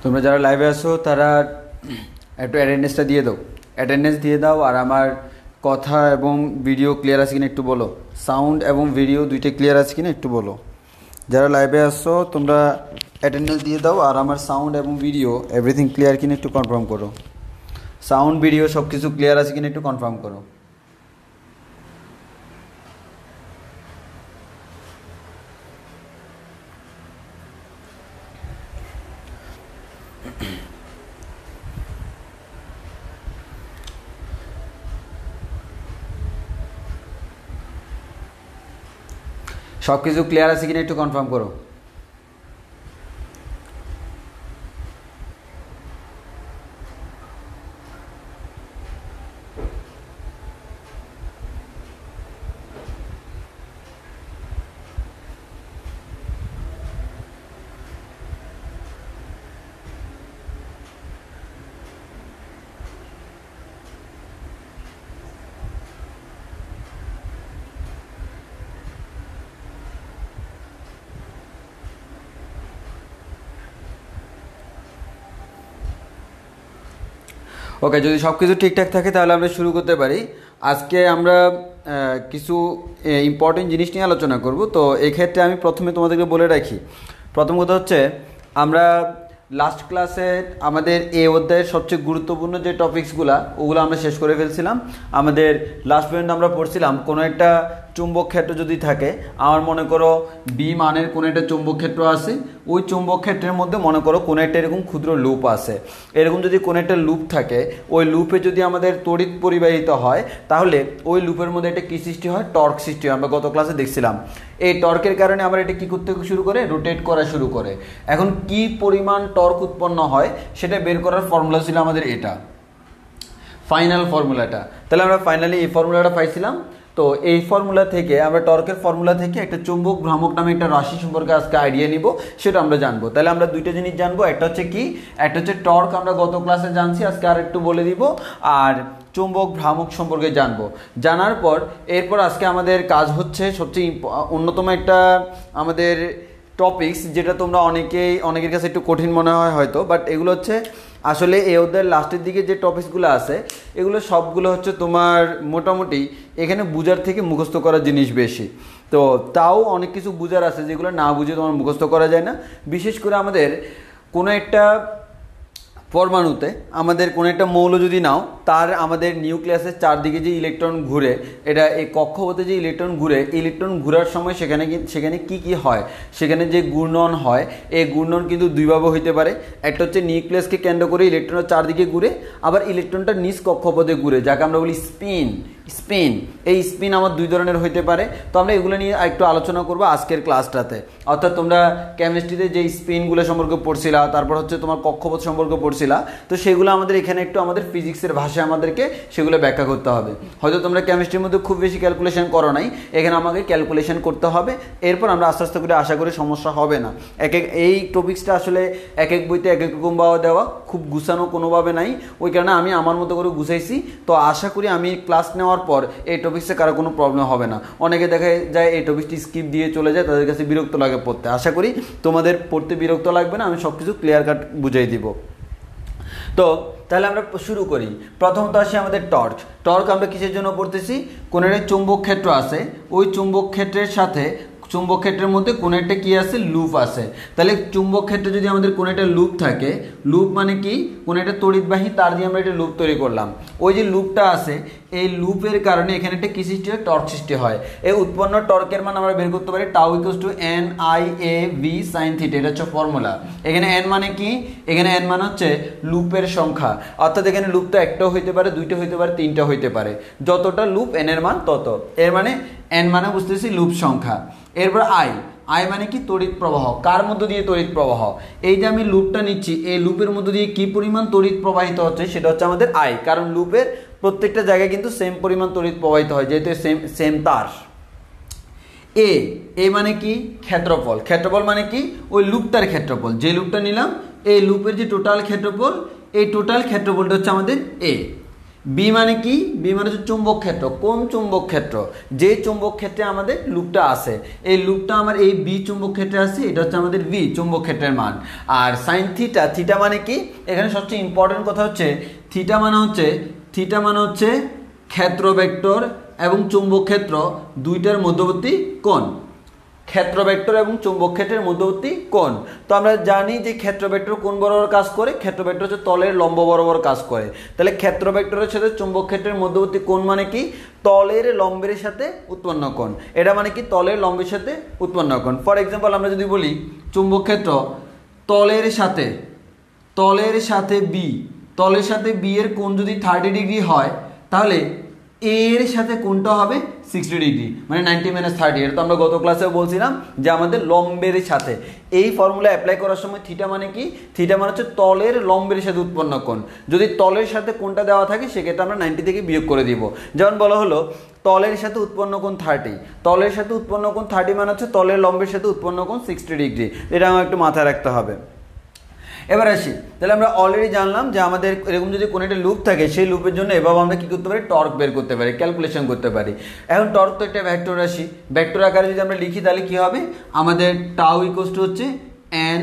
তোমরা যারা লাইভে আসো তারা একটু অ্যাটেন্ডেন্সটা দিয়ে দাও, অ্যাটেন্ডেন্স দিয়ে দাও। আর আমার কথা এবং ভিডিও ক্লিয়ার আছে কিনা একটু বলো, সাউন্ড এবং ভিডিও দুইটা ক্লিয়ার আছে কিনা একটু বলো। যারা লাইভে আসো তোমরা অ্যাটেন্ডেন্স দিয়ে দাও, আর আমার সাউন্ড এবং ভিডিও এভরিথিং ক্লিয়ার কিনা একটু কনফার্ম করো। সাউন্ড ভিডিও সব কিছু ক্লিয়ার আছে কিনা একটু কনফার্ম করো। সব কিছু ক্লিয়ার আছে কিনা একটু কনফার্ম করো। ওকে, যদি সব কিছু ঠিকঠাক থাকে তাহলে আমরা শুরু করতে পারি। আজকে আমরা কিছু ইম্পর্টেন্ট জিনিস নিয়ে আলোচনা করব। তো এক্ষেত্রে আমি প্রথমে তোমাদেরকে বলে রাখি, প্রথম কথা হচ্ছে আমরা লাস্ট ক্লাসে আমাদের এই অধ্যায়ের সবচেয়ে গুরুত্বপূর্ণ যে টপিকসগুলো ওগুলো আমরা শেষ করে ফেলছিলাম। আমাদের লাস্ট পর্যন্ত আমরা পড়ছিলাম কোনো একটা চুম্বক ক্ষেত্র যদি থাকে, আমার মনে করো বি মানের কোনো একটা চুম্বক ক্ষেত্র আছে, ওই চুম্বক ক্ষেত্রের মধ্যে মনে করো কোনো একটা এরকম ক্ষুদ্র লুপ আছে। এরকম যদি কোনো একটা লুপ থাকে, ওই লুপে যদি আমাদের তড়িৎ পরিবাহিত হয় তাহলে ওই লুপের মধ্যে একটা কী সৃষ্টি হয়, টর্ক সৃষ্টি হয়। আমরা গত ক্লাসে দেখছিলাম এই টর্কের কারণে আমরা এটা কী করতে শুরু করে, রোটেট করা শুরু করে। এখন কি পরিমাণ টর্ক উৎপন্ন হয় সেটা বের করার ফর্মুলা ছিল আমাদের এটা, ফাইনাল ফর্মুলাটা। তাহলে আমরা ফাইনালি এই ফর্মুলাটা পাইছিলাম। তো এই ফর্মুলা থেকে আমরা টর্কের ফর্মুলা থেকে একটা চুম্বক ভ্রামক নামে একটা রাশি সম্পর্কে আজকে আইডিয়া নিব, সেটা আমরা জানবো। তাহলে আমরা দুইটা জিনিস জানবো, একটা হচ্ছে কি, একটা হচ্ছে টর্ক আমরা গত ক্লাসে জানছি, আজকে আর একটু বলে দিব। আর চুম্বক ভ্রামক সম্পর্কে জানবো। জানার পর এরপর আজকে আমাদের কাজ হচ্ছে সবচেয়ে অন্যতম একটা আমাদের টপিকস, যেটা তোমরা অনেকের কাছে একটু কঠিন মনে হয় হয়তো, বাট এগুলো হচ্ছে আসলে এই অধ্যায়ের লাস্টের দিকে যে টপিকসগুলো আছে এগুলো সবগুলো হচ্ছে তোমার মোটামুটি এখানে বুঝার থেকে মুখস্থ করার জিনিস বেশি। তো তাও অনেক কিছু বুঝার আছে যেগুলো না বুঝে তোমার মুখস্থ করা যায় না। বিশেষ করে আমাদের কোনো একটা পরমাণুতে আমাদের কোনো একটা মৌল যদি নাও, তার আমাদের নিউক্লিয়াসের চারদিকে যে ইলেকট্রন ঘুরে, এটা এই কক্ষপথে যে ইলেকট্রন ঘুরে, ইলেকট্রন ঘোরার সময় সেখানে কি হয়, সেখানে যে ঘূর্ণন হয়, এই ঘূর্ণন কিন্তু দুইভাবে হইতে পারে। একটা হচ্ছে নিউক্লিয়াসকে কেন্দ্র করে ইলেকট্রনের চারদিকে ঘুরে, আবার ইলেকট্রনটা নিজ কক্ষপথে ঘুরে, যাকে আমরা বলি স্পিন। এই স্পিন আমার দুই ধরনের হইতে পারে। তো আমরা এগুলো নিয়ে একটু আলোচনা করবো আজকের ক্লাসটাতে। অর্থাৎ তোমরা কেমিস্ট্রিতে যে স্পিনগুলো সম্পর্কে পড়ছিলা, তারপর হচ্ছে তোমার কক্ষপথ সম্পর্কে পড়ছিলা, তো সেগুলো আমাদের এখানে একটু আমাদের ফিজিক্সের ভাষায় আমাদেরকে সেগুলো ব্যাখ্যা করতে হবে। হয়তো তোমরা কেমিস্ট্রির মধ্যে খুব বেশি ক্যালকুলেশন করো নাই, এখানে আমাকে ক্যালকুলেশন করতে হবে। এরপর আমরা আস্তে আস্তে করে আশা করি সমস্যা হবে না। এই টপিক্সটা আসলে এক এক বইতে এক এক রকম ভাবে দেওয়া, খুব গুছানো কোনোভাবে নাই, ওই কারণে আমি আমার মতো করে গুছাইছি। তো আশা করি আমি ক্লাস নেওয়ার পর এই টপিক্সে কারো কোনো প্রবলেম হবে না। অনেকে দেখা যায় এই টপিকটি স্কিপ দিয়ে চলে যায়, তাদের কাছে বিরক্ত লাগে পড়তে। আশা করি তোমাদের পড়তে বিরক্ত লাগবে না, আমি সব কিছু ক্লিয়ার কাট বুঝিয়ে দিব। তো তাহলে আমরা শুরু করি। প্রথমত আসি আমাদের টর্ক আমরা কিসের জন্য পড়তেছি, কোনো একটা চুম্বক ক্ষেত্র আছে, ওই চুম্বক ক্ষেত্রের সাথে চুম্বক ক্ষেত্রের মধ্যে কোনো একটা কি আছে, লুপ আছে। তাহলে চুম্বক ক্ষেত্রে যদি আমাদের কোনো একটা লুপ থাকে, লুপ মানে কি, কোনো একটা তড়িৎবাহী তার দিয়ে আমরা একটা লুপ তৈরি করলাম। ওই যে লুপটা আছে, এই লুপের কারণে এখানে একটা কি সৃষ্টি হয়, টর্ক সৃষ্টি হয়। এই উৎপন্ন টর্কের মান আমরা বের করতে পারি tau equals to NIAV sin theta. এটা হচ্ছে ফর্মুলা। এখানে n মানে কি, এখানে n মানে হচ্ছে লুপের সংখ্যা। অর্থাৎ এখানে লুপ তো একটাও হইতে পারে, দুইটা হইতে পারে, তিনটা হইতে পারে। যতটা লুপ n এর মান তত। এর মানে n মানে বুঝতেছি লুপ সংখ্যা। এরপর I মানে কি, তড়িৎ প্রবাহ। কার মধ্য দিয়ে তড়িৎ প্রবাহ, এই যে আমি লুপটা নিচ্ছি, এই লুপের মধ্য দিয়ে কি পরিমাণ তড়িৎ প্রবাহিত হচ্ছে সেটা হচ্ছে আমাদের I, কারণ লুপের প্রত্যেকটা জায়গায় কিন্তু সেম পরিমাণ তড়িৎ প্রবাহিত হয়, যেহেতু সেম তার। এ মানে কি, ক্ষেত্রফল মানে কি, ওই লুপটার ক্ষেত্রফল। যে লুপটা নিলাম এই লুপের যে টোটাল ক্ষেত্রফল, এই টোটাল ক্ষেত্রফলটা হচ্ছে আমাদের এ। বি মানে কি? বি মানে হচ্ছে চুম্বক ক্ষেত্র। কোন চুম্বক ক্ষেত্র? যে চুম্বক ক্ষেত্রে আমাদের লুপটা আছে, এই লুপটা আমার এই বি চুম্বক ক্ষেত্রে আছে, এটা হচ্ছে আমাদের বি চুম্বক ক্ষেত্রের মান। আর সাইন থিটা, থিটা মানে কি? এখানে সবচেয়ে ইম্পর্টেন্ট কথা হচ্ছে থিটা মানে হচ্ছে ক্ষেত্র ভেক্টর এবং চুম্বক ক্ষেত্র দুইটার মধ্যবর্তী কোণ। ক্ষেত্র ভেক্টর এবং চুম্বক ক্ষেত্রের মধ্যবর্তী কোণ। তো আমরা জানি যে ক্ষেত্র ভেক্টর কোন বরাবর কাজ করে? ক্ষেত্র ভেক্টর হচ্ছে তলের লম্ব বরাবর কাজ করে। তাহলে ক্ষেত্র ভেক্টরের সাথে চুম্বক ক্ষেত্রের মধ্যবর্তী কোণ মানে কি? তলের লম্বের সাথে উৎপন্ন কোণ। এটা মানে কি? তলের লম্বের সাথে উৎপন্ন কোণ। ফর এক্সাম্পল আমরা যদি বলি চুম্বক ক্ষেত্র তলের সাথে বি এর কোণ যদি 30 ডিগ্রি হয়, তাহলে এর সাথে কোণটা হবে 60 ডিগ্রি, মানে 90 - 30। এটা তো আমরা গত ক্লাসেও বলছিলাম যে আমাদের লম্বের সাথে। এই ফর্মুলা অ্যাপ্লাই করার সময় থিটা মানে কি? থিটা মানে হচ্ছে তলের লম্বের সাথে উৎপন্ন কোণ। যদি তলের সাথে কোণটা দেওয়া থাকে সেক্ষেত্রে আমরা 90 থেকে বিয়োগ করে দিব। যেমন বলা হলো তলের সাথে উৎপন্ন কোণ 30, তলের সাথে উৎপন্ন কোণ 30 মানে হচ্ছে তলের লম্বের সাথে উৎপন্ন কোণ 60 ডিগ্রি। এটা আমার একটু মাথায় রাখতে হবে। এবার আসি, তাহলে আমরা অলরেডি জানলাম যে আমাদের এরকম যদি কোনো একটা লুপ থাকে, সেই লুপের জন্য এভাবে আমরা কী করতে পারি? টর্ক বের করতে পারি, ক্যালকুলেশন করতে পারি। এখন টর্ক তো একটা ভেক্টর রাশি, ভেক্টর আকারে যদি আমরা লিখি তাহলে কী হবে? আমাদের টাউ ইকুয়ালস টু হচ্ছে এন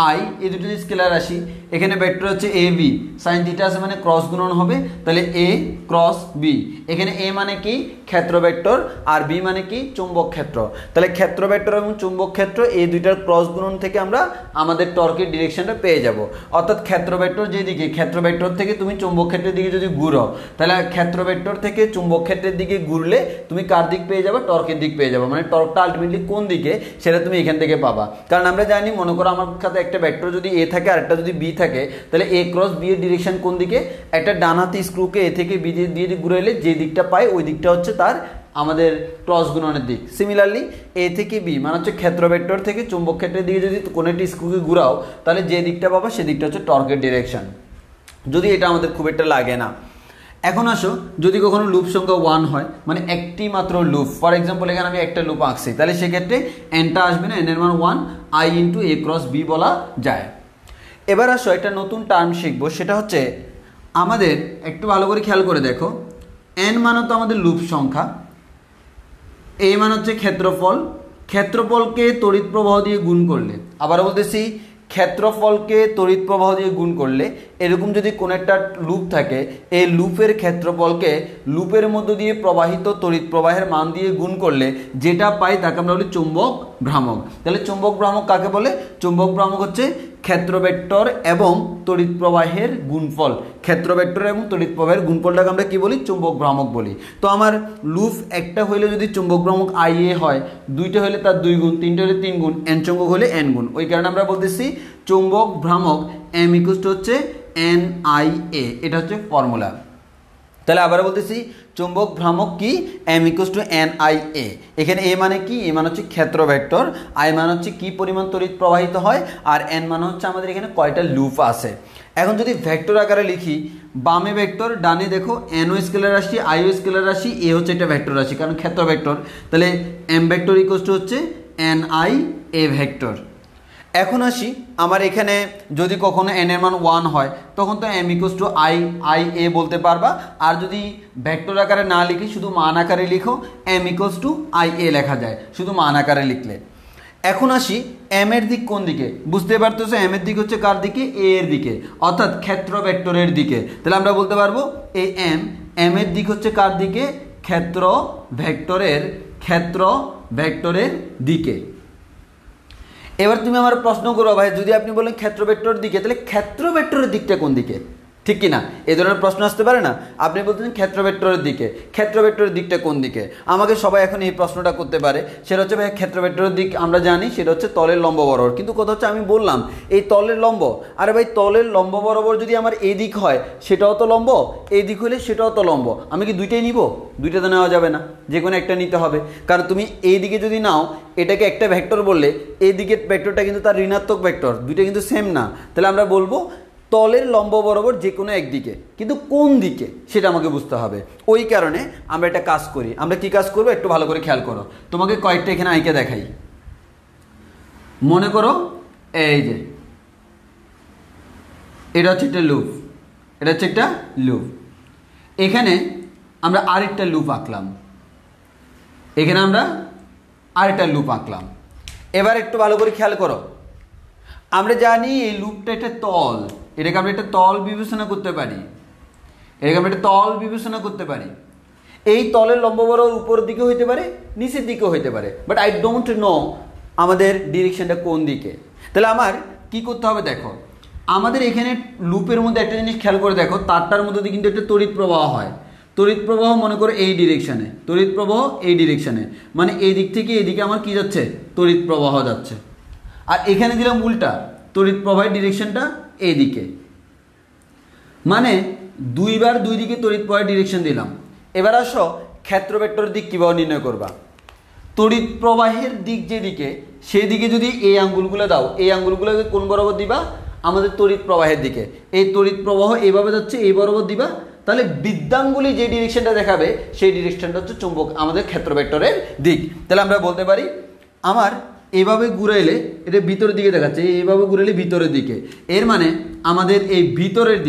আই, এই দুটো স্কেলার রাশি। এখানে ভেক্টর হচ্ছে এ বি, সাইন থিটা আছে মানে ক্রস গুণন হবে, তাহলে এ ক্রস বি। এখানে এ মানে কি? ক্ষেত্র ভেক্টর, আর বি মানে কি? চুম্বক ক্ষেত্র। তাহলে ক্ষেত্র ভেক্টর এবং চুম্বক ক্ষেত্র এই দুইটার ক্রস গুণন থেকে আমরা আমাদের টর্কের ডিরেকশনটা পেয়ে যাব। অর্থাৎ ক্ষেত্র ভেক্টর যেদিকে, ক্ষেত্র ভেক্টর থেকে তুমি চুম্বক ক্ষেত্রের দিকে যদি ঘুরো, তাহলে ক্ষেত্র ভেক্টর থেকে চুম্বক ক্ষেত্রের দিকে ঘুরলে তুমি কার দিক পেয়ে যাবে? টর্কের দিক পেয়ে যাবে। মানে টর্কটা আলটিমেটলি কোন দিকে সেটা তুমি এখান থেকে পাবা। কারণ আমরা জানি, মনে করো আমার কাছে একটা ভেক্টর যদি এ থাকে আর একটা যদি বি থাকে, তাহলে এ ক্রস বি এর ডিরেকশন কোন দিকে? একটা ডানহাতি স্ক্রুকে এ থেকে বি দিয়ে ঘুরাইলে যে দিকটা পাই ওই দিকটা হচ্ছে তার আমাদের ক্রস গুণনের দিক। সিমিলারলি এ থেকে বি মানে হচ্ছে ক্ষেত্র ভেক্টর থেকে চুম্বক ক্ষেত্রের দিকে যদি কোনো একটি স্ক্রুকে ঘুরাও, তাহলে যে দিকটা পাবা সেদিকটা হচ্ছে টর্কের ডিরেকশন। যদি এটা আমাদের খুব একটা লাগে না। এখন আসো, যদি কখনো লুপ সংখ্যা 1 হয়, মানে একটি মাত্র লুপ, ফর এক্সাম্পল এখানে আমি একটা লুপ আঁকছি, তাহলে সেক্ষেত্রে এনটা আসবে না, এন এর মান 1, I into A cross B বলা যায়। এবার আসো একটা নতুন টার্ম শিখবো, সেটা হচ্ছে আমাদের একটু ভালো করে খেয়াল করে দেখো, এন মান তো আমাদের লুপ সংখ্যা, এই মান হচ্ছে ক্ষেত্রফল, ক্ষেত্রফলকে তড়িৎ প্রবাহ দিয়ে গুণ করলে, আবারও বলতেছি ক্ষেত্রফলকে তড়িৎ প্রবাহ দিয়ে গুণ করলে, এরকম যদি কোনো একটা লুপ থাকে, এই লুপের ক্ষেত্রফলকে লুপের মধ্য দিয়ে প্রবাহিত তড়িৎ প্রবাহের মান দিয়ে গুণ করলে যেটা পাই তাকে আমরা বলি চুম্বক ভ্রামক। তাহলে চুম্বক ভ্রামক কাকে বলে? চুম্বক ভ্রামক হচ্ছে ক্ষেত্র ভেক্টর এবং তড়িৎ প্রবাহের গুণফল। ক্ষেত্র ভেক্টর এবং তড়িৎ প্রবাহের গুণফলটাকে আমরা কি বলি? চুম্বক ভ্রামক বলি। তো আমার লুপ একটা হইলে যদি চুম্বক ভ্রামক আই এ হয়, দুইটা হলে তার 2 গুণ, তিনটে হলে 3 গুণ, এন চুম্বক হলে এন গুণ। ওই কারণে আমরা বলতেছি চুম্বক ভ্রামক এম ইকুয়াল টু হচ্ছে এন আই এ, এটা হচ্ছে ফর্মুলা। তাহলে আবার বলতেছি চুম্বক ভ্রামক কি? M equals to N I A. এখানে এ মানে কি? এ মানে হচ্ছে ক্ষেত্র ভেক্টর, আই মানে হচ্ছে কি পরিমাণ তড়িৎ প্রবাহিত হয়, আর এন মানে হচ্ছে আমাদের এখানে কয়টা লুপ আছে। এখন যদি ভেক্টর আকারে লিখি, বামে ভেক্টর, ডানে দেখো এনও স্কেলার রাশি, আইও স্কেলার রাশি, এ হচ্ছে একটা ভেক্টর রাশি কারণ ক্ষেত্র ভেক্টর। তাহলে এম ভেক্টর ইকুয়ালস টু হচ্ছে এন আই এ ভেক্টর। এখন আসি, আমার এখানে যদি কখনো এন এর মান 1 হয়, তখন তো M equals to I A বলতে পারবা। আর যদি ভেক্টর আকারে না লিখি, শুধু মান আকারে লিখো, M equals to I A লেখা যায় শুধু মান আকারে লিখলে। এখন আসি, এম এর দিক কোন দিকে? বুঝতে পারতেছো এম এর দিক হচ্ছে কার দিকে? এ এর দিকে, অর্থাৎ ক্ষেত্র ভেক্টরের দিকে। তাহলে আমরা বলতে পারবো এই এম এর দিক হচ্ছে কার দিকে? ক্ষেত্র ভেক্টরের দিকে। এবার তুমি আমার প্রশ্ন করো, ভাই যদি আপনি বলেন ক্ষেত্র ভেক্টরের দিকে, তাহলে ক্ষেত্র ভেক্টরের দিকটা কোন দিকে? ঠিক কি না? এই ধরনের প্রশ্ন আসতে পারে না? আপনি বলতেছেন ক্ষেত্র ভেক্টরের দিকে, ক্ষেত্র ভেক্টরের দিকটা কোন দিকে? আমাকে সবাই এখন এই প্রশ্নটা করতে পারে, সেটা হচ্ছে ভাই ক্ষেত্র ভেক্টরের দিক আমরা জানি সেটা হচ্ছে তলের লম্ব বরাবর, কিন্তু কথা হচ্ছে আমি বললাম এই তলের লম্ব, আরে ভাই তলের লম্ব বরাবর যদি আমার এই দিক হয় সেটাও তো লম্ব, এই দিক হলে সেটাও তো লম্ব, আমি কি দুইটাই নিব? দুইটা তো নেওয়া যাবে না, যে কোনো একটা নিতে হবে। কারণ তুমি এই দিকে যদি নাও, এটাকে একটা ভেক্টর বললে, এই দিকের ভেক্টরটা কিন্তু তার ঋণাত্মক ভেক্টর, দুইটা কিন্তু সেম না। তাহলে আমরা বলবো তলের লম্ব বরাবর যে কোনো একদিকে, কিন্তু কোন দিকে সেটা আমাকে বুঝতে হবে। ওই কারণে আমরা একটা কাজ করি। আমরা কি কাজ করবো একটু ভালো করে খেয়াল করো, তোমাকে কয়েকটা এখানে আইকে দেখাই। মনে করো এই যে এটা হচ্ছে একটা লুপ, এটা হচ্ছে একটা লুপ। এখানে আমরা আরেকটা লুপ আঁকলাম, এখানে আমরা আরেকটা লুপ আঁকলাম। এবার একটু ভালো করে খেয়াল করো, আমরা জানি এই লুপটা একটা তল, এটাকে আমরা একটা তল বিবেচনা করতে পারি, এটাকে আমরা একটা তল বিবেচনা করতে পারি। এই তলের লম্ব বরাবর উপরের দিকে হইতে পারে, নিচের দিকেও হইতে পারে, বাট আই ডোন্ট নো আমাদের ডিরেকশনটা কোন দিকে। তাহলে আমার কি করতে হবে দেখো, আমাদের এখানে লুপের মধ্যে একটা জিনিস খেয়াল করে দেখো, তারটার মধ্যে দিয়ে কিন্তু একটা তড়িৎ প্রবাহ হয়। তড়িৎ প্রবাহ মনে করো এই ডিরেকশানে, তড়িৎ প্রবাহ এই ডিরেকশানে, মানে এই দিক থেকে এইদিকে আমার কি যাচ্ছে, তড়িৎ প্রবাহ যাচ্ছে। আর এখানে দিলাম উল্টা, তড়িৎ প্রবাহের ডিরেকশনটা এইদিকে, মানে দুইবার দুই দিকে তড়িৎ প্রবাহের ডিরেকশন দিলাম। এবার আসো ক্ষেত্র ভেক্টরের দিক কীভাবে নির্ণয় করবা। তড়িৎ প্রবাহের দিক যেদিকে, সেই দিকে যদি এই আঙ্গুলগুলো দাও, এই আঙ্গুলগুলোকে কোন বরাবর দিবা, আমাদের তড়িৎ প্রবাহের দিকে। এই তড়িৎ প্রবাহ এইভাবে যাচ্ছে, এই বরাবর দিবা, তাহলে বৃদ্ধাঙ্গুলি যে ডিরেকশনটা দেখাবে সেই ডিরেকশনটা হচ্ছে চুম্বক আমাদের ক্ষেত্র ভেক্টরের দিক। তাহলে আমরা বলতে পারি আমার এইভাবে ঘুরাইলে এটা ভিতরের দিকে দেখাচ্ছে, এইভাবে ঘুরাইলে ভিতরের দিকে, এর মানে আমাদের এই ভিতরের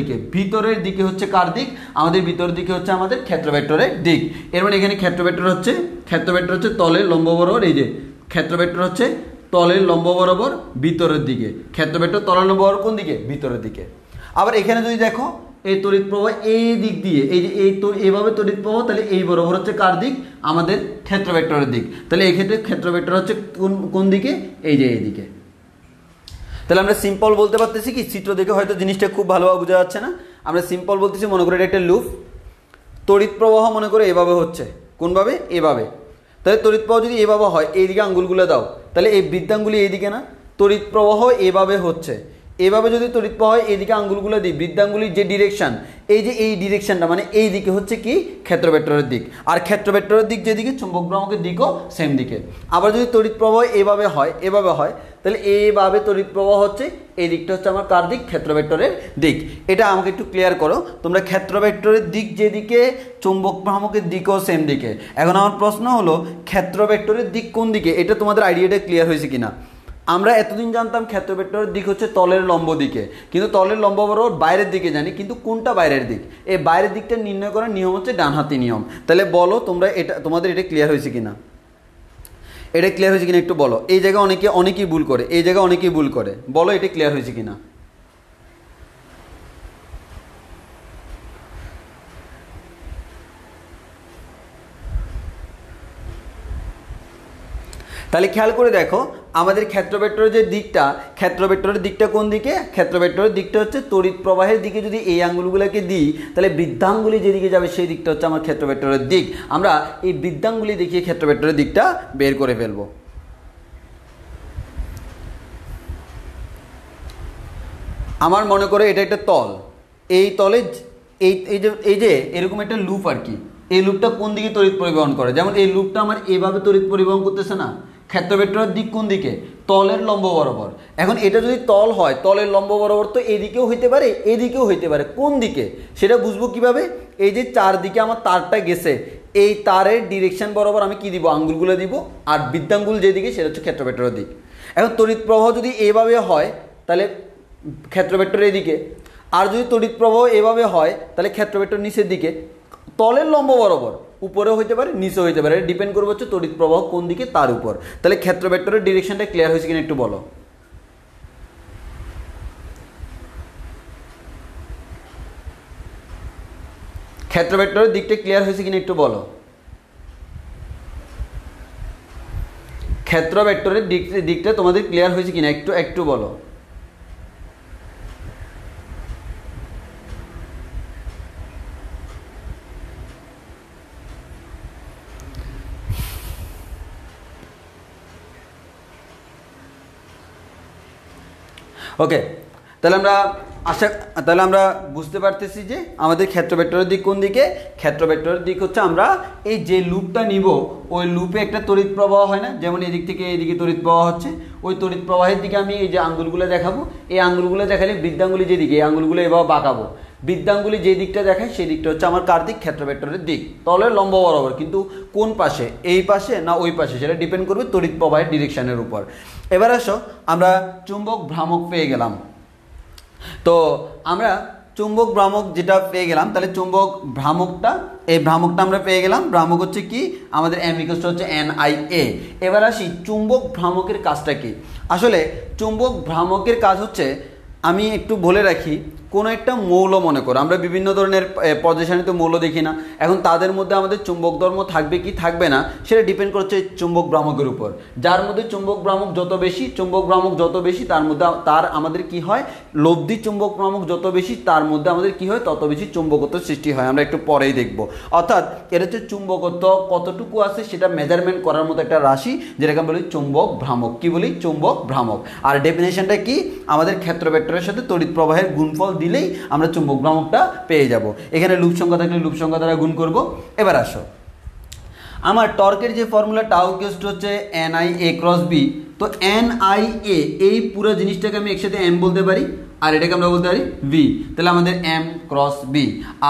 দিকে হচ্ছে কার দিক, আমাদের ভিতরের দিকে হচ্ছে আমাদের ক্ষেত্র ভেক্টরের দিক। এর মানে এখানে ক্ষেত্র ভেক্টর হচ্ছে তলের লম্ব বরাবর, এই যে ক্ষেত্র ভেক্টর হচ্ছে তলের লম্ব বরাবর ভিতরের দিকে, ক্ষেত্র ভেক্টর তলের লম্ব বরাবর কোন দিকে, ভিতরের দিকে। আবার এখানে যদি দেখো এই তড়িৎ প্রবাহ এই দিক দিয়ে, এই যে এইভাবে তড়িৎ প্রবাহ, তাহলে এই বরাবর হচ্ছে কার দিক, আমাদের ক্ষেত্র ভেক্টরের দিক। তাহলে এই ক্ষেত্রে ক্ষেত্র ভেক্টর হচ্ছে কোন দিকে, এই যে এইদিকে। তাহলে আমরা সিম্পল বলতে পারতেছি কি, চিত্র দেখে হয়তো জিনিসটা খুব ভালোভাবে বোঝা যাচ্ছে না, আমরা সিম্পল বলতেছি, মনে করে এটা একটা লুপ, তড়িৎ প্রবাহ মনে করে এভাবে হচ্ছে, কোনভাবে, এভাবে। তাহলে তড়িৎ প্রবাহ যদি এভাবে হয়, এইদিকে আঙ্গুলগুলো দাও, তাহলে এই বৃদ্ধাঙ্গুলি এইদিকে না, তড়িৎ প্রবাহ এভাবে হচ্ছে, এভাবে যদি তড়িৎ প্রবাহ এইদিকে আঙ্গুলগুলো দিই, বৃদ্ধাঙ্গুলির যে ডিরেকশন, এই যে এই ডিরেকশনটা, মানে এই দিকে হচ্ছে কি ক্ষেত্র ভেক্টরের দিক। আর ক্ষেত্র ভেক্টরের দিক যেদিকে, চুম্বক ভ্রামকের দিকও সেম দিকে। আবার যদি তড়িৎ প্রবাহ এভাবে হয়, তাহলে এইভাবে তড়িৎ প্রবাহ হচ্ছে, এই দিকটা হচ্ছে আমার কার দিক, ক্ষেত্র ভেক্টরের দিক। এটা আমাকে একটু ক্লিয়ার করো তোমরা, ক্ষেত্র ভেক্টরের দিক যেদিকে, চুম্বক ভ্রামকের দিকও সেম দিকে। এখন আমার প্রশ্ন হলো ক্ষেত্র ভেক্টরের দিক কোন দিকে, এটা তোমাদের আইডিয়াটা ক্লিয়ার হয়েছে কিনা। আমরা এতদিন জানতাম ক্ষেত্র ভেক্টরের দিক হচ্ছে তলের লম্ব দিকে, কিন্তু তলের লম্ব বরাবর বাইরের দিকে জানি, কিন্তু কোনটা বাইরের দিক, এই বাইরের দিকটা নির্ণয় করার নিয়ম হচ্ছে ডানহাতি নিয়ম। তাহলে বলো তোমরা এটা, তোমাদের এটা ক্লিয়ার হয়েছে কিনা, এটা ক্লিয়ার হয়েছে কিনা একটু বলো। এই জায়গায় অনেকেই ভুল করে, এই জায়গায় অনেকেই ভুল করে, বলো এটা ক্লিয়ার হয়েছে কিনা। তাহলে খেয়াল করে দেখো, আমাদের ক্ষেত্র ভেক্টরের যে দিকটা, ক্ষেত্র ভেক্টরের দিকটা কোন দিকে, ক্ষেত্র ভেক্টরের দিকটা হচ্ছে তড়িৎ প্রবাহের দিকে। যদি এই আঙ্গুলগুলোকে দিই, তাহলে বৃদ্ধাঙ্গুলি যেদিকে যাবে সেই দিকটা হচ্ছে আমার ক্ষেত্র ভেক্টরের দিক। আমরা এই বৃদ্ধাঙ্গুলি দেখিয়ে ক্ষেত্র ভেক্টরের দিকটা বের করে ফেলবো। আমার মনে করে এটা একটা তল, এই তলে এই যে এরকম একটা লুপ আর কি, এই লুপটা কোন দিকে তড়িৎ পরিবহন করে, যেমন এই লুপটা আমার এভাবে তড়িৎ পরিবহন করতেছে না, ক্ষেত্র ভেক্টরের দিক কোন দিকে, তলের লম্ব বরাবর। এখন এটা যদি তল হয়, তলের লম্ব বরাবর, তো এদিকেও হইতে পারে, এদিকেও হইতে পারে, কোন দিকে সেটা বুঝবো কিভাবে। এই যে চারদিকে আমার তারটা গেছে, এই তারের ডিরেকশন বরাবর আমি কি দিব, আঙ্গুলগুলো দিব, আর বৃদ্ধাঙ্গুল যেদিকে সেটা হচ্ছে ক্ষেত্র ভেক্টরের দিক। এখন তড়িৎ প্রবাহ যদি এভাবে হয়, তাহলে ক্ষেত্র ভেক্টর এদিকে, আর যদি তড়িৎ প্রবাহ এভাবে হয়, তাহলে ক্ষেত্র ভেক্টর নিচের দিকে, তলের লম্ব বরাবর, উপরেও হইতে পারে, নিচেও হইতে পারে, ডিপেন্ড করবে হচ্ছে তড়িৎ প্রবাহ কোন দিকে তার উপর। তাহলে ক্ষেত্র ভেক্টরের ডিরেকশনটা ক্লিয়ার হয়েছে কিনা একটু বলো। ক্ষেত্র ভেক্টরের দিকটা ক্লিয়ার হয়েছে কিনা একটু বলো। ক্ষেত্র ভেক্টরের দিকটা তোমাদের ক্লিয়ার হয়েছে কিনা একটু বলো। ওকে, তাহলে আমরা বুঝতে পারতেছি যে আমাদের ক্ষেত্র ভেক্টরের দিক কোন দিকে। ক্ষেত্র ভেক্টরের দিক হচ্ছে আমরা এই যে লুপটা নিব, ওই লুপে একটা তড়িৎ প্রবাহ হয় না, যেমন এদিক থেকে এইদিকে তড়িৎ প্রবাহ হচ্ছে, ওই তড়িৎ প্রবাহের দিকে আমি এই যে আঙ্গুলগুলো দেখাবো, এই আঙ্গুলগুলো দেখালে বৃদ্ধাঙ্গুলি যেদিকে, এই আঙ্গুলগুলো এভাবে বাঁকাবো, বৃদ্ধাঙ্গুলি যে দিকটা দেখায় সেই দিকটা হচ্ছে আমার কার দিক, ক্ষেত্র ভেক্টরের দিক, তলের লম্ব বরাবর। কিন্তু কোন পাশে, এই পাশে না ওই পাশে, সেটা ডিপেন্ড করবে তড়িৎ প্রবাহের ডিরেকশনের উপর। এবার আসো, আমরা চুম্বক ভ্রামক পেয়ে গেলাম। তো আমরা চুম্বক ভ্রামক যেটা পেয়ে গেলাম, তাহলে চুম্বক ভ্রামকটা, এই ভ্রামকটা আমরা পেয়ে গেলাম। ভ্রামক হচ্ছে কি আমাদের m = হচ্ছে NIA। এবার আসি চুম্বক ভ্রামকের কাজটা কি। আসলে চুম্বক ভ্রামকের কাজ হচ্ছে, আমি একটু বলে রাখি, কোনো একটা মৌল মনে করো, আমরা বিভিন্ন ধরনের পর্যায়সারণীত মৌল দেখি না, এখন তাদের মধ্যে আমাদের চুম্বক ধর্ম থাকবে কি থাকবে না সেটা ডিপেন্ড করছে চুম্বক ভ্রামকের উপর। যার মধ্যে চুম্বক ভ্রামক যত বেশি, চুম্বক ভ্রামক যত বেশি, তার মধ্যে তার আমাদের কি হয়, লব্ধি চুম্বক ভ্রামক যত বেশি, তার মধ্যে আমাদের কি হয়, তত বেশি চুম্বকত্ব সৃষ্টি হয়। আমরা একটু পরেই দেখব। অর্থাৎ এটা হচ্ছে চুম্বকত্ব কতটুকু আছে সেটা মেজারমেন্ট করার মতো একটা রাশি, যেটাকে আমরা বলি চুম্বক ভ্রামক। কি বলি? চুম্বক ভ্রামক। আর ডেফিনেশনটা কি, আমাদের ক্ষেত্র ভেক্টরের সাথে তড়িৎ প্রবাহের গুণফল দিলেই আমরা চুম্বক ভ্রামকটা পেয়ে যাব। এখানে লুপ সংখ্যা থাকলে লুপ সংখ্যা দ্বারা গুণ করব। এবার আসো, আমার টর্কের যে ফর্মুলা টাউ ইকুয়াল হচ্ছে NIA × B, তো NIA এই পুরো জিনিসটাকে আমি একসাথে m বলতে পারি, আর এটাকে আমরা বলতে পারি V। তাহলে আমাদের m × B।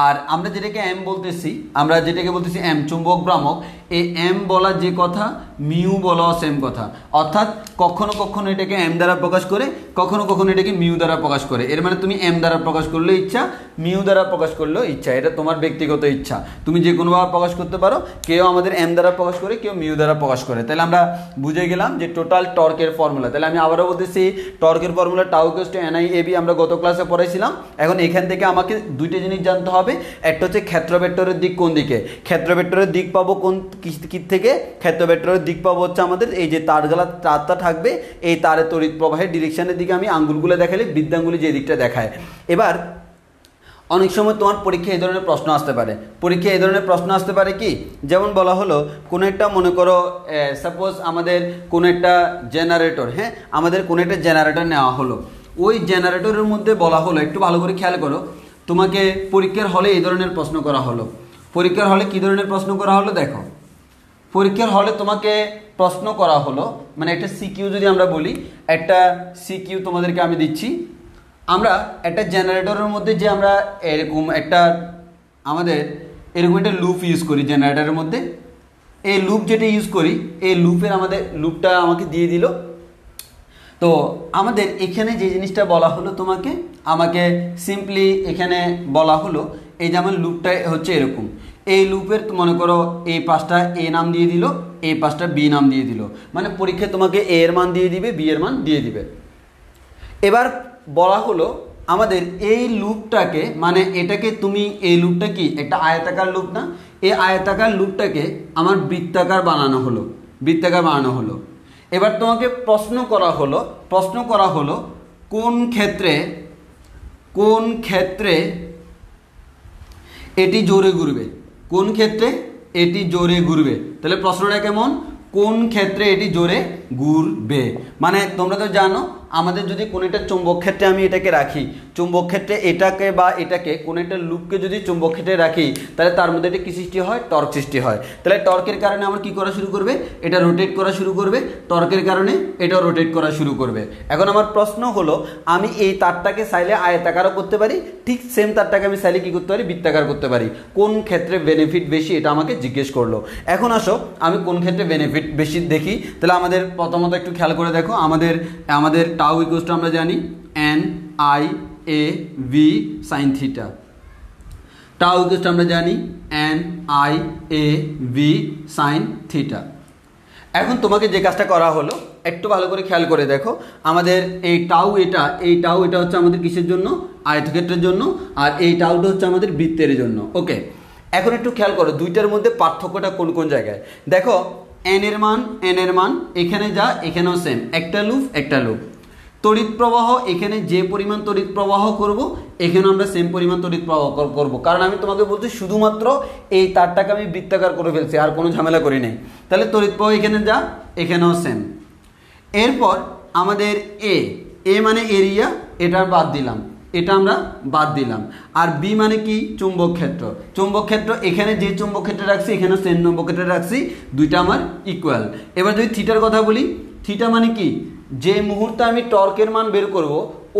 আর আমরা যেটাকে m বলতেছি, আমরা যেটাকে বলতেছি m চুম্বক ভ্রামক, এই m বলার যে কথা, মিউ বলা সেম কথা। অর্থাৎ কখনো কখনো এটাকে m দ্বারা প্রকাশ করে, কখনো কখনো এটাকে মিউ দ্বারা প্রকাশ করে। এর মানে তুমি m দ্বারা প্রকাশ করলেও ইচ্ছা, মিউ দ্বারা প্রকাশ করলেও ইচ্ছা, এটা তোমার ব্যক্তিগত ইচ্ছা, তুমি যে কোনোভাবে প্রকাশ করতে পারো। কেউ আমাদের m দ্বারা প্রকাশ করে, কেউ মিউ দ্বারা প্রকাশ করে। তাহলে আমরা বুঝে গেলাম যে টোটাল টর্কের ফর্মুলা। তাহলে আমি আবারও বলতেছি, টর্কের ফর্মুলা টাউ = NIAB আমরা গত ক্লাসে পড়াইছিলাম। এখন এখান থেকে আমাকে দুইটা জিনিস জানতে হবে। একটা হচ্ছে ক্ষেত্র ভেক্টরের দিক কোন দিকে, ক্ষেত্র ভেক্টরের দিক পাবো কোন কি থেকে, ক্ষেত্র ভেক্টরের দিক পাবো হচ্ছে আমাদের এই যে তারটা থাকবে, এই তারের তড়িৎ প্রবাহের ডিরেকশনের দিকে আমি আঙ্গুলগুলো দেখালে বৃদ্ধাঙ্গুলি যে দিকটা দেখায়। এবার অনেক সময় তোমার পরীক্ষায় এই ধরনের প্রশ্ন আসতে পারে। পরীক্ষায় এই ধরনের প্রশ্ন আসতে পারে কি, যেমন বলা হলো কোনো একটা, মনে করো সাপোজ আমাদের কোনো একটা জেনারেটর, হ্যাঁ আমাদের কোনো একটা জেনারেটর নেওয়া হলো, ওই জেনারেটরের মধ্যে বলা হলো, একটু ভালো করে খেয়াল করো, তোমাকে পরীক্ষার হলে এই ধরনের প্রশ্ন করা হলো। পরীক্ষার হলে কী ধরনের প্রশ্ন করা হলো দেখো, পরীক্ষার হলে তোমাকে প্রশ্ন করা হলো, মানে একটা সিকিউ যদি আমরা বলি, একটা সিকিউ তোমাদেরকে আমি দিচ্ছি। আমরা একটা জেনারেটরের মধ্যে যে আমরা এরকম একটা, আমাদের এরকম একটা লুপ ইউজ করি জেনারেটরের মধ্যে, এই লুপ যেটা ইউজ করি, এই লুপের আমাদের লুপটা আমাকে দিয়ে দিল। তো আমাদের এখানে যে জিনিসটা বলা হলো তোমাকে, আমাকে সিম্পলি এখানে বলা হলো, এই যে আমার লুপটা হচ্ছে এরকম, এই লুপের মনে করো এই পাশটা A নাম দিয়ে দিল, এই পাশটা B নাম দিয়ে দিল, মানে পরীক্ষায় তোমাকে A এর মান দিয়ে দিবে, B এর মান দিয়ে দিবে। এবার বলা হলো আমাদের এই লুপটাকে, মানে এটাকে তুমি, এই লুপটা কি একটা আয়তাকার লুপ না, এই আয়তাকার লুপটাকে আমার বৃত্তাকার বানানো হলো, বৃত্তাকার বানানো হলো। এবার তোমাকে প্রশ্ন করা হলো কোন ক্ষেত্রে এটি জোরে ঘুরবে, কোন ক্ষেত্রে এটি জোরে ঘুরবে। তাহলে প্রশ্নটা কেমন, কোন ক্ষেত্রে এটি জোরে ঘুরবে। মানে তোমরা তো জানো, আমাদের যদি কোনো একটা চুম্বক ক্ষেত্রে আমি এটাকে রাখি, চুম্বক ক্ষেত্রে এটাকে বা এটাকে কোনো একটা লুপকে যদি চুম্বক ক্ষেত্রে রাখি, তাহলে তার মধ্যে এটা কী সৃষ্টি হয়, টর্ক সৃষ্টি হয়। তাহলে টর্কের কারণে আমার কী করা শুরু করবে, এটা রোটেট করা শুরু করবে, টর্কের কারণে এটাও রোটেট করা শুরু করবে। এখন আমার প্রশ্ন হলো, আমি এই তারটাকে চাইলে আয়তাকারও করতে পারি, ঠিক সেম তারটাকে আমি চাইলে কী করতে পারি, বৃত্তাকার করতে পারি। কোন ক্ষেত্রে বেনিফিট বেশি এটা আমাকে জিজ্ঞেস করলো। এখন আসো আমি কোন ক্ষেত্রে বেনিফিট বেশি দেখি। তাহলে আমাদের প্রথমত একটু খেয়াল করে দেখো, আমাদের টাউ ইকুয়াল টু আমরা জানি NIAV sin theta, tau equal to আমরা জানি NIAV sin থিটা। এখন তোমাকে যে কাজটা করা হলো একটু ভালো করে খেয়াল করে দেখো, আমাদের এই টাউ এটা হচ্ছে আমাদের কিসের জন্য, আয়তক্ষেত্রের জন্য, আর এই টাউটা হচ্ছে আমাদের বৃত্তের জন্য। ওকে, এখন একটু খেয়াল করো দুইটার মধ্যে পার্থক্যটা কোন কোন জায়গায়। দেখো n এর মান এখানে যা, এখানেও সেম, একটা লুপ। তড়িৎ প্রবাহ, এখানে যে পরিমাণ তড়িৎ প্রবাহ করব, এখানে আমরা সেম পরিমাণ তড়িৎ প্রবাহ করব, কারণ আমি তোমাকে বলছি শুধুমাত্র এই তারটাকে আমি বৃত্তাকার করে ফেলছি, আর কোনো ঝামেলা করি নাই। তাহলে তড়িৎ প্রবাহ এখানে যা, এখানেও সেম। এরপর আমাদের এ মানে এরিয়া, এটা আমরা বাদ দিলাম। আর বি মানে কি, চুম্বক ক্ষেত্র, এখানে যে চুম্বক ক্ষেত্রে রাখছি, এখানে সেম চুম্বক ক্ষেত্রে রাখছি, দুইটা আমার ইকুয়াল। এবার যদি থিটার কথা বলি, থিটা মানে কি, যে মুহূর্তে আমি টর্কের মান বের করব,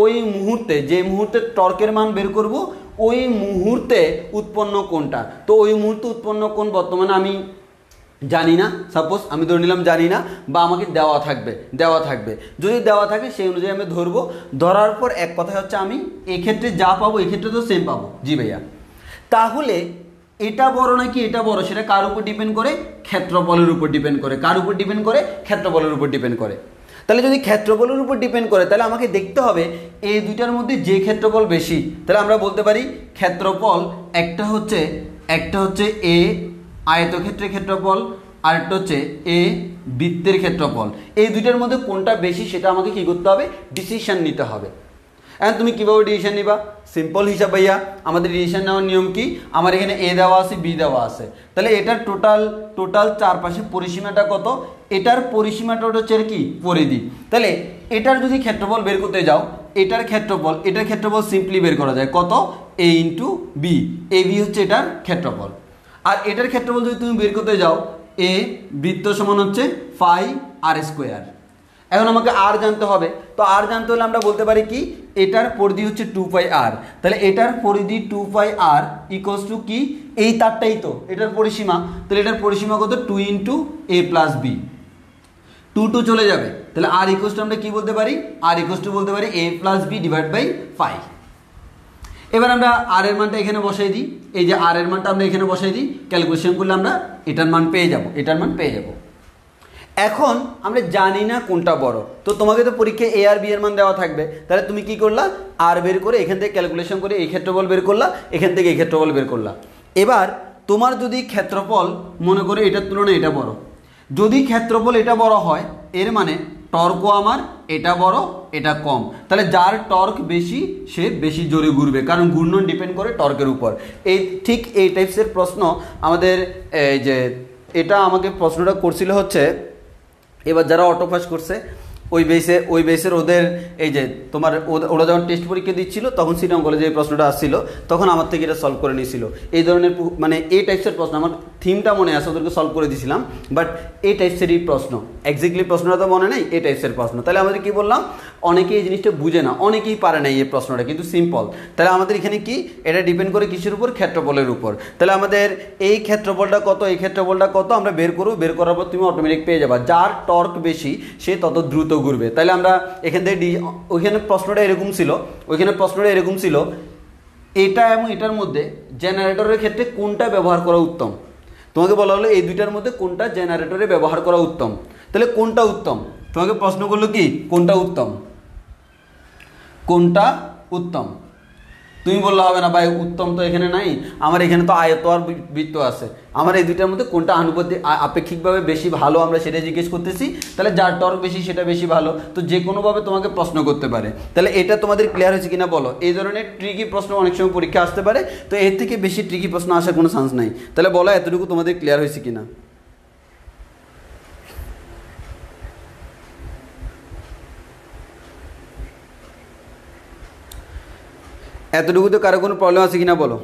ওই মুহূর্তে যে মুহূর্তে টর্কের মান বের করব, ওই মুহূর্তে উৎপন্ন কোণটা। তো ওই মুহূর্তে উৎপন্ন কোণ বর্তমানে আমি জানি না, সাপোজ আমি ধরে নিলাম জানি না, বা আমাকে দেওয়া থাকবে যদি দেওয়া থাকে সেই অনুযায়ী আমি ধরবো। ধরার পর এক কথা হচ্ছে আমি এক্ষেত্রে যা পাবো এক্ষেত্রে তো সেম পাবো। জি ভাইয়া, তাহলে এটা বড় নাকি এটা বড় সেটা কার উপর ডিপেন্ড করে? ক্ষেত্রফলের উপর ডিপেন্ড করে। কার উপর ডিপেন্ড করে? ক্ষেত্রফলের উপর ডিপেন্ড করে। তাহলে যদি ক্ষেত্রফলের উপর ডিপেন্ড করে তাহলে আমাকে দেখতে হবে এই দুইটার মধ্যে যে ক্ষেত্রফল বেশি, তাহলে আমরা বলতে পারি ক্ষেত্রফল একটা হচ্ছে এ আয়তক্ষেত্রের ক্ষেত্রফল, আরেকটা হচ্ছে এ বৃত্তের ক্ষেত্রফল। এই দুইটার মধ্যে কোনটা বেশি সেটা আমাকে কি করতে হবে? ডিসিশন নিতে হবে। এখন তুমি কীভাবে ডিসিশন নিবা? সিম্পল হিসাব ভাইয়া, আমাদের ডিসিশন নেওয়ার নিয়ম কি? আমার এখানে এ দেওয়া আছে, বি দেওয়া আছে, তাহলে এটার টোটাল চারপাশে পরিসীমাটা কত? এটার পরিসীমাটা হচ্ছে কি? পরিধি। তাহলে এটার যদি ক্ষেত্রফল বের করতে যাও, এটার ক্ষেত্রফল সিম্পলি বের করা যায় কত? এ ইন্টু বি। এ বি হচ্ছে এটার ক্ষেত্রফল। আর এটার ক্ষেত্রফল যদি তুমি বের করতে যাও, এ বৃত্ত সমান হচ্ছে পাই আর স্কোয়ার। এখন আমাকে আর জানতে হবে, তো আর জানতে হলে আমরা বলতে পারি কি? এটার পরিধি হচ্ছে 2πr, তাহলে এটার পরিধি 2πr ইকুয়ালস টু কি? এই তারটাই তো এটার পরিসীমা, তাহলে এটার পরিসীমা কত? 2 ইন্টু এ প্লাস বি। 2 চলে যাবে, তাহলে আর ইকুয়ালস টু আমরা কি বলতে পারি? আর ইকুয়ালস টু বলতে পারি এ প্লাস বি ডিভাইড বাই 5। এবার আমরা আর এর মানটা এখানে বসাই দিই। এই যে আর এর মানটা আমরা এখানে বসাই দিই, ক্যালকুলেশন করলে আমরা এটার মান পেয়ে যাব। এখন আমরা জানি না কোনটা বড়, তো তোমাকে তো পরীক্ষায় এ আর বি এর মান দেওয়া থাকবে, তাহলে তুমি কি করলা? আর বের করে এখান থেকে ক্যালকুলেশন করে এই ক্ষেত্রফল বের করলা, এখান থেকে এই ক্ষেত্রফল বের করলা। এবার তোমার যদি ক্ষেত্রফল মনে করে এটার তুলনায় এটা বড়, যদি ক্ষেত্রফল এটা বড় হয় এর মানে টর্কও আমার এটা বড় এটা কম, তাহলে যার টর্ক বেশি সে বেশি জোরে ঘুরবে, কারণ ঘূর্ণন ডিপেন্ড করে টর্কের উপর। ঠিক এই টাইপসের প্রশ্ন আমাদের যে এটা আমাকে প্রশ্নটা করছিল হচ্ছে, এবার যারা অটো পাস করছে ওই বেসের ওদের এই যে তোমার ওরা যখন টেস্ট পরীক্ষা দিচ্ছিল তখন সিটাং কলেজে এই প্রশ্নটা আসছিল, তখন আমার থেকে এটা সলভ করে নিয়েছিল। এই ধরনের মানে এই টাইপসের প্রশ্ন আমার থিমটা মনে আছে, ওদেরকে সলভ করে দিয়েছিলাম, বাট এই টাইপসেরই প্রশ্ন, এক্স্যাক্টলি প্রশ্নটা তো মনে নেই, এই টাইপসের প্রশ্ন। তাহলে আমাদের কি বললাম? অনেকেই এই জিনিসটা বুঝে না, অনেকেই পারে না এই প্রশ্নটা, কিন্তু সিম্পল। তাহলে আমাদের এখানে কি এটা ডিপেন্ড করে কিসের উপর? ক্ষেত্রফলের উপর। তাহলে আমাদের এই ক্ষেত্রফলটা কত, এই ক্ষেত্রফলটা কত আমরা বের করবো, বের করার পর তুমি অটোমেটিক পেয়ে যাবা যার টর্ক বেশি সে তত দ্রুত ঘুরবে। তাহলে আমরা এখান থেকে ওইখানে প্রশ্নটা এরকম ছিল এটা এবং এটার মধ্যে জেনারেটরের ক্ষেত্রে কোনটা ব্যবহার করা উত্তম। তোমাকে বলা হলো এই দুইটার মধ্যে কোনটা জেনারেটরে ব্যবহার করা উত্তম, তাহলে কোনটা উত্তম? তোমাকে প্রশ্ন করলো কি কোনটা উত্তম? তুমি বললে হবে না ভাই উত্তম তো এখানে নাই, আমার এখানে তো আয়ত আর বৃত্ত আছে, আমার এই দুইটার মধ্যে কোনটা আনুপাতিক আপেক্ষিকভাবে বেশি ভালো আমরা সেটা জিজ্ঞেস করতেছি, তাহলে যার টর্ক বেশি সেটা বেশি ভালো। তো যে কোনোভাবে তোমাকে প্রশ্ন করতে পারে। তাহলে এটা তোমাদের ক্লিয়ার হয়েছে কিনা বলো? এই ধরনের ট্রিকি প্রশ্ন অনেক সময় পরীক্ষা আসতে পারে, তো এর থেকে বেশি ট্রিকি প্রশ্ন আসার কোনো চান্স নাই। তাহলে বলো এতটুকু তোমাদের ক্লিয়ার হয়েছে কিনা? এতটুকুতে কারো কোনো প্রবলেম আছে কিনা বলো?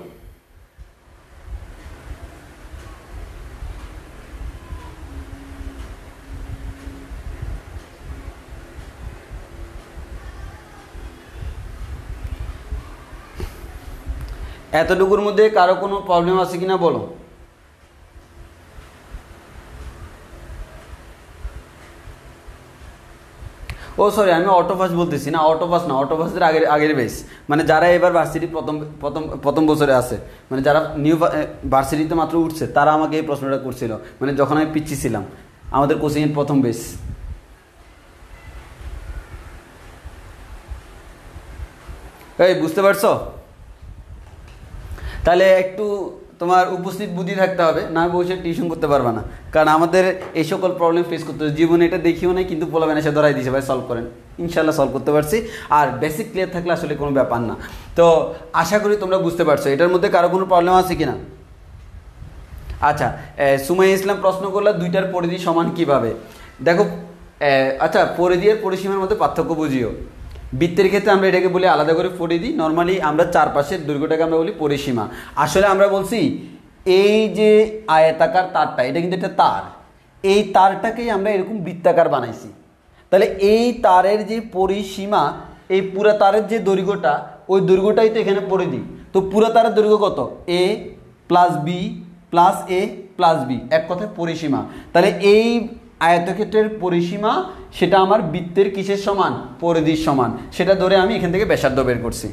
এতটুকুর মধ্যে কারো কোনো প্রবলেম আছে কিনা বলো? ও সরি, আমি অটোপাস বলতেছি না, অটোপাসের আগের বেস, মানে যারা এবার ভার্সিটি প্রথম বছরে আছে, মানে যারা নিউ ভার্সিটিতে মাত্র উঠছে তারা আমাকে এই প্রশ্নটা করছিল, মানে যখন আমি পিচ্ছি ছিলাম, আমাদের কোচিংয়ের প্রথম বেস। এই বুঝতে পারছো? তাহলে একটু তোমার উপস্থিত বুদ্ধি থাকতে হবে, না বসে টিউশন করতে পারবে না, কারণ আমাদের এই সকল প্রবলেম ফেস করতে হবে। জীবনে এটা দেখিও নাই, কিন্তু পোলাবেন এসে ধরাই দিয়েছে ভাই সলভ করেন, ইনশাল্লাহ সলভ করতে পারছি। আর বেসিক ক্লিয়ার থাকলে আসলে কোনো ব্যাপার না। তো আশা করি তোমরা বুঝতে পারছো। এটার মধ্যে কারো কোনো প্রবলেম আছে কিনা? আচ্ছা, সুমাইয়া ইসলাম প্রশ্ন করলো দুইটার পরিধি সমান কিভাবে? দেখো, আচ্ছা পরিধি আর পরিসীমার মধ্যে পার্থক্য বুঝিও। বৃত্তের ক্ষেত্রে আমরা এটাকে বলি আলাদা করে পরিধি, নর্মালি আমরা চারপাশের দৈর্ঘ্যটাকে আমরা বলি পরিসীমা। আসলে আমরা বলছি এই যে আয়তাকার তারটা, এটা কিন্তু একটা তার, এই তারটাকেই আমরা এরকম বৃত্তাকার বানাইছি। তাহলে এই তারের যে পরিসীমা, এই পুরা তারের যে দৈর্ঘ্যটা, ওই দৈর্ঘ্যটাই তো এখানে পরিধি। তো পুরা তারের দৈর্ঘ্য কত? এ প্লাস বি প্লাস এ প্লাস বি, এক কথায় পরিসীমা। তাহলে এই আয়তক্ষেত্রের পরিসীমা সেটা আমার বৃত্তের কিসের সমান? পরিধির সমান। সেটা ধরে আমি এখান থেকে ব্যাসার্ধ বের করছি।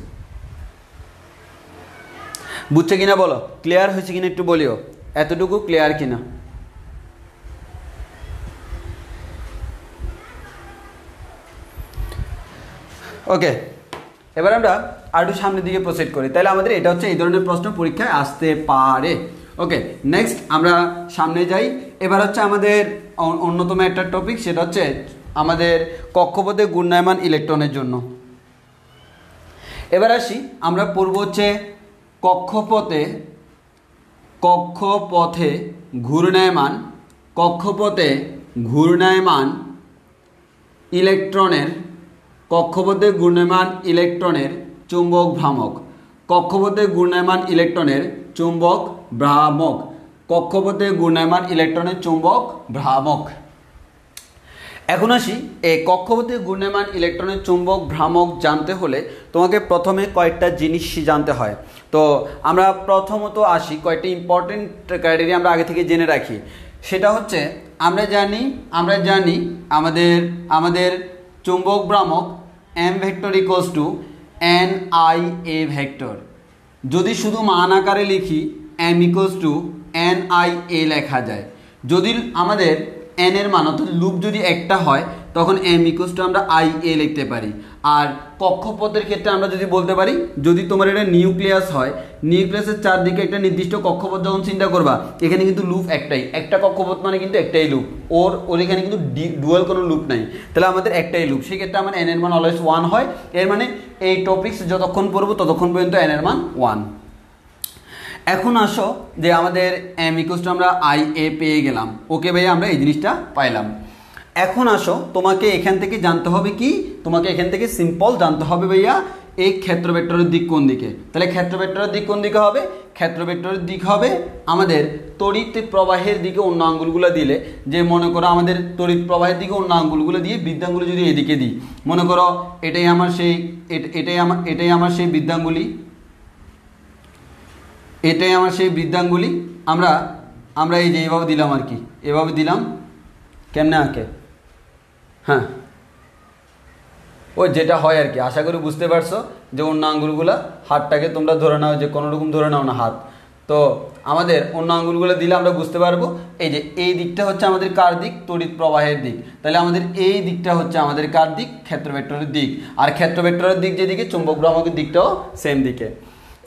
বুঝছে কিনা বলো? ক্লিয়ার হয়েছে কিনা একটু বলিও, এতটুকু ক্লিয়ার কিনা? ওকে, এবার আমরা আর একটু সামনের দিকে প্রসিড করি। তাহলে আমাদের এটা হচ্ছে এই ধরনের প্রশ্ন পরীক্ষায় আসতে পারে। ওকে, নেক্সট আমরা সামনে যাই। এবার হচ্ছে আমাদের অন্যতম একটা টপিক, সেটা হচ্ছে আমাদের কক্ষপথে ঘূর্ণায়মান ইলেকট্রনের জন্য। এবার আসি, আমরা পড়ব হচ্ছে কক্ষপথে ঘূর্ণায়মান ইলেকট্রনের চুম্বক ভ্রামক। এখন আসি, এই কক্ষপথে ঘূর্ণায়মান ইলেকট্রনের চুম্বক ভ্রামক জানতে হলে তোমাকে প্রথমে কয়েকটা জিনিস জানতে হয়। তো আমরা প্রথমত আসি, কয়েকটা ইম্পর্টেন্ট ক্রাইটেরিয়া আমরা আগে থেকে জেনে রাখি। সেটা হচ্ছে আমরা জানি আমাদের চুম্বক ভ্রামক m vector equals to NIA vector. যদি শুধু মান আকারে লিখি m ইকুয়ালস টু NIA লেখা যায়। যদি আমাদের n এর মান অর্থাৎ লুপ যদি একটা হয় তখন m ইকুয়ালস টু আমরা IA লিখতে পারি। আর কক্ষপথের ক্ষেত্রে আমরা যদি বলতে পারি, যদি তোমার এটা নিউক্লিয়াস হয়, নিউক্লিয়াসের চারদিকে একটা নির্দিষ্ট কক্ষপথ যখন চিন্তা করবা, এখানে কিন্তু লুপ একটাই, একটা কক্ষপথ মানে কিন্তু একটাই লুপ, ওর এখানে কিন্তু ডুয়াল কোনো লুপ নাই। তাহলে আমাদের একটাই লুপ, সেক্ষেত্রে আমার n এর মান অলওয়েজ 1 হয়। এর মানে এই টপিকস যতক্ষণ পড়বো ততক্ষণ পর্যন্ত n এর মান 1। এখন আসো যে আমাদের m ইকুয়ালস টু আমরা IA পেয়ে গেলাম। ওকে ভাইয়া, আমরা এই জিনিসটা পাইলাম। এখন আসো, তোমাকে এখান থেকে জানতে হবে কি? তোমাকে এখান থেকে সিম্পল জানতে হবে ভাইয়া এই ক্ষেত্র ভেক্টরের দিক কোন দিকে। তাহলে ক্ষেত্র ভেক্টরের দিক কোন দিকে হবে? ক্ষেত্র ভেক্টরের দিক হবে আমাদের তড়িৎ প্রবাহের দিকে অন্য আঙ্গুলগুলো দিলে, যে মনে করো আমাদের তড়িৎ প্রবাহের দিকে অন্য আঙ্গুলগুলো দিয়ে বৃদ্ধাঙ্গুলি যদি এদিকে দিই, মনে করো এটাই আমার সেই বৃদ্ধাঙ্গুলি, আমরা এই যে এভাবে দিলাম আর কি, এভাবে দিলাম। কেমনে আঁকে? হ্যাঁ, ওই যেটা হয় আর কি, আশা করি বুঝতে পারছো যে অন্য আঙ্গুলগুলা, হাতটাকে তোমরা ধরে নাও, যে কোনো রকম ধরে নাও না হাত, তো আমাদের অন্য আঙ্গুলগুলো দিলে আমরা বুঝতে পারবো এই যে এই দিকটা হচ্ছে আমাদের কার দিক? তড়িৎ প্রবাহের দিক। তাহলে আমাদের এই দিকটা হচ্ছে আমাদের কার দিক? ক্ষেত্র ভেক্টরের দিক। আর ক্ষেত্র ভেক্টরের দিক যেদিকে, চুম্বক ভ্রামকের দিকটাও সেম দিকে।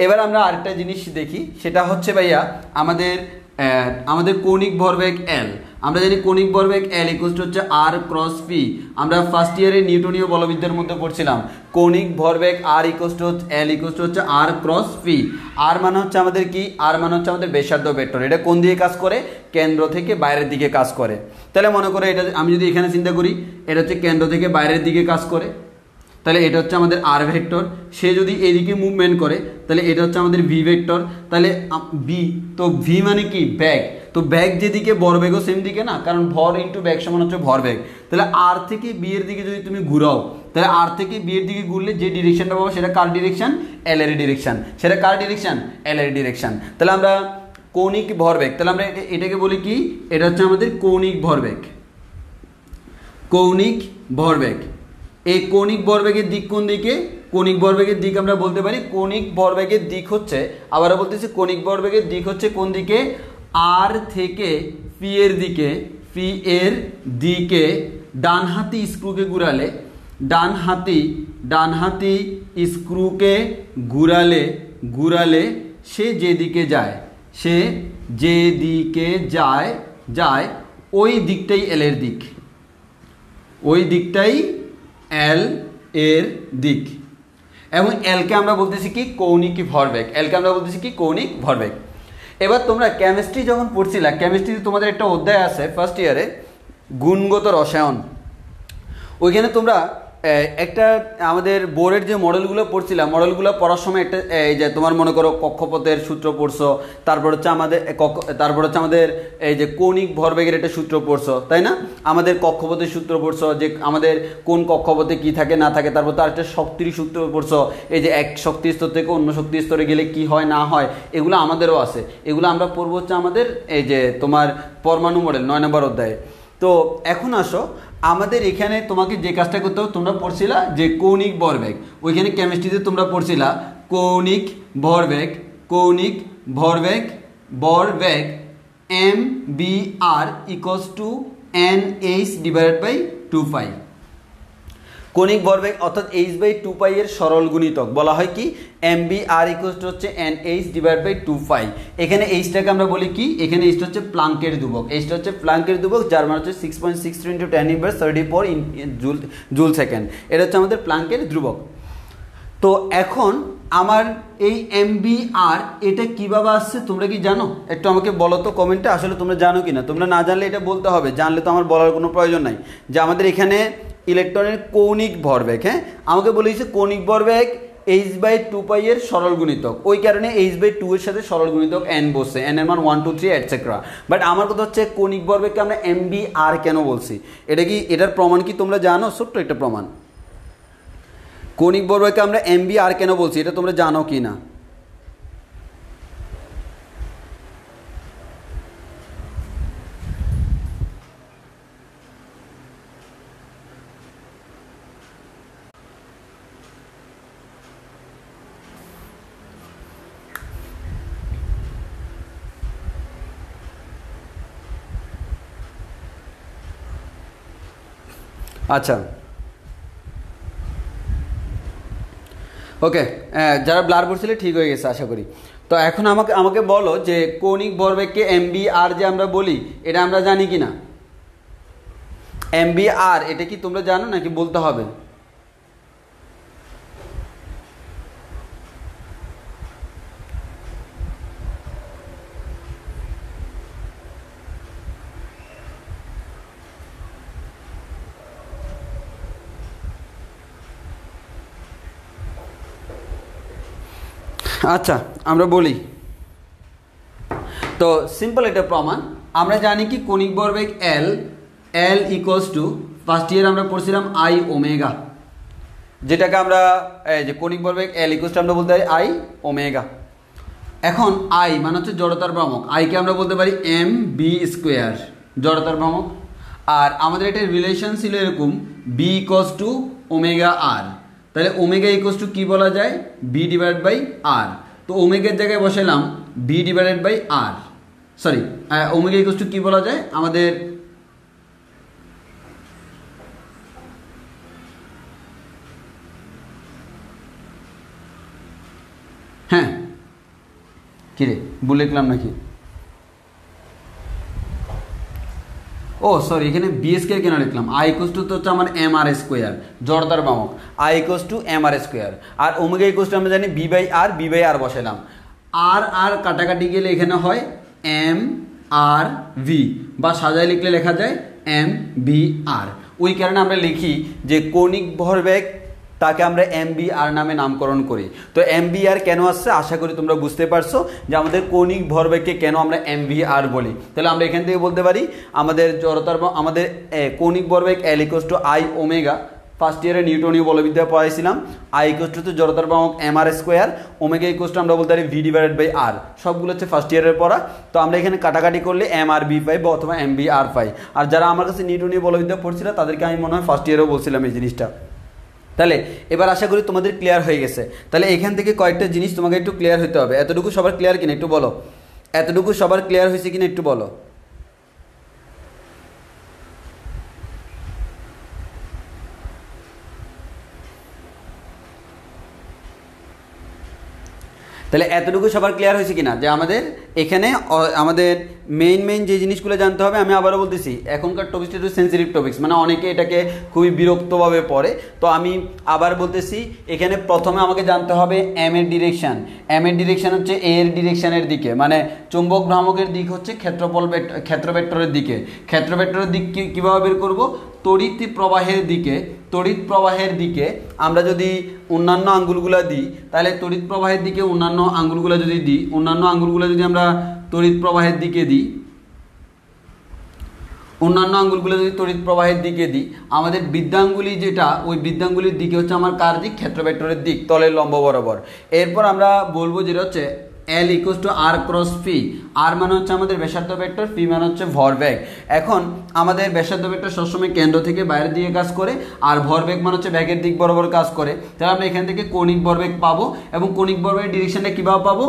এবার আমরা আরেকটা জিনিস দেখি, সেটা হচ্ছে ভাইয়া আমাদের কৌণিক ভরবেগ L। আমরা জানি কৌণিক ভরবেগ L ইকুয়ালস টু হচ্ছে R ক্রস P। আমরা ফার্স্ট ইয়ারে নিউটনীয় বলবিদ্যার মধ্যে পড়ছিলাম কৌণিক ভরবেগ R equals to L equals to হচ্ছে R ক্রস P। R মানে হচ্ছে আমাদের কি? R মানে হচ্ছে আমাদের ব্যাসার্ধ ভেক্টর। এটা কোন দিকে কাজ করে? কেন্দ্র থেকে বাইরের দিকে কাজ করে। তাহলে মনে করো এটা আমি যদি এখানে চিন্তা করি, এটা হচ্ছে কেন্দ্র থেকে বাইরের দিকে কাজ করে, তাহলে এটা হচ্ছে আমাদের আর ভেক্টর। সে যদি এদিকে মুভমেন্ট করে তাহলে এটা হচ্ছে আমাদের ভি ভেক্টর। তাহলে বি, তো ভি মানে কি? ব্যাগ। তো ব্যাগ যেদিকে ভরবেগও সেম দিকে না, কারণ ভর ইন্টু ব্যাগ সমান হচ্ছে ভরবেগ। তাহলে আর থেকে বি এর দিকে যদি তুমি ঘুরাও, তাহলে আর থেকে বি এর দিকে ঘুরলে যে ডিরেকশনটা পাবো সেটা কার ডিরেকশন? এল এর ডিরেকশন। সেটা কার ডিরেকশন? এল এর ডিরেকশন। তাহলে আমরা কৌণিক ভরবেগ, তাহলে আমরা এটাকে বলি কি? এটা হচ্ছে আমাদের কৌণিক ভরবেগ। এই কৌণিক ভরবেগের দিক কোন দিকে? কৌণিক ভরবেগের দিক আমরা বলতে পারি, কৌণিক ভরবেগের দিক হচ্ছে, আবারও বলতেছি, কৌণিক ভরবেগের দিক হচ্ছে কোন দিকে? আর থেকে পি এর দিকে ডানহাতি স্ক্রুকে ঘুরালে সে যেদিকে যায় ওই দিকটাই এল এর দিক। এল এর দিক। এবং এলকে আমরা বলতেছি কি? কৌণিক ভরবেগ। এবার তোমরা কেমিস্ট্রি যখন পড়ছিলা, কেমিস্ট্রিতে তোমাদের একটা অধ্যায় আছে ফার্স্ট ইয়ারে, গুণগত রসায়ন। ওইখানে তোমরা একটা আমাদের বোর্ডের যে মডেলগুলো পড়ছিলাম, মডেলগুলো পড়ার সময় একটা এই যে তোমার মনে করো কক্ষপথের সূত্র পড়ছো, তারপর হচ্ছে আমাদের এই যে কৌণিক ভরবেগের একটা সূত্র পড়ছো, তাই না? আমাদের কক্ষপথের সূত্র পড়ছো, যে আমাদের কোন কক্ষপথে কি থাকে না থাকে, তারপর তার একটা শক্তির সূত্র পড়ছো, এই যে এক শক্তি স্তর থেকে অন্য শক্তি স্তরে গেলে কি হয় না হয়, এগুলো আমাদেরও আছে। এগুলো আমরা পড়বো হচ্ছে আমাদের এই যে তোমার পরমাণু মডেল 9 নম্বর অধ্যায়ে। তো এখন আসো, আমাদের এখানে তোমাকে যে কাজটা করতে হবে, তোমরা পড়ছিলা যে কৌণিক ভরবেগ, ওইখানে কেমিস্ট্রিতে তোমরা পড়ছিলা কৌণিক ভরবেগ, কৌণিক ভরবেগ ভরবেগ mvr = nh/2π। কৌণিক ভরবেগ অর্থাৎ h/2π এর সরল গুণিতক বলা হয় কি mvr হচ্ছে nh/2π। এখানে এইচটাকে আমরা বলি কি, এখানে এইচটা হচ্ছে প্লাঙ্কের ধ্রুবক, এইচটা হচ্ছে প্লাঙ্কের ধ্রুবক, যার মান হচ্ছে 6.63 × 10⁻34 জুল সেকেন্ড। এটা হচ্ছে আমাদের প্লাঙ্কের ধ্রুবক। তো এখন আমার এই mvr এটা কিভাবে আসছে তোমরা কি জানো? একটু আমাকে বলো তো কমেন্টে, আসলে তোমরা জানো কি না। তোমরা না জানলে এটা বলতে হবে, জানলে তো আমার বলার কোনো প্রয়োজন নাই। যে আমাদের এখানে ইলেকট্রনের কৌণিক ভরবেগ, হ্যাঁ আমাকে বলেছে কৌণিক ভরবেগ h/2π এর সরল গুণিতক, ওই কারণে h/2 এর সাথে সরল গুণিতক n বসছে, n এর মান 1 2 3 এটসেট্রা। বাট আমার কথা হচ্ছে কৌণিক ভরবেগকে আমরা mvr কেন বলছি, এটা কি এটার প্রমাণ কি তোমরা জানো? ছোট্ট একটা প্রমাণ, কৌণিক ভরবেগকে আমরা mvr কেন বলছি এটা তোমরা জানো কি না? আচ্ছা ওকে, যারা ব্লার পড়ছিলে ঠিক হয়ে গেছে আশা করি। তো এখন আমাকে বলো যে কৌণিক ভরবেগকে mvr যে আমরা বলি, এটা আমরা জানি কি না? mvr এটা কি তোমরা জানো নাকি বলতে হবে? আচ্ছা আমরা বলি, তো সিম্পল এটা প্রমাণ। আমরা জানি কি কৌণিক ভরবেগ L ফার্স্ট ইয়ার আমরা পড়ছিলাম I ওমেগা, যেটাকে আমরা যে কৌণিক ভরবেগ L আমরা বলতে পারি I ওমেগা। এখন I মানে হচ্ছে জড়তার ভ্রামক, I কে আমরা বলতে পারি mv², জড়তার ভ্রামক। আর আমাদের একটা রিলেশন ছিল এরকম b = ωr, তাহলে ওমেগা কি বলা যায় b/r। তো ওমেগার জায়গায় বসালাম b/r, সরি ওমেগা কি বলা যায় আমাদের, হ্যাঁ কিরে ভুল লিখলাম নাকি? ও সরি, এখানে bs কেন লিখলাম? I তো হচ্ছে আমার mr², জড়তার ভ্রামক I mr², আর ওমেগা আমরা জানি b/r বসালাম। আর কাটাকাটি গেলে এখানে হয় mrv, বা সাজায় লিখলে লেখা যায় mvr। ওই কারণে আমরা লিখি যে কৌণিক ভরবেগ তাকে আমরা mvr নামে নামকরণ করি। তো mvr কেন আসছে আশা করি তোমরা বুঝতে পারছো যে আমাদের কৌণিক ভরবেগকে কেন আমরা mvr বলি। তাহলে আমরা এখান থেকে বলতে পারি আমাদের আমাদের কৌণিক ভরবেগ L = I ওমেগা, ফার্স্ট ইয়ারে নিউটনীয় বলবিদ্যা পড়াইছিলাম। I = জড়তার ভ্রামক mr², ওমেগা আমরা বলতে পারি v/r, সবগুলো হচ্ছে ফার্স্ট ইয়ারের পড়া। তো আমরা এখানে কাটাকাটি করলে mrv পাই অথবা mvr পাই। আর যারা আমার কাছে নিউটনীয় বলবিদ্যা পড়ছিল তাদেরকে আমি মনে হয় ফার্স্ট ইয়ারেও বলছিলাম এই জিনিসটা। তাহলে এবার আশা করি তোমাদের ক্লিয়ার হয়ে গেছে। তাহলে এখান থেকে কয়েকটা জিনিস তোমাকে একটু ক্লিয়ার হতে হবে। এতটুকু সবার ক্লিয়ার কিনা একটু বলো, এতটুকু সবার ক্লিয়ার হয়েছে কিনা একটু বলো। তাহলে এতটুকু সবার ক্লিয়ার হয়েছে কিনা যে আমাদের এখানে আমাদের মেইন যে জিনিসগুলো জানতে হবে। আমি আবারও বলতেছি, এখনকার টপিকটা একটু সেন্সিটিভ টপিকস, মানে অনেকে এটাকে খুবই বিরক্তভাবে পড়ে। তো আমি আবার বলতেছি, এখানে প্রথমে আমাকে জানতে হবে এম এর ডিরেকশান। এম এর ডিরেকশান হচ্ছে এ এর ডিরেকশানের দিকে, মানে চুম্বক ভ্রামকের দিক হচ্ছে ক্ষেত্র ভেক্টরের দিকে। ক্ষেত্র ভেক্টরের দিক কীভাবে বের করবো? তড়িৎ প্রবাহের দিকে আমরা যদি অন্যান্য আঙ্গুলগুলো দিই, তাহলে তড়িৎ প্রবাহের দিকে অন্যান্য আঙ্গুলগুলো যদি আমরা তড়িৎ প্রবাহের দিকে দিই, আমাদের বৃদ্ধাঙ্গুলি যেটা, ওই বৃদ্ধাঙ্গুলির দিকে হচ্ছে আমার কার দিক, ক্ষেত্র ভেক্টরের দিক, তলের লম্ব বরাবর। এরপর আমরা বলবো যেটা হচ্ছে L = R × P। R মানে হচ্ছে আমাদের ব্যাসার্ধ ভেক্টর, P মানে হচ্ছে ভরবেগ। এখন আমাদের ব্যাসার্ধ ভেক্টর সবসময় কেন্দ্র থেকে বাইরের দিকে কাজ করে, আর ভরবেগ মানে হচ্ছে ব্যাগের দিক বরাবর কাজ করে। তাহলে আমরা এখান থেকে কৌণিক ভরবেগ পাবো, এবং কৌণিক ভরবেগের ডিরেকশনটা কীভাবে পাবো,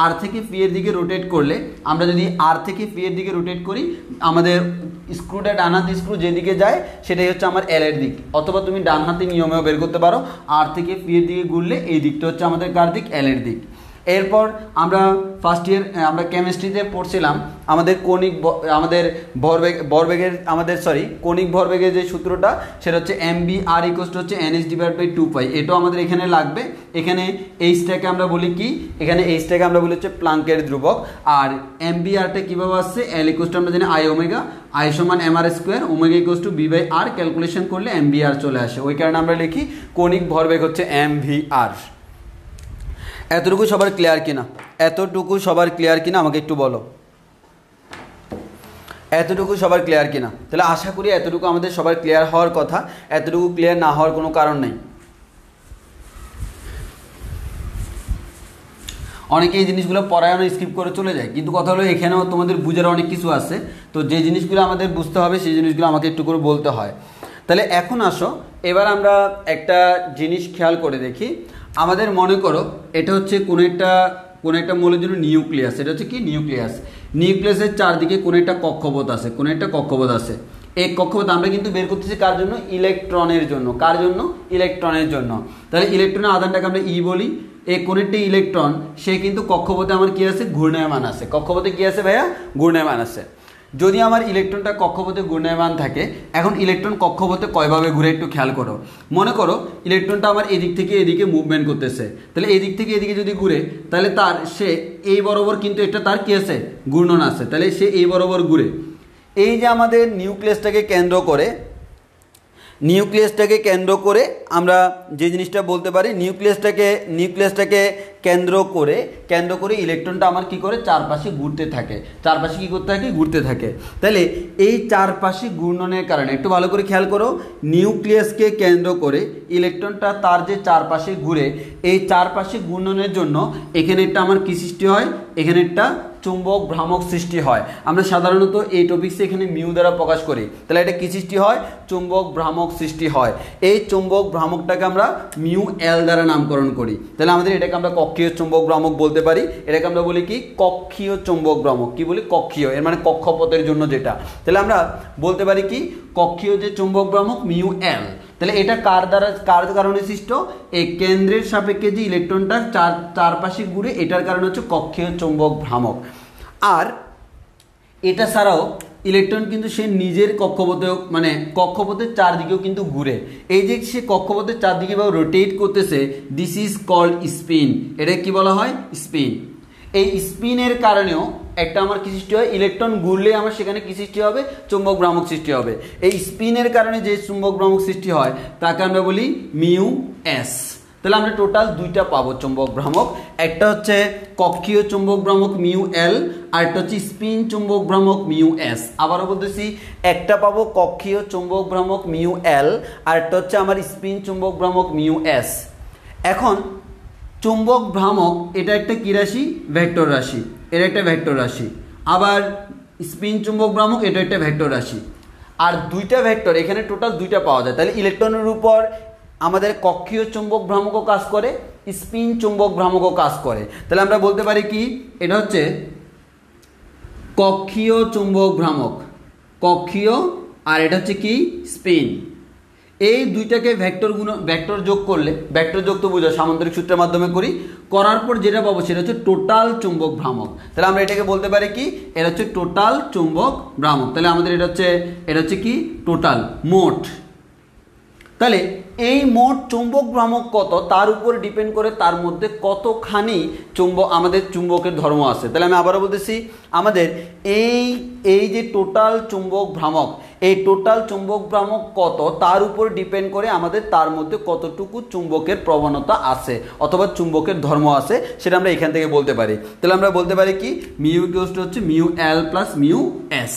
R থেকে P এর দিকে রোটেট করলে, আমরা যদি R থেকে P এর দিকে রোটেট করি, আমাদের স্ক্রুটা ডান হাতি স্ক্রু যেদিকে যায় সেটাই হচ্ছে আমার L এর দিক, অথবা তুমি ডান হাতি নিয়মেও বের করতে পারো। R থেকে P এর দিকে ঘুরলে এই দিকটা হচ্ছে আমাদের কার দিক, L এর দিক। এরপর আমরা ফার্স্ট ইয়ার আমরা কেমিস্ট্রিতে পড়ছিলাম আমাদের কৌণিক ভরবেগের যে সূত্রটা, সেটা হচ্ছে mvr = nh/2π। এটাও আমাদের এখানে লাগবে। এখানে এইচটাকে আমরা বলি কি, এখানে এইচটাকে আমরা বলি হচ্ছে প্লাঙ্কের ধ্রুবক। আর mvrটা কীভাবে আসছে, L = আমরা জানি I ω, I = mr², ω = v/r, calculation করলে mvr চলে আসে। ওই কারণে আমরা লিখি কৌণিক ভরবেগ হচ্ছে mvr। এতটুকু সবার ক্লিয়ার কিনা আমাকে একটু বলো, এতটুকু সবার ক্লিয়ার কিনা? তাহলে আশা করি এতটুকু আমাদের সবার ক্লিয়ার হওয়ার কথা, এতটুকু ক্লিয়ার না হওয়ার কোনো কারণ নেই। অনেকে এই জিনিসগুলো পড়ানো স্কিপ করে চলে যায়, কিন্তু কথা হলো এখানেও তোমাদের বুঝার অনেক কিছু আছে, তো যে জিনিসগুলো আমাদের বুঝতে হবে সেই জিনিসগুলো আমাকে একটু করে বলতে হয়। তাহলে এখন আসো, এবার আমরা একটা জিনিস খেয়াল করে দেখি। আমাদের মনে করো এটা হচ্ছে কোনো একটা মৌলের জন্য নিউক্লিয়াস, এটা হচ্ছে কি নিউক্লিয়াসের চারদিকে কোনো একটা কক্ষপথ আছে। এই কক্ষপথ আমরা কিন্তু বের করতেছি কার জন্য, ইলেকট্রনের জন্য। কার জন্য? ইলেকট্রনের জন্য। তাহলে ইলেকট্রনের আধানটাকে আমরা ই বলি। এই কোন একটা ইলেকট্রন, সে কিন্তু কক্ষপথে আমার কি আছে, ঘূর্ণায়মান আছে। কক্ষপথে কি আছে ভাইয়া? ঘূর্ণায়মান আছে। যদি আমার ইলেকট্রনটা কক্ষপথে ঘূর্ণায়মান থাকে, এখন ইলেকট্রন কক্ষপথে কয়ভাবে ঘুরে একটু খেয়াল করো। মনে করো ইলেকট্রনটা আমার এদিক থেকে এদিকে মুভমেন্ট করতেছে, তাহলে এদিক থেকে এদিকে যদি ঘুরে, তাহলে সে এই বরাবর কিন্তু একটা তার কি আছে, ঘূর্ণন আছে, তাহলে সে এই বরাবর ঘুরে। এই যে আমাদের নিউক্লিয়াসটাকে কেন্দ্র করে আমরা যে জিনিসটা বলতে পারি, নিউক্লিয়াসটাকে কেন্দ্র করে ইলেকট্রনটা আমার কি করে, চারপাশে ঘুরতে থাকে। ঘুরতে থাকে। তাহলে এই চারপাশে ঘূর্ণনের কারণে একটু ভালো করে খেয়াল করো, নিউক্লিয়াসকে কেন্দ্র করে ইলেকট্রনটা তার যে চারপাশে ঘুরে, এই চারপাশে ঘূর্ণনের জন্য এখানে একটা আমার কি সৃষ্টি হয়, এখানে একটা চুম্বক ভ্রামক সৃষ্টি হয়। আমরা সাধারণত এই টপিকসে এখানে মিউ দ্বারা প্রকাশ করি। তাহলে এটা কি সৃষ্টি হয়, চুম্বক ভ্রামক সৃষ্টি হয়। এই চুম্বক ভ্রামকটাকে আমরা মিউ এল দ্বারা নামকরণ করি। তাহলে আমাদের এটাকে আমরা কক্ষীয় চুম্বক ভ্রামক বলতে পারি। এটাকে আমরা বলি কি, কক্ষীয় চুম্বক ভ্রামক। কি বলি? কক্ষীয়, এর মানে কক্ষপথের জন্য যেটা। তাহলে আমরা বলতে পারি কি, কক্ষীয় যে চুম্বক ভ্রামক মিউ এল। তাহলে এটা কার কারণে সৃষ্ট, এই কেন্দ্রের সাপেক্ষে যে ইলেকট্রনটা চারপাশে ঘুরে, এটার কারণে হচ্ছে কক্ষীয় চুম্বক ভ্রামক। আর এটা ছাড়াও ইলেকট্রন কিন্তু সে নিজের কক্ষপথের চারদিকেও কিন্তু ঘুরে। এই যে সে কক্ষপথের চারদিকে রোটেট করতেছে, দিস ইজ কল্ড স্পিন। এটা কি বলা হয়? স্পিন। এই স্পিনের কারণেও একটা আমার কি সৃষ্টি হয়, ইলেকট্রন ঘুরলে আমার সেখানে কি সৃষ্টি হবে, চুম্বক ভ্রামক সৃষ্টি হবে। এই স্পিনের কারণে যে চুম্বক ভ্রামক সৃষ্টি হয় তাকে আমরা বলি মিউ এস। তাহলে আমরা টোটাল দুইটা পাবো চুম্বক ভ্রামক, একটা হচ্ছে কক্ষীয় চুম্বক ভ্রামক মিউ এল, আর একটা হচ্ছে স্পিন চুম্বক ভ্রামক মিউ এস। আবারও বলতেছি, একটা পাবো কক্ষীয় চুম্বক ভ্রামক মিউ এল, আর একটা হচ্ছে আমার স্পিন চুম্বক ভ্রামক মিউ এস। এখন চুম্বক ভ্রামক এটা একটা কি রাশি, ভেক্টর রাশি। এটা একটা ভেক্টর রাশি। আবার স্পিন চুম্বক ভ্রামক এটা একটা ভেক্টর রাশি। আর দুইটা ভেক্টর এখানে টোটাল দুইটা পাওয়া যায়। তাহলে ইলেকট্রনের উপর আমাদের কক্ষীয় চুম্বক ভ্রামকও কাজ করে, স্পিন চুম্বক ভ্রামকও কাজ করে। তাহলে আমরা বলতে পারি কি, এটা হচ্ছে কক্ষীয় চুম্বক ভ্রামক, কক্ষীয়, আর এটা হচ্ছে কি, স্পিন। এই দুইটাকে ভেক্টর যোগ করলে, ভেক্টর যোগ তো বুঝো সামান্তরিক সূত্রের মাধ্যমে করার পর যেটা পাবো সেটা হচ্ছে টোটাল চুম্বক ভ্রামক। তাহলে আমরা এটাকে বলতে পারি কি, এটা হচ্ছে টোটাল চুম্বক ভ্রামক। তাহলে আমাদের এটা হচ্ছে কি, টোটাল, মোট। তাহলে এই মোট চুম্বক ভ্রামক কত তার উপর ডিপেন্ড করে তার মধ্যে কতখানি আমাদের চুম্বকের ধর্ম আছে। তাহলে আমি আবারও বলতেছি, আমাদের এই যে টোটাল চুম্বক ভ্রামক, এই টোটাল চুম্বক ভ্রামক কত তার উপর ডিপেন্ড করে আমাদের তার মধ্যে কতটুকু চুম্বকের প্রবণতা আছে অথবা চুম্বকের ধর্ম আছে সেটা আমরা এখান থেকে বলতে পারি। তাহলে আমরা বলতে পারি কি, মিউ ইকুয়ালস টু হচ্ছে mu L plus mu S.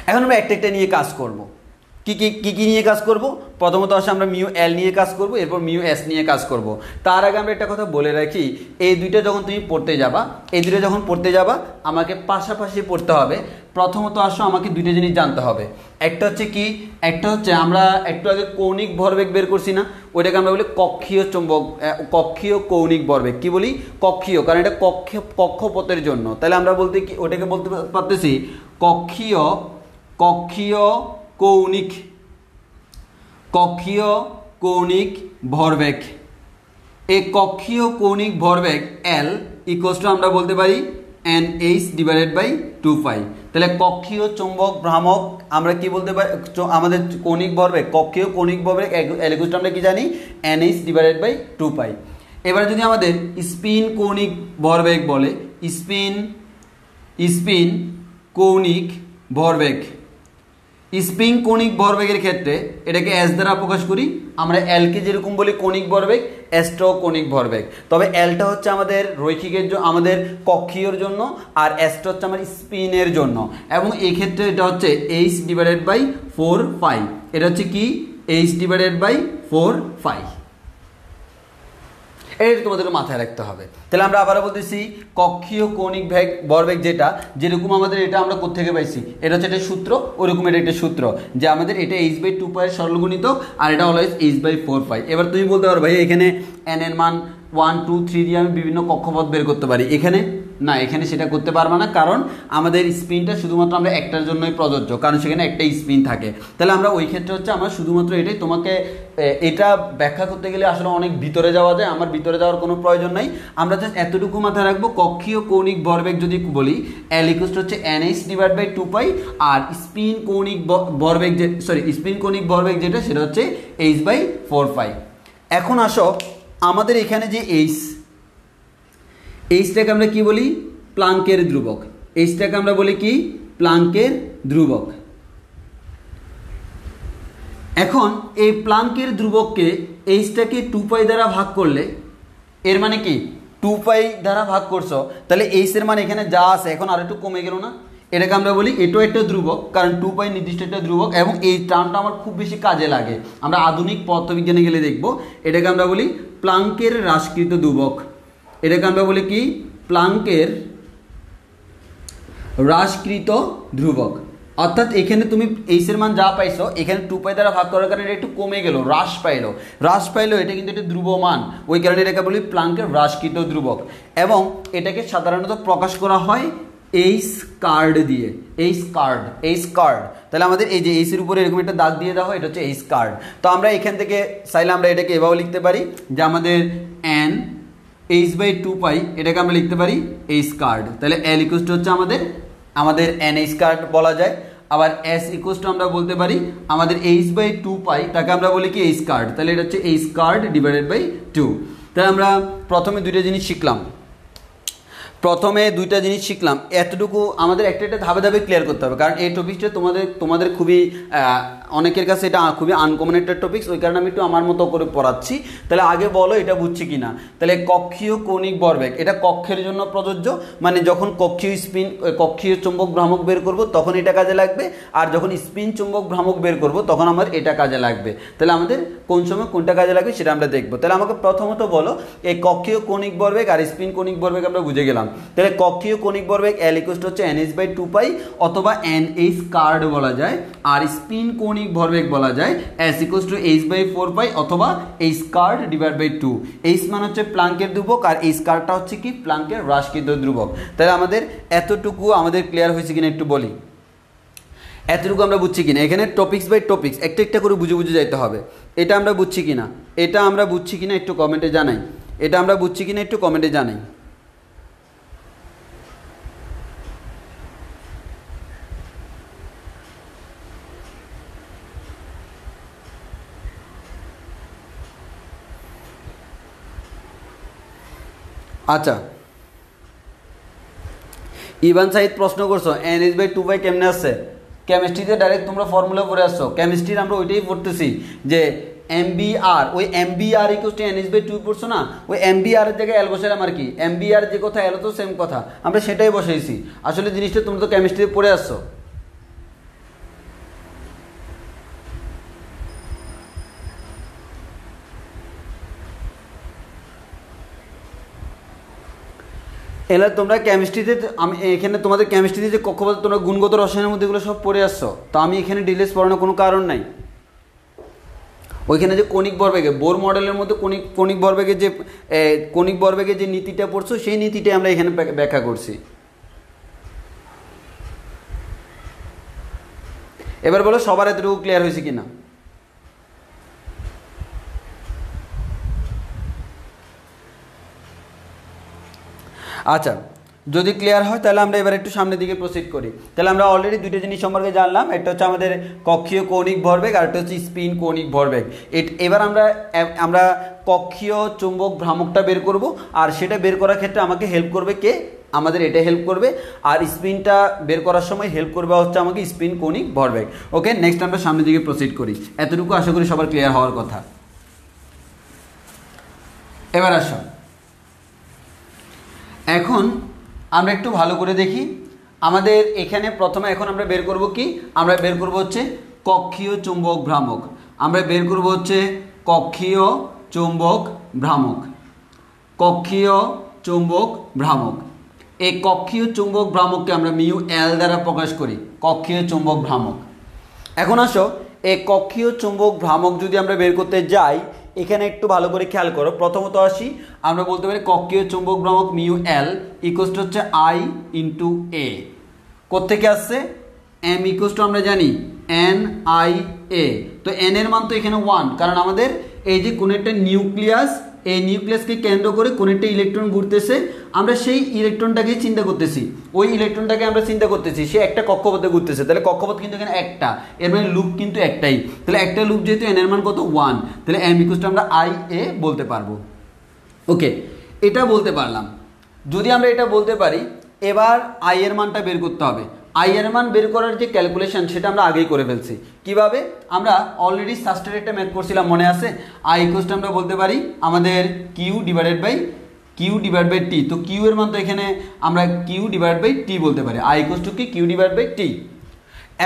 এখন আমরা একটা একটা নিয়ে কাজ করব। কি নিয়ে কাজ করব? প্রথমত আসে আমরা মিউ এল নিয়ে কাজ করব, এরপর মিউ এস নিয়ে কাজ করব। তার আগে আমরা একটা কথা বলে রাখি, এই দুইটা যখন তুমি পড়তে যাবা আমাকে পাশাপাশি পড়তে হবে। প্রথমত আসো আমাকে দুইটা জিনিস জানতে হবে। একটা হচ্ছে কি, একটা হচ্ছে আমরা একটু আগে কৌণিক ভরবেগ বের করছি না, ওইটাকে আমরা বলি কক্ষীয় কৌণিক ভরবেগ। কি বলি? কক্ষীয়, কারণ এটা কক্ষপথের জন্য। তাহলে আমরা বলতে কি ওটাকে বলতে পারতেছি কক্ষীয় কৌণিক ভরবেগ। এই কক্ষীয় কৌণিক ভরবেগ এল ইকুয়ালস টু আমরা বলতে পারি NH ডিভাইডেড বাই 2π। তাহলে কক্ষীয় চুম্বক ভ্রামক আমরা কি বলতে পারি, আমাদের কৌণিক ভরবেগ, কক্ষীয় কৌণিক ভরবেগ এল ইকুয়ালস টু আমরা কি জানি, NH ডিভাইডেড বাই 2π। এবারে যদি আমাদের স্পিন কৌণিক ভরবেগ বলে, স্পিন কৌণিক ভরবেগ, স্প্রিং কৌণিক ভরবেগের ক্ষেত্রে এটাকে এস দ্বারা প্রকাশ করি আমরা। এলকে যেরকম বলি কৌণিক ভরবেগ, এসটাও কৌণিক ভরবেগ, তবে এলটা হচ্ছে আমাদের রৈখিকের জন্য, আমাদের কক্ষীয়র জন্য, আর এসটা হচ্ছে আমার স্পিনের জন্য। এবং এই ক্ষেত্রে এটা হচ্ছে এইচ ডিভাইডেড বাই 4π। এটা হচ্ছে কি, এইচ ডিভাইডেড বাই 4π। এটা তোমাদেরকে মাথায় রাখতে হবে। তাহলে আমরা আবারও বলতেছি কক্ষীয় কৌণিক ভরবেগ যেটা, যেরকম আমাদের এটা আমরা কোত্থেকে পাইছি, এটা হচ্ছে একটা সূত্র, ওরকম এটা একটা সূত্র যে আমাদের এটা h/2π এর সরলগুণিত, আর এটা অলওয়েজ h/4π। এবার তুমি বলতে পারো ভাই এখানে n এর মান 1 2 3 দিয়ে আমি বিভিন্ন কক্ষপথ বের করতে পারি, এখানে না, এখানে সেটা করতে পারবো না, কারণ আমাদের স্পিনটা শুধুমাত্র আমরা একটার জন্যই প্রযোজ্য, কারণ সেখানে একটাই স্পিন থাকে। তাহলে আমরা ওই ক্ষেত্রে হচ্ছে আমরা শুধুমাত্র এটাই, তোমাকে এটা ব্যাখ্যা করতে গেলে আসলে অনেক ভিতরে যাওয়া যায়, আমার ভিতরে যাওয়ার কোনো প্রয়োজন নাই। আমরা জাস্ট এতটুকু মাথায় রাখবো, কক্ষীয় কৌণিক ভরবেগ যদি বলি এল ইকুয়ালস টু হচ্ছে NH ডিভাইড বাই 2π, আর স্পিন কৌণিক ভরবেগ স্পিন কৌণিক ভরবেগ যেটা সেটা হচ্ছে h/4π। এখন আসো আমাদের এখানে যে এইচটাকে আমরা কি বলি, প্লাঙ্কের ধ্রুবক। এইচটাকে আমরা বলি কি, প্লাঙ্কের ধ্রুবক। এখন এই প্লাঙ্কের ধ্রুবককে এইচটাকে 2π দ্বারা ভাগ করলে, এর মানে কি 2π দ্বারা ভাগ করছো, তাহলে এইচ এর মান এখানে যা আছে এখন আর একটু কমে গেল না। এটাকে আমরা বলি এটাও একটা ধ্রুবক, কারণ 2π নির্দিষ্ট একটা ধ্রুবক, এবং এই টার্মটা আমার খুব বেশি কাজে লাগে, আমরা আধুনিক পদার্থবিজ্ঞানে গেলে দেখবো। এটাকে আমরা বলি প্লাঙ্কের হ্রাসকৃত ধ্রুবক। এটাকে আমরা বলি কি, প্লাঙ্কের হ্রাসকৃত ধ্রুবক। অর্থাৎ এখানে তুমি এইচ এর মান যা পাইছো, এখানে 2π দ্বারা ভাগ করার কারণে এটা একটু কমে গেল, হ্রাস পাইলো, এটা কিন্তু একটা ধ্রুব মান, ওই কারণে এটাকে বলি প্লাঙ্কের হ্রাসকৃত ধ্রুবক। এবং এটাকে সাধারণত প্রকাশ করা হয় এইচ কার্ড দিয়ে, এইচ কার্ড। তাহলে আমাদের এই যে এইচ এর উপরে এরকম একটা দাগ দিয়ে দেওয়া হয়, এটা হচ্ছে এইচ কার্ড। তো আমরা এখান থেকে চাইলে আমরা এটাকে এভাবে লিখতে পারি যে আমাদের NH/2π, এটাকে আমরা লিখতে পারি এইচ কার্ড। তাহলে L ইকুয়ালস টু হচ্ছে আমাদের NH কার্ড বলা যায়। আবার S ইকুয়ালস টু আমরা বলতে পারি আমাদের h/2π, তাকে আমরা বলি কি এইচ কার্ড। তাহলে এটা হচ্ছে এইচ কার্ড ডিভাইডেড বাই 2। তাহলে আমরা প্রথমে দুইটা জিনিস শিখলাম, এতটুকু আমাদের একটা ধাপে ধাপে ক্লিয়ার করতে হবে, কারণ এই টপিকটা তোমাদের খুবই অনেকের কাছে এটা খুবই আনকমন একটা টপিকস, ওই কারণে আমি একটু আমার মতো করে পড়াচ্ছি। তাহলে আগে বলো এটা বুঝছি কিনা। তাহলে কক্ষীয় কৌণিক ভরবেগ এটা কক্ষের জন্য প্রযোজ্য, মানে যখন কক্ষীয় চুম্বক ভ্রামক বের করব তখন এটা কাজে লাগবে, আর যখন স্পিন চুম্বক ভ্রামক বের করব তখন আমার এটা কাজে লাগবে। তাহলে আমাদের কোন সময় কোনটা কাজে লাগবে সেটা আমরা দেখবো। তাহলে আমাকে প্রথমত বলো এই কক্ষীয় কৌণিক ভরবেগ আর স্পিন কৌণিক ভরবেগ আমরা বুঝে গেলাম। তাহলে কক্ষীয় কৌণিক ভরবেগ L ইকুয়ালস টু হচ্ছে NH/2π অথবা NH কার্ড বলা যায়, আর স্পিন কৌণিক ভরবেগ বলা যায় S ইকুয়ালস টু h/4π অথবা H card divide by 2। H মান হচ্ছে প্লাঙ্কের ধ্রুবক, আর H কার্ডটা হচ্ছে কি, প্লাঙ্কের হ্রাসকৃত ধ্রুবক। তাহলে আমাদের এতটুকু আমাদের ক্লিয়ার হয়েছে কিনা একটু বলি, এতটুকু আমরা বুঝছি কিনা। এখানে টপিক্স বাই টপিক্স একটা একটা করে বুঝে যাইতে হবে। এটা আমরা বুঝছি কিনা একটু কমেন্টে জানাই। আচ্ছা, ইভান সাইদ প্রশ্ন করছো NH/2 কেমনে আসছে? কেমিস্ট্রিতে ডাইরেক্ট তোমরা ফর্মুলা পড়ে আসছো, কেমিস্ট্রির আমরা ওইটাই পড়তেছি যে MBR, ওই MBR = NH/2 পড়ছো না, ওই MBR এর জায়গায় L বসালাম আর কি, MBR যে কথা L তো সেম কথা, আমরা সেটাই বসাইছি। আসলে জিনিসটা তোমরা তো কেমিস্ট্রিতে পড়ে আসছো। এলা তোমরা কেমিস্ট্রিতে, আমি এখানে তোমাদের কেমিস্ট্রিতে যে কক্ষপথ তোমরা গুণগত রসায়নের মধ্যে এগুলো সব পড়ে আসছো, তো আমি এখানে ডিটেলস পড়ানোর কোনো কারণ নাই। ওইখানে যে কণিক ভরবেগে, বোর মডেলের মধ্যে কণিক ভরবেগের যে নীতিটা পড়ছো, সেই নীতিটাই আমরা এখানে ব্যাখ্যা করছি। এবার বলো সবার এতটুকু ক্লিয়ার হয়েছে কিনা? আচ্ছা, যদি ক্লিয়ার হয় তাহলে আমরা এবার একটু সামনের দিকে প্রসিড করি। তাহলে আমরা অলরেডি দুইটা জিনিস সম্পর্কে জানলাম, একটা হচ্ছে আমাদের কক্ষীয় কৌণিক ভরবেগ আর একটা হচ্ছে স্পিন কৌণিক ভরবেগ। এবার আমরা কক্ষীয় চুম্বক ভ্রামকটা বের করব, আর সেটা বের করার ক্ষেত্রে আমাকে হেল্প করবে কে? আমাদের এটা হেল্প করবে, আর স্পিনটা বের করার সময় হেল্প করবে হচ্ছে আমাকে স্পিন কৌণিক ভরবেগ। ওকে, নেক্সট আমরা সামনের দিকে প্রসিড করি। এতটুকু আশা করি সবার ক্লিয়ার হওয়ার কথা। এবার আসো, এখন আমরা একটু ভালো করে দেখি আমাদের এখানে প্রথমে এখন আমরা বের করব কি? আমরা বের করব হচ্ছে কক্ষীয় চুম্বক ভ্রামক। আমরা বের করব হচ্ছে কক্ষীয় চুম্বক ভ্রামক, কক্ষীয় চুম্বক ভ্রামক। এই কক্ষীয় চুম্বক ভ্রামককে আমরা μL দ্বারা প্রকাশ করি, কক্ষীয় চুম্বক ভ্রামক। এখন আসো, এই কক্ষীয় চুম্বক ভ্রামক যদি আমরা বের করতে যাই, এখানে একটু ভালো করে খেয়াল করো। প্রথমত আসি, আমরা বলতে পারি কক্ষীয় চুম্বক ভ্রামক μL = হচ্ছে I × A। কোত্থেকে আসছে? M = আমরা জানি NIA। তো N এর মান তো এখানে 1, কারণ আমাদের এই যে কোনো একটা নিউক্লিয়াস, এই নিউক্লিয়াসকে কেন্দ্র করে কোনো একটা ইলেকট্রন ঘুরতেছে, আমরা সেই ইলেকট্রনটাকেই চিন্তা করতেছি, ওই ইলেকট্রনটাকে আমরা চিন্তা করতেছি, সে একটা কক্ষপথে ঘুরতেছে। তাহলে কক্ষপথ কিন্তু এখানে একটা, এর মানে লুপ কিন্তু একটাই। তাহলে একটা লুপ যেহেতু N এর মান কত 1, তাহলে M = আমরা IA বলতে পারবো। ওকে, এটা বলতে পারলাম। যদি আমরা এটা বলতে পারি, এবার I এর মানটা বের করতে হবে। I এর মান বের করার যে ক্যালকুলেশন, সেটা আমরা আগেই করে ফেলছি। কিভাবে? আমরা অলরেডি সাস্টের একটা ম্যাথ করছিলাম, মনে আছে? I = আমরা বলতে পারি আমাদের Q/T। তো Q এর মান তো এখানে আমরা Q/T বলতে পারি। I = কি? Q/T।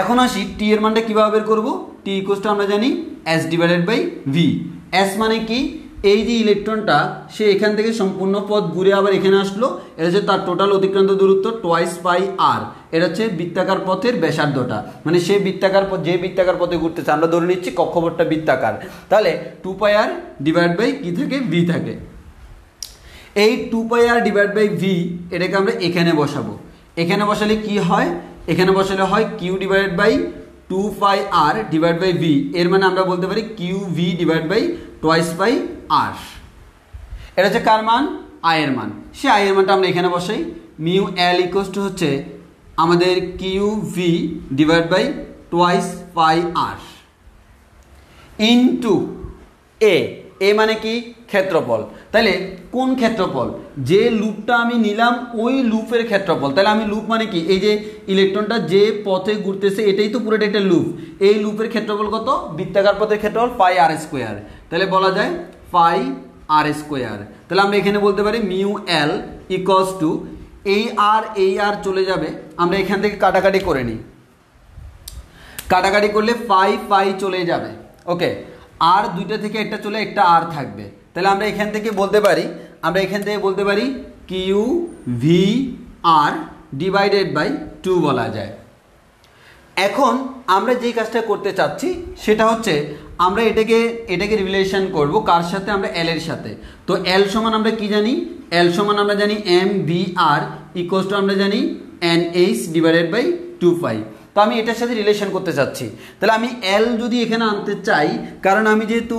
এখন আসি T এর মানটা কীভাবে বের করবো? T = আমরা জানি S/V। S মানে কি? এই যে ইলেকট্রনটা, সে এখান থেকে সম্পূর্ণ পথ ঘুরে আবার এখানে আসলো, এটা হচ্ছে তার টোটাল অতিক্রান্ত দূরত্ব 2πr। এটা হচ্ছে বৃত্তাকার পথের ব্যাসার্ধটা, মানে সে যে বৃত্তাকার পথে ঘুরতেছে, আমরা ধরে নিচ্ছি কক্ষপথটা বৃত্তাকার, তাহলে 2πr কি থাকে? V থাকে। এই 2πr/v এটাকে আমরা এখানে বসাবো। এখানে বসালে কি হয়? এখানে বসালে হয় Q/2πr/v। এর মানে আমরা বলতে পারি QV/2πr। এটা হচ্ছে কার মান? I এর মান। সে I এর মানটা আমরা এখানে বসাই। μL = হচ্ছে আমাদের QV/2πr ইন্টু A। এ মানে কি? ক্ষেত্রফল। তাহলে কোন ক্ষেত্রফল? যে লুপটা আমি নিলাম ওই লুপের ক্ষেত্রফল। তাহলে আমি লুপ মানে কি? এই যে ইলেকট্রনটা যে পথে ঘুরতেছে, এটাই তো পুরোটা একটা লুপ। এই লুপের ক্ষেত্রফল কত? বৃত্তাকার পথের ক্ষেত্রফল πr²। তাহলে বলা যায় πr²। তাহলে আমরা এখানে বলতে পারি μL = এই আর চলে যাবে, আমরা এখান থেকে কাটাকাটি করে নিই। কাটাকাটি করলে π চলে যাবে। ওকে, আর দুইটা থেকে একটা চলে, একটা আর থাকবে। তাহলে আমরা এখান থেকে বলতে পারি QVR/2 বলা যায়। এখন আমরা যেই কাজটা করতে চাচ্ছি সেটা হচ্ছে আমরা এটাকে রিলেশন করব কার সাথে? আমরা L এর সাথে। তো L সমান আমরা কি জানি? L সমান আমরা জানি MVR = আমরা জানি NH/2π। তো আমি এটার সাথে রিলেশন করতে চাচ্ছি, তাহলে আমি L যদি এখানে আনতে চাই, কারণ আমি যেহেতু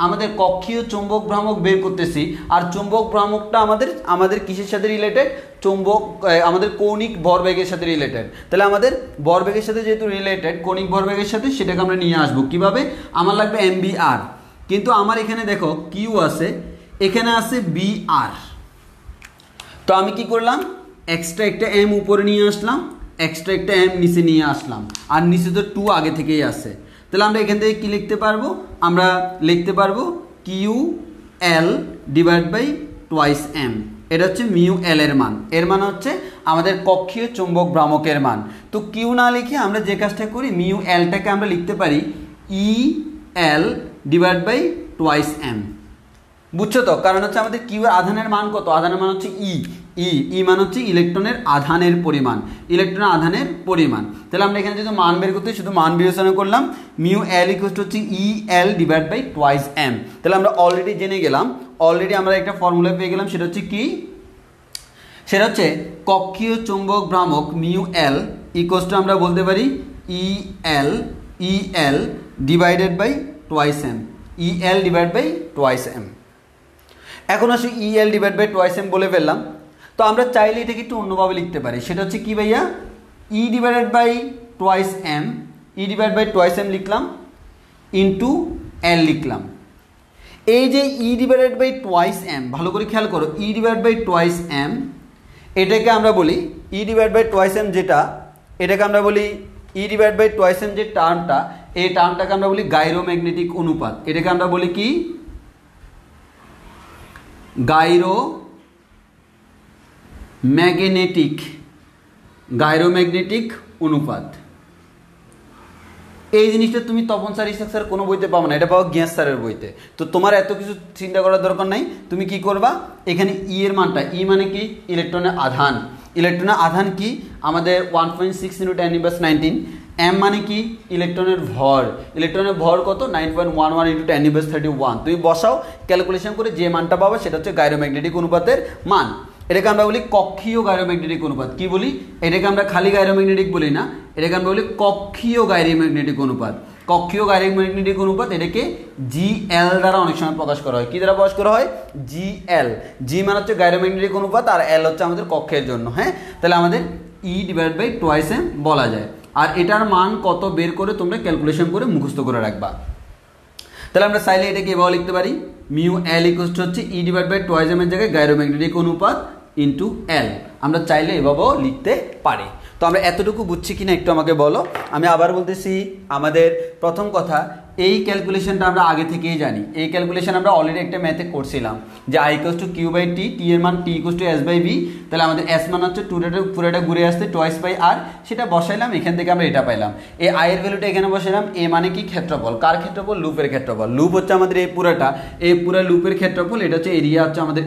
আমাদের কক্ষীয় চুম্বক ভ্রামক বের করতেছি, আর চুম্বক ভ্রামকটা আমাদের কিসের সাথে রিলেটেড? আমাদের কৌণিক ভরবেগের সাথে রিলেটেড। তাহলে আমাদের ভরবেগের সাথে যেহেতু রিলেটেড, কৌণিক ভরবেগের সাথে, সেটাকে আমরা নিয়ে আসবো কিভাবে? আমার লাগবে MVR, কিন্তু আমার এখানে দেখো Q আছে, এখানে আছে BR। তো আমি কি করলাম, এক্সট্রা একটা এম উপরে নিয়ে আসলাম, এক্সট্রা একটা এম নিচে নিয়ে আসলাম, আর নিচে তো 2 আগে থেকেই আছে। তাহলে আমরা এখান থেকে কি লিখতে পারবো, আমরা লিখতে পারবো Q L divide by twice M. এটা হচ্ছে মিউ এল এর মান, এর মান হচ্ছে আমাদের কক্ষীয় চৌম্বক ভ্রামকের মান। তো কিউ না লিখে আমরা যে কাজটা করি, মিউ এলটাকে আমরা লিখতে পারি E L divide by twice M. বুঝছো তো? কারণ হচ্ছে আমাদের কিউ এর আধানের মান কত, আধানের মান হচ্ছে ই, ই মান হচ্ছে ইলেকট্রনের আধানের পরিমাণ, ইলেকট্রনের আধানের পরিমাণ। তাহলে আমরা এখানে যদি মান বের করতে শুধু মান বিবেচনা করলাম, মিউ এল ইকুয়াল টু হচ্ছে ই L divide by twice M. তাহলে আমরা অলরেডি জেনে গেলাম, অলরেডি আমরা একটা ফর্মুলা পেয়ে গেলাম, সেটা হচ্ছে কি, সেটা হচ্ছে কক্ষীয় চৌম্বক ভ্রামক মিউ এল ইকুয়াল টু আমরা বলতে পারি E L divided by twice M, E L divide by twice M. এখন আসি E L divide by twice M বলে ফেললাম। তো আমরা চাইলে এটাকে একটু অন্যভাবে লিখতে পারি, সেটা হচ্ছে কি ভাইয়া, E divided by twice M, E divide by twice M লিখলাম, ইন্টু এল লিখলাম। এই যে E divided by twice M, ভালো করে খেয়াল করো, E divide by twice M, এটাকে আমরা বলি E divide by twice M, যেটা এটাকে আমরা বলি E divide by twice M যে টার্মটা, এই টার্মটাকে আমরা বলি গাইরোম্যাগনেটিক অনুপাত। এটাকে আমরা বলি কি, গাইরোম্যাগনেটিক অনুপাত। এই জিনিসটা তুমি তপন স্যার, ইসাক স্যার কোনো বইতে পাবো না, এটা পাবো জ্ঞাস স্যারের বইতে। তো তোমার এত কিছু চিন্তা করার দরকার নাই, তুমি কি করবা, এখানে ই এর মানটা, ই মানে কি ইলেকট্রনের আধান, ইলেকট্রনের আধান কি আমাদের 1.6 × 10⁻19, এম মানে কি ইলেকট্রনের ভর, ইলেকট্রনের ভর কত 9.11 × 10⁻31। তুমি বসাও, ক্যালকুলেশন করে যে মানটা পাবো সেটা হচ্ছে গাইরোম্যাগনেটিক অনুপাতের মান। এটাকে আমরা বলি কক্ষীয় গাইরোম্যাগনেটিক অনুপাত। কি বলি, এটাকে আমরা খালি গাইরোম্যাগনেটিক বলি না, এটাকে আমরা বলি কক্ষীয় গাইরোম্যাগনেটিক অনুপাত। কক্ষীয় গাইরোম্যাগনেটিক অনুপাত, এটাকে জিএল দ্বারা অনেক সময় প্রকাশ করা হয়। কি দ্বারা প্রকাশ করা হয়, জিএল। জি মানে হচ্ছে গাইরোম্যাগনেটিক অনুপাত, আর এল হচ্ছে আমাদের কক্ষের জন্য। হ্যাঁ, তাহলে আমাদের E divide by twice M বলা যায়। আর এটার মান কত বের করে তোমরা ক্যালকুলেশন করে মুখস্থ করে রাখবা। তাহলে আমরা চাইলে এটাকে এভাবে লিখতে পারি, মিউ এল ইকুয়াল টু হচ্ছে E divide by twice M এর জায়গায় গাইরোম্যাগনেটিক অনুপাত ইন্টু এল। আমরা চাইলে এভাবেও লিখতে পারি। তো আমরা এতটুকু বুঝছি কিনা একটু আমাকে বলো। আমি আবার বলতেছি, আমাদের প্রথম কথা, এই ক্যালকুলেশনটা আমরা আগে থেকেই জানি। এই ক্যালকুলেশন আমরা অলরেডি একটা ম্যাথে করছিলাম, যে I equal to Q by T, T এর মান T equal to S by B. তাহলে আমাদের এস মান হচ্ছে পুরোটা ঘুরে আসতে টোয়াইস বাই আর, সেটা বসাইলাম, এখান থেকে আমরা এটা পাইলাম। এই আই এর ভ্যালুটা এখানে বসাইলাম। এ মানে কি ক্ষেত্রফল, কার ক্ষেত্রফল, লুপের ক্ষেত্রফল। লুপ হচ্ছে আমাদের এই পুরোটা, এই পুরো লুপের ক্ষেত্রফল, এটা হচ্ছে এরিয়া হচ্ছে আমাদের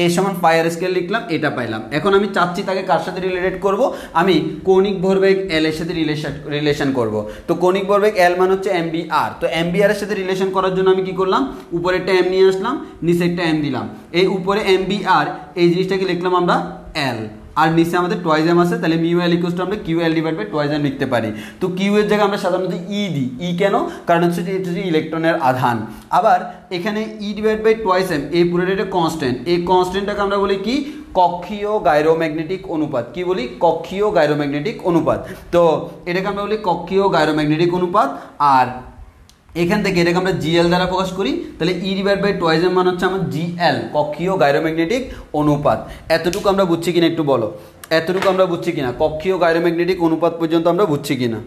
এ সমান পাই আর স্কয়ার লিখলাম, এটা পাইলাম। এখন আমি চাচ্ছি তাকে কার সাথে রিলেটেড করব, আমি কৌণিক ভরবেগ এল এর সাথে রিলেশন করব। তো কৌণিক ভরবেগ এল মান হচ্ছে এম বি আর। তো এম বি আর এর সাথে রিলেশন করার জন্য আমি কি করলাম, উপরে একটা এম নিয়ে আসলাম, নিচে একটা এম দিলাম। এই উপরে এম বি আর, এই জিনিসটাকে লিখলাম আমরা এল, আর নিচে আমাদের টোয়াইস এম আছে। তাহলে মিউ এল ইকুয়াল টু আমরা Q L divide by twice M লিখতে পারি। তো কিউ এর জায়গায় আমরা সাধারণত ই দিই। ই কেন, কারণ হচ্ছে যে এটা হচ্ছে ইলেকট্রনের আধান। আবার এখানে E divide by twice M, এই পুরোটা একটা কনস্ট্যান্ট, এই কনস্ট্যান্টটাকে আমরা বলি কি কক্ষীয় গাইরোম্যাগনেটিক অনুপাত। কি বলি, কক্ষীয় গাইরোম্যাগনেটিক অনুপাত। তো এটাকে আমরা বলি কক্ষীয় গাইরোম্যাগনেটিক অনুপাত। আর এখান থেকে এটাকে আমরা জিএল দ্বারা প্রকাশ করি। তাহলে E divide by twice M মান হচ্ছে আমার জিএল, কক্ষীয় গাইরোম্যাগনেটিক অনুপাত। এতটুকু আমরা বুঝছি কিনা একটু বলো, এতটুকু আমরা বুঝছি কিনা, কক্ষীয় গাইরোম্যাগনেটিক অনুপাত পর্যন্ত আমরা বুঝছি কিনা।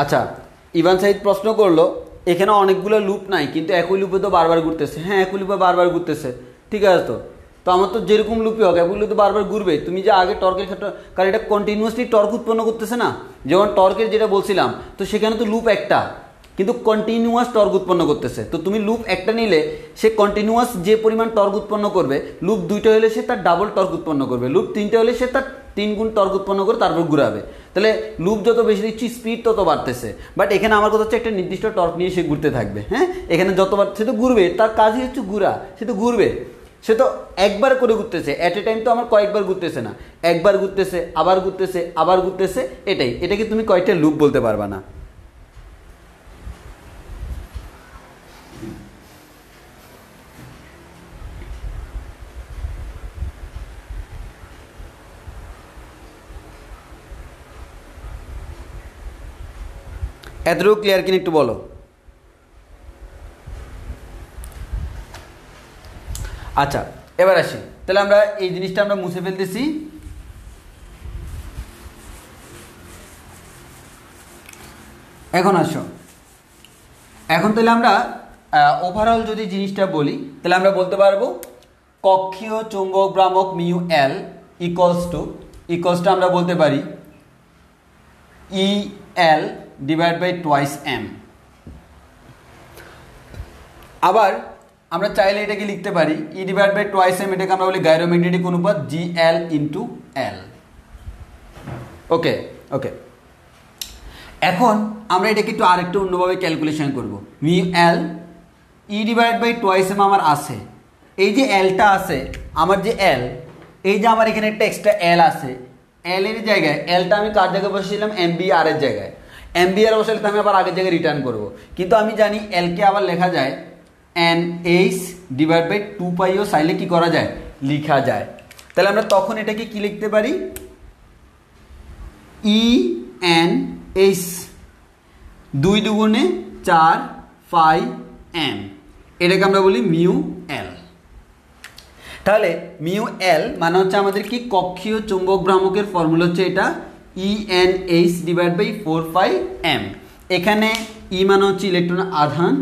আচ্ছা, ইভান সাইদ প্রশ্ন করলো, এখানে অনেকগুলো লুপ নাই, কিন্তু একই লুপে তো বারবার ঘুরতেছে। হ্যাঁ, একই লুপে বারবার ঘুরতেছে, ঠিক আছে। তো আমার তো যেরকম লুপই হোক, একই লুপ তো বারবার ঘুরবে। তুমি যে আগে টর্কের ক্ষেত্রে, কারণ এটা কন্টিনিউয়াসলি টর্ক উৎপন্ন করতেছে না, যেমন টর্কের যেটা বলছিলাম, তো সেখানে তো লুপ একটা, কিন্তু কন্টিনিউয়াস টর্ক উৎপন্ন করতেছে। তো তুমি লুপ একটা নিলে সে কন্টিনিউয়াস যে পরিমাণ টর্ক উৎপন্ন করবে, লুপ দুইটা হলে সে তার ডাবল টর্ক উৎপন্ন করবে, লুপ তিনটা হলে সে তার 3 গুণ টর্ক উৎপন্ন করে তারপর ঘুরাবে। তাহলে লুপ যত বেশি দিচ্ছি স্পিড তত বাড়তেছে। বাট এখানে আমার কথা হচ্ছে একটা নির্দিষ্ট টর্ক নিয়ে সে ঘুরতে থাকবে। হ্যাঁ, এখানে যতবার সে তো ঘুরবে, তার কাজই হচ্ছে ঘুরা, সে তো ঘুরবে, সে তো একবার করে ঘুরতেছে, অ্যাট এ টাইম তো আমার কয়েকবার ঘুরতেছে না, একবার ঘুরতেছে, আবার ঘুরতেছে, আবার ঘুরতেছে, এটাকে তুমি কয়েকটা লুপ বলতে পারবা না। এতটুকু ক্লিয়ার কিনা একটু বলো। আচ্ছা, এবার আসি, তাহলে আমরা এই জিনিসটা আমরা মুছে ফেলতেছি। এখন আসো, এখন তাহলে আমরা ওভারঅল যদি জিনিসটা বলি, তাহলে আমরা বলতে পারবো কক্ষীয় চৌম্বক ভ্রামক মিউ এল ইকুয়ালস টু আমরা বলতে পারি E L divide by twice M. আবার আমরা চাইলে এটাকে লিখতে পারি E divide by twice M, এটাকে আমরা বলি গাইরোম্যাগনেটিক অনুপাত জি এল ইন্টু এল। ওকে ওকে, এখন আমরা এটাকে একটু আরেকটু অন্যভাবে ক্যালকুলেশন করব। Mu L E divide by twice M আমার আছে, এই যে এলটা আছে আমার, যে এল, এই যে আমার এখানে একটা এক্সট্রা এল আছে, এল এর জায়গায় এলটা আমি কার জায়গায় বসেছিলাম, এম বি আর এর জায়গায়। এম বি আর বসালে তো আমি আবার আগের জায়গায় রিটার্ন করব, কিন্তু আমি জানি এলকে আবার লেখা যায় N H divide by two পাইও চাইলে কি করা যায়, লিখা যায়। তাহলে আমরা তখন এটাকে কি লিখতে পারি, ই এন এইচ 2 দুগুণে 4 ফাই এম, এটাকে আমরা বলি মিউ এল। তাহলে মিউ এল মানে হচ্ছে আমাদের কি কক্ষীয় চৌম্বক ভ্রামকের ফর্মুলা হচ্ছে এটা E N H divide by 4 pi M. এখানে ই মানে হচ্ছে ইলেকট্রনের আধান,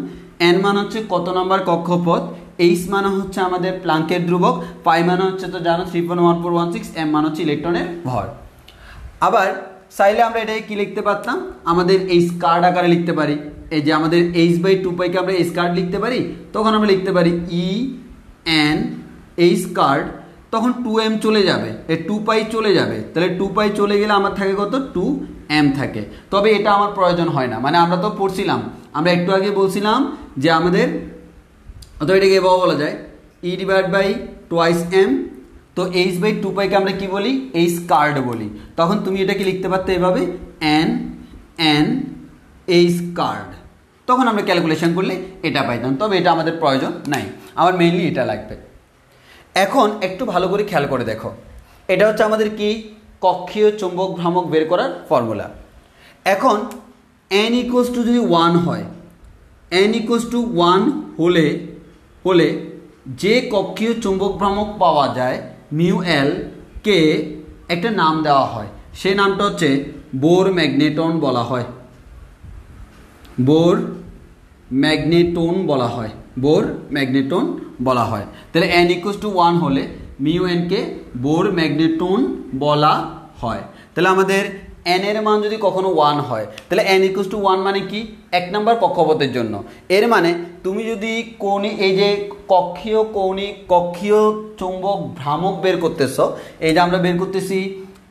এন মানে হচ্ছে কত নম্বর কক্ষপথ, এইচ মানে হচ্ছে আমাদের প্লাঙ্কের ধ্রুবক, পাই মানে হচ্ছে তো জানো 3.1416, এম মানে হচ্ছে ইলেকট্রনের ভর। আবার চাইলে আমরা এটাকে কি লিখতে পারতাম, আমাদের এই স্কার্ড আকারে লিখতে পারি, এই যে আমাদের এইচ বাই টু পাইকে আমরা স্কার্ড লিখতে পারি, তখন আমরা লিখতে পারি ই এন এই স্কার্ড, তখন 2m চলে যাবে, এই 2 পাই চলে যাবে, তাহলে 2 পাই চলে গেলে আমার থাকে কত, 2m থাকে। তবে এটা আমার প্রয়োজন হয় না, মানে আমরা তো পড়ছিলাম, আমরা একটু আগে বলছিলাম যে আমাদের, অথবা এটাকে এভাবে বলা যায় E divide by twice M, তো এইচ বাই টু পাইকে আমরা কি বলি, এই স্কার্ড বলি। তখন তুমি এটাকে লিখতে পারতে এভাবে এন এন এই স্কার্ড, তখন আমরা ক্যালকুলেশন করলে এটা পাইতাম। তবে এটা আমাদের প্রয়োজন নাই, আমার মেইনলি এটা লাগবে। এখন একটু ভালো করে খেয়াল করে দেখো, এটা হচ্ছে আমাদের কি কক্ষীয় চৌম্বক ভ্রামক বের করার ফর্মুলা। এখন এন ইকুয়ালস টু যদি 1 হয়, এন ইকুয়ালস টু 1 হলে যে কক্ষীয় চৌম্বক ভ্রামক পাওয়া যায় মিউ এল কে একটা নাম দেওয়া হয়, সেই নামটা হচ্ছে বোর ম্যাগনেটন বলা হয়, বোর ম্যাগনেটন বলা হয়, বোর ম্যাগনেটন বলা হয়। তাহলে এন ইকুয়ালস টু 1 হলে mu N K Bohr magneton বলা হয়। তাহলে আমাদের এন এর মান যদি কখনো 1 হয়, তাহলে এন ইকুয়ালস টু 1 মানে কি, 1 নম্বর কক্ষপথের জন্য। এর মানে তুমি যদি কৌণিক, এই যে কক্ষীয় চৌম্বক ভ্রামক বের করতেছো, এই যে আমরা বের করতেছি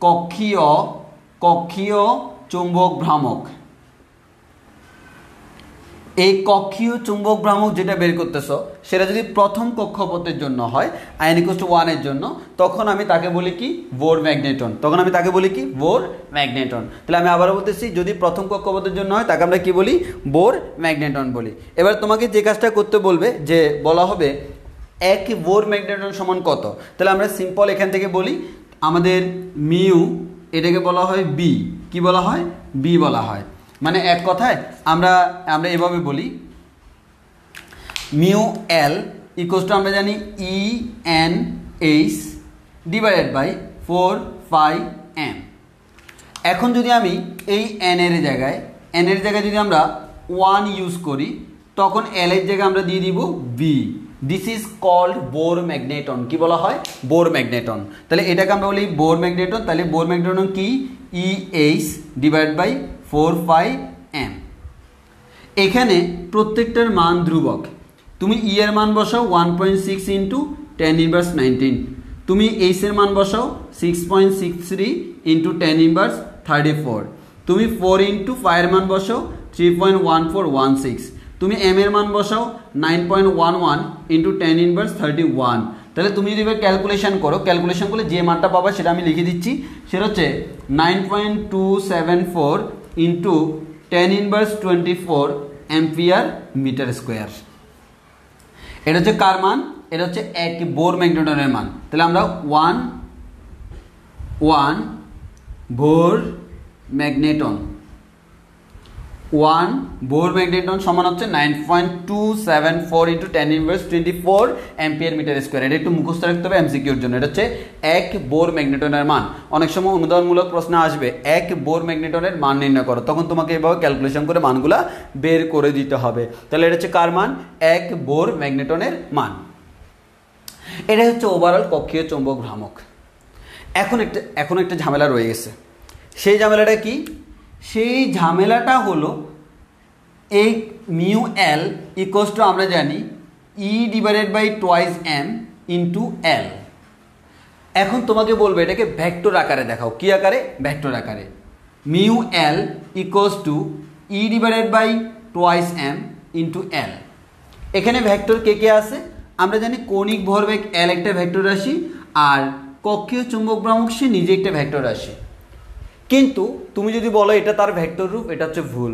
কক্ষীয় চৌম্বক ভ্রামক, এই কক্ষীয় চুম্বক ভ্রামক যেটা বের করতেছ সেটা যদি প্রথম কক্ষপথের জন্য হয় আই এন ইকুয়ালস টু 1 এর জন্য, তখন আমি তাকে বলি কি, বোর ম্যাগনেটন, তখন আমি তাকে বলি কি, বোর ম্যাগনেটন। তাহলে আমি আবারও বলতেছি, যদি প্রথম কক্ষপথের জন্য হয় তাকে আমরা কি বলি, বোর ম্যাগনেটন বলি। এবার তোমাকে যে কাজটা করতে বলবে, যে বলা হবে এক বোর ম্যাগনেটন সমান কত, তাহলে আমরা সিম্পল এখান থেকে বলি আমাদের মিউ, এটাকে বলা হয় বি, কি বলা হয়, বি বলা হয়। মানে এক কথায় আমরা এভাবে বলি মিউ এল ইকুয়ালস টু আমরা জানি E N H divided by 4 pi M. এখন যদি আমি এই এন এর জায়গায় যদি আমরা 1 ইউজ করি, তখন এল এর জায়গায় আমরা দিয়ে দিব B. This is called Bohr magneton, কি বলা হয়, বোর ম্যাগনেটন। তাহলে এটাকে আমরা বলি বোর ম্যাগনেটন। তাহলে বোর ম্যাগনেটন কি, E H divide by 4 pi M. এখানে প্রত্যেকটার মান ধ্রুবক, তুমি ই এর মান বসাও 1.6 ইন্টু 10 ইনভার্স 19, তুমি এইচ এর মান বসাও 6.63 ইন্টু 10 ইনভার্স 34, তুমি 4 ইন্টু 5 এর মান বসাও 3.1416, তুমি এম এর মান বসাও 9.11 ইন্টু 10 ইনভার্স 31। তাহলে তুমি যদি এবার ক্যালকুলেশন করলে যে মানটা পাবা সেটা আমি লিখে দিচ্ছি, সেটা হচ্ছে 9.274 into 10 inverse 24 ampere metre square. এটা হচ্ছে কার মান? এটা হচ্ছে এক বোর ম্যাগনেটনের মান। তাহলে আমরা 1 বোর ম্যাগনেটন, 1 বোর ম্যাগনেটন সমান হচ্ছে 9.274 × 10⁻24 অ্যাম্পিয়ার মিটার স্কোয়ার। এটা একটু মুখস্থ রাখতে হবে এমসিকিউর জন্য। এটা হচ্ছে এক বোর ম্যাগনেটনের মান। অনেক সময় অনুদানমূলক প্রশ্ন আসবে, এক বোর ম্যাগনেটনের মান নির্ণয় করো, তখন তোমাকে এভাবে ক্যালকুলেশন করে মানগুলা বের করে দিতে হবে। তাহলে এটা হচ্ছে কার মান? এক বোর ম্যাগনেটনের মান। এটা হচ্ছে ওভারঅল কক্ষীয় চৌম্বক ভ্রামক। এখন একটা ঝামেলা রয়ে গেছে। সেই ঝামেলাটা কি? সেই ঝামেলাটা হলো এই মিউ এল ইকুয়ালস টু আমরা জানি E/2m × L। এখন তোমাকে বলবে এটাকে ভেক্টর আকারে দেখাও। কি আকারে? ভেক্টর আকারে। Mu L equals two E/2m × L। এখানে ভেক্টর কে কে আছে? আমরা জানি কৌণিক ভরবেগ L একটা ভেক্টর রাশি, আর কক্ষীয় চুম্বক ভ্রামক সে নিজে একটা ভেক্টর রাশি। কিন্তু তুমি যদি বলো এটা তার ভেক্টর রূপ, এটা হচ্ছে ভুল।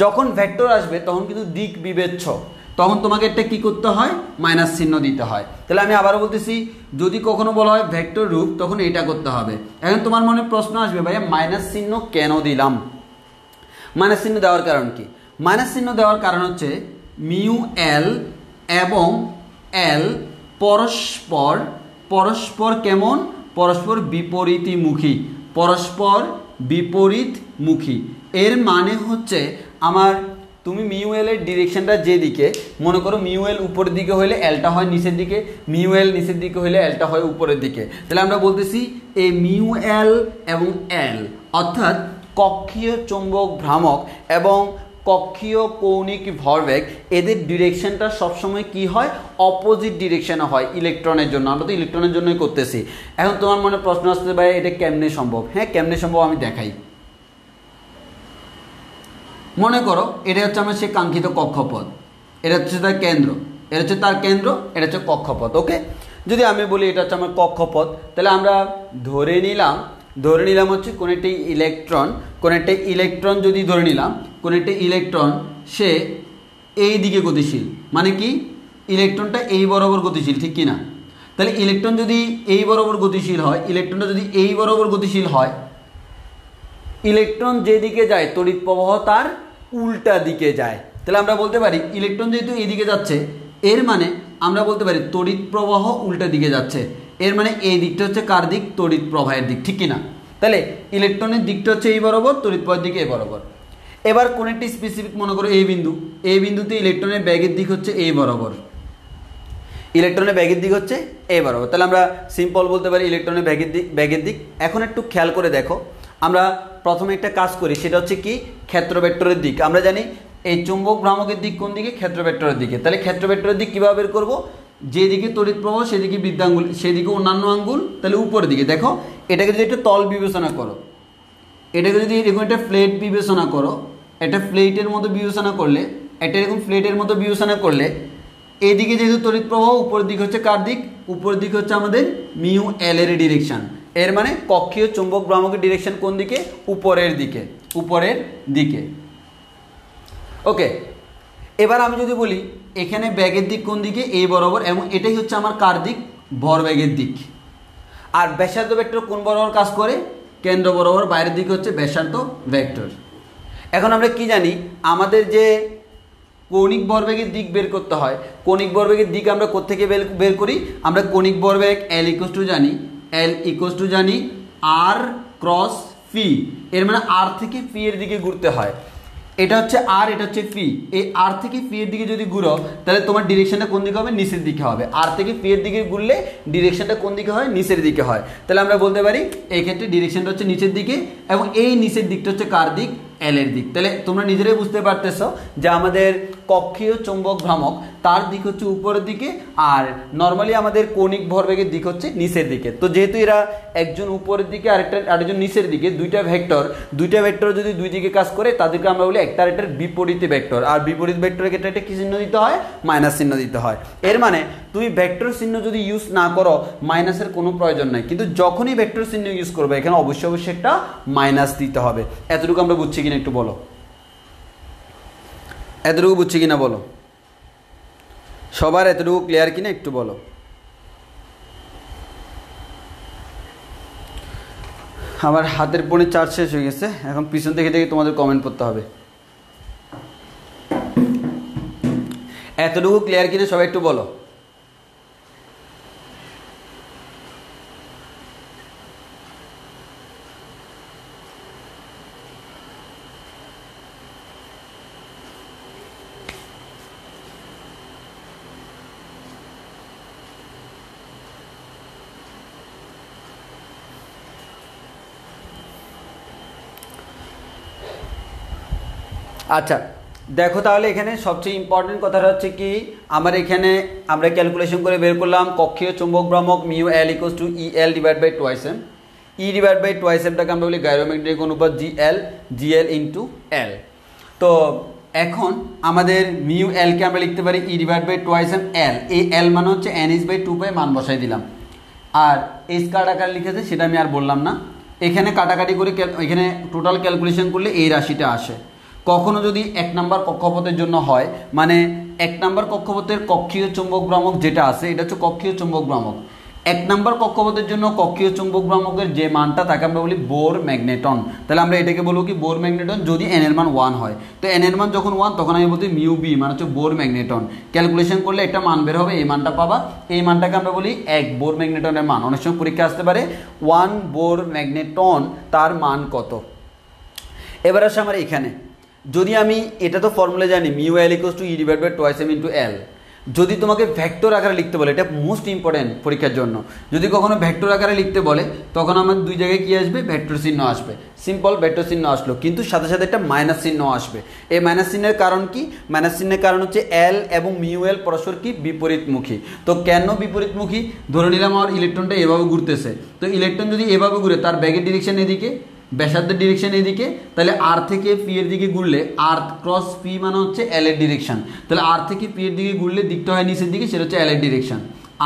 যখন ভেক্টর আসবে তখন কিন্তু দিক বিবেচ্য, তখন তোমাকে এটা কি করতে হয়? মাইনাস চিহ্ন দিতে হয়। তাহলে আমি আবারও বলতেছি, যদি কখনো বলা হয় ভেক্টর রূপ তখন এটা করতে হবে। এখন তোমার মনে প্রশ্ন আসবে, ভাইয়া মাইনাস চিহ্ন কেন দিলাম? মাইনাস চিহ্ন দেওয়ার কারণ কি? মাইনাস চিহ্ন দেওয়ার কারণ হচ্ছে মিউ এল এবং এল পরস্পর কেমন? পরস্পর বিপরীতমুখী, পরস্পর বিপরীতমুখী। এর মানে হচ্ছে আমার, তুমি মিউ এল এর ডিরেকশনটা যেদিকে, মনে করো মিউ এল উপরের দিকে হলে এলটা হয় নিচের দিকে, মিউ এল নিচের দিকে হলে এলটা হয় উপরের দিকে। তাহলে আমরা বলতেছি এই মিউ এল এবং এল অর্থাৎ কক্ষীয় চৌম্বক ভ্রামক এবং কক্ষীয় কৌণিক ভরবেগ, এদের ডিরেকশনটা সবসময় কি হয়? অপোজিট ডিরেকশনে হয় ইলেকট্রনের জন্য। আমরা তো ইলেকট্রনের জন্যই করতেছি। এখন তোমার মনে প্রশ্ন আসতে পারে এটা কেমনে সম্ভব? হ্যাঁ, কেমনে সম্ভব আমি দেখাই। মনে করো এটা হচ্ছে আমার সেই কাঙ্ক্ষিত কক্ষপথ, এটা হচ্ছে তার কেন্দ্র, এটা হচ্ছে তার কেন্দ্র, এটা হচ্ছে কক্ষপথ। ওকে, যদি আমি বলি এটা হচ্ছে আমার কক্ষপথ, তাহলে আমরা ধরে নিলাম হচ্ছে কোন একটা ইলেকট্রন যদি ধরে নিলাম কোন একটা ইলেকট্রন সে এই দিকে গতিশীল, মানে কি ইলেকট্রনটা এই বরাবর গতিশীল, ঠিক কি না? তাহলে ইলেকট্রন যদি এই বরাবর গতিশীল হয়, ইলেকট্রন যেদিকে যায় তড়িৎ প্রবাহ তার উল্টা দিকে যায়। তাহলে আমরা বলতে পারি ইলেকট্রন যেহেতু এইদিকে যাচ্ছে, এর মানে আমরা বলতে পারি তড়িৎ প্রবাহ উল্টা দিকে যাচ্ছে। এর মানে এই দিকটা হচ্ছে কার দিক? তড়িৎ প্রবাহের দিক, ঠিক কিনা? তাহলে ইলেকট্রনের দিকটা হচ্ছে এই বরাবর, তড়িৎ প্রবাহের দিকে এই বরাবর। এবার কোন একটি স্পেসিফিক মনে করো এই বিন্দুতে ইলেকট্রনের ব্যাগের দিক হচ্ছে এই বরাবর, তাহলে আমরা সিম্পল বলতে পারি ইলেকট্রনের ব্যাগের দিক। এখন একটু খেয়াল করে দেখো, আমরা প্রথমে একটা কাজ করি, সেটা হচ্ছে কি ক্ষেত্র ভেক্টরের দিক। আমরা জানি এই চুম্বক ভ্রামকের দিক কোন দিকে? ক্ষেত্র ভেক্টরের দিকে। তাহলে ক্ষেত্র ভেক্টরের দিক কীভাবে বের করবো? যেদিকে তড়িৎ প্রবাহ সেদিকে বৃদ্ধাঙ্গুল, সেদিকে অন্যান্য আঙ্গুল, তাহলে উপরের দিকে। দেখো এটাকে যদি একটা তল বিবেচনা করো, এটাকে যদি এরকম একটা প্লেট বিবেচনা করো, একটা প্লেটের মতো বিবেচনা করলে, একটা এরকম প্লেটের মতো বিবেচনা করলে, এইদিকে যেহেতু তড়িৎ প্রবাহ, উপরের দিক হচ্ছে কার দিক? উপরের দিক হচ্ছে আমাদের মিউ এল এর ডিরেকশন। এর মানে কক্ষীয় চুম্বক ভ্রামকের ডিরেকশন কোন দিকে? উপরের দিকে। ওকে, এবার আমি যদি বলি এখানে ব্যাগের দিক কোন দিকে? এই বরাবর, এবং এটাই হচ্ছে আমার কার দিক? ভরবেগের দিক। আর ব্যাসার্ধ ভেক্টর কোন বরাবর কাজ করে? কেন্দ্র বরাবর, বাইরের দিকে হচ্ছে ব্যাসার্ধ ভেক্টর। এখন আমরা কি জানি, আমাদের যে কৌণিক ভরবেগের দিক বের করতে হয়, কৌণিক ভরবেগের দিক আমরা কোত্থেকে বের করি? আমরা কৌণিক ভরবেগ L ইকুয়ালস টু জানি R ক্রস ফি। এর মানে R থেকে ফি এর দিকে ঘুরতে হয়। এটা হচ্ছে R, এটা হচ্ছে ফি। এই R থেকে ফি এর দিকে যদি ঘুরো, তাহলে তোমার ডিরেকশনটা কোন দিকে হবে? নিচের দিকে হবে। R থেকে ফি এর দিকে ঘুরলে ডিরেকশনটা কোন দিকে হয়? নিচের দিকে হয়। তাহলে আমরা বলতে পারি এই ক্ষেত্রে ডিরেকশনটা হচ্ছে নিচের দিকে, এবং এই নিচের দিকটা হচ্ছে কার দিক? এল এর দিক। তাহলে তোমরা নিজেরাই বুঝতে পারতেছো যে আমাদের কক্ষীয় চৌম্বক ভ্রামক তার দিক হচ্ছে উপরের দিকে, আর নর্মালি আমাদের কৌণিক ভরবেগের দিক হচ্ছে নিচের দিকে। তো যেহেতু এরা একজন উপরের দিকে আরেকজন নিচের দিকে, দুইটা ভেক্টর যদি দুই দিকে কাজ করে, তাদেরকে আমরা বলি একটা আরেকটার বিপরীত ভেক্টর। আর বিপরীত ভেক্টরের ক্ষেত্রে একটা কি চিহ্ন দিতে হয়? মাইনাস চিহ্ন দিতে হয়। এর মানে তুমি ভেক্টর চিহ্ন যদি ইউজ না করো, মাইনাসের কোনো প্রয়োজন নাই, কিন্তু যখনই ভেক্টর চিহ্ন ইউজ করবে এখানে অবশ্যই একটা মাইনাস দিতে হবে। এতটুকু আমরা বুঝছি কিনা একটু বলো, এতটুকু বুঝছি কিনা বলো। সবার এতটুকু ক্লিয়ার কিনা একটু বলো। আমার হাতের ফোনে চার্জ শেষ হয়ে গেছে, এখন পিছন থেকে থেকে তোমাদের কমেন্ট করতে হবে। এতটুকু ক্লিয়ার কিনা সবাই একটু বলো। আচ্ছা দেখো, তাহলে এখানে সবচেয়ে ইম্পর্টেন্ট কথাটা হচ্ছে কি, আমার এখানে আমরা ক্যালকুলেশন করে বের করলাম কক্ষীয় চুম্বক ভ্রামক mu L equals to E L divide by twice M. E divide by twice এমটাকে আমরা বলি গাইরোম্যাগনেটিক অনুপাত জি এল ইন্টু এল। তো এখন আমাদের মিউ এলকে আমরা লিখতে পারি E divide by twice M L. এই এল মানে হচ্ছে এন ইস বাই 2 পাই, মান বসাই দিলাম। আর এস কার্ড আকার লিখেছে সেটা আমি আর বললাম না। এখানে কাটাকাটি করে এখানে টোটাল ক্যালকুলেশন করলে এই রাশিটা আসে। কখনো যদি 1 নম্বর কক্ষপথের জন্য হয়, মানে 1 নম্বর কক্ষপথের কক্ষীয় চুম্বক ভ্রামক যেটা আছে এটা হচ্ছে কক্ষীয় চুম্বক ভ্রামক। 1 নম্বর কক্ষপথের জন্য কক্ষীয় চুম্বক ভ্রামকের যে মানটা তাকে আমরা বলি বোর ম্যাগনেটন। তাহলে আমরা এটাকে বলবো কি বোর ম্যাগনেটন, যদি এন এর মান 1 হয়। তো এন এর মান যখন 1 তখন আমি বলতে মিউ বি মানে হচ্ছে বোর ম্যাগনেটন। ক্যালকুলেশন করলে একটা মান বের হবে, এই মানটা পাবা। এই মানটাকে আমরা বলি 1 বোর ম্যাগনেটনের মান। অনেক সময় পরীক্ষা আসতে পারে 1 বোর ম্যাগনেটন তার মান কত। এবার আসে আমার এখানে, যদি আমি এটা তো ফর্মুলা জানি mu L equals to E divide by twice M into L. যদি তোমাকে ভেক্টর আকারে লিখতে বলে, এটা মোস্ট ইম্পর্টেন্ট পরীক্ষার জন্য, যদি কখনো ভেক্টর আকারে লিখতে বলে তখন আমার দুই জায়গায় কী আসবে, ভেক্টর চিহ্ন আসবে। সিম্পল ভেক্টর চিহ্ন আসলো, কিন্তু সাথে সাথে একটা মাইনাস চিহ্ন আসবে। এই মাইনাস চিহ্নের কারণ কি? মাইনাস চিহ্নের কারণ হচ্ছে এল এবং মিউ এল পরস্পর কি বিপরীতমুখী। তো কেন বিপরীতমুখী? ধরে নিলাম আমার ইলেকট্রনটা এভাবে ঘুরতেছে, তো ইলেকট্রন যদি এভাবে ঘুরে তার ব্যাগের ডিরেকশন এদিকে, ব্যাসার্ধের ডিরেকশন এদিকে, তাহলে আর থেকে পি এর দিকে ঘুরলে আর ক্রস পি মানে হচ্ছে এল এর ডিরেকশন। তাহলে আর থেকে পি এর দিকে ঘুরলে দিকটা হয় নিচের দিকে, সেটা হচ্ছে এল এর ডিরেকশন।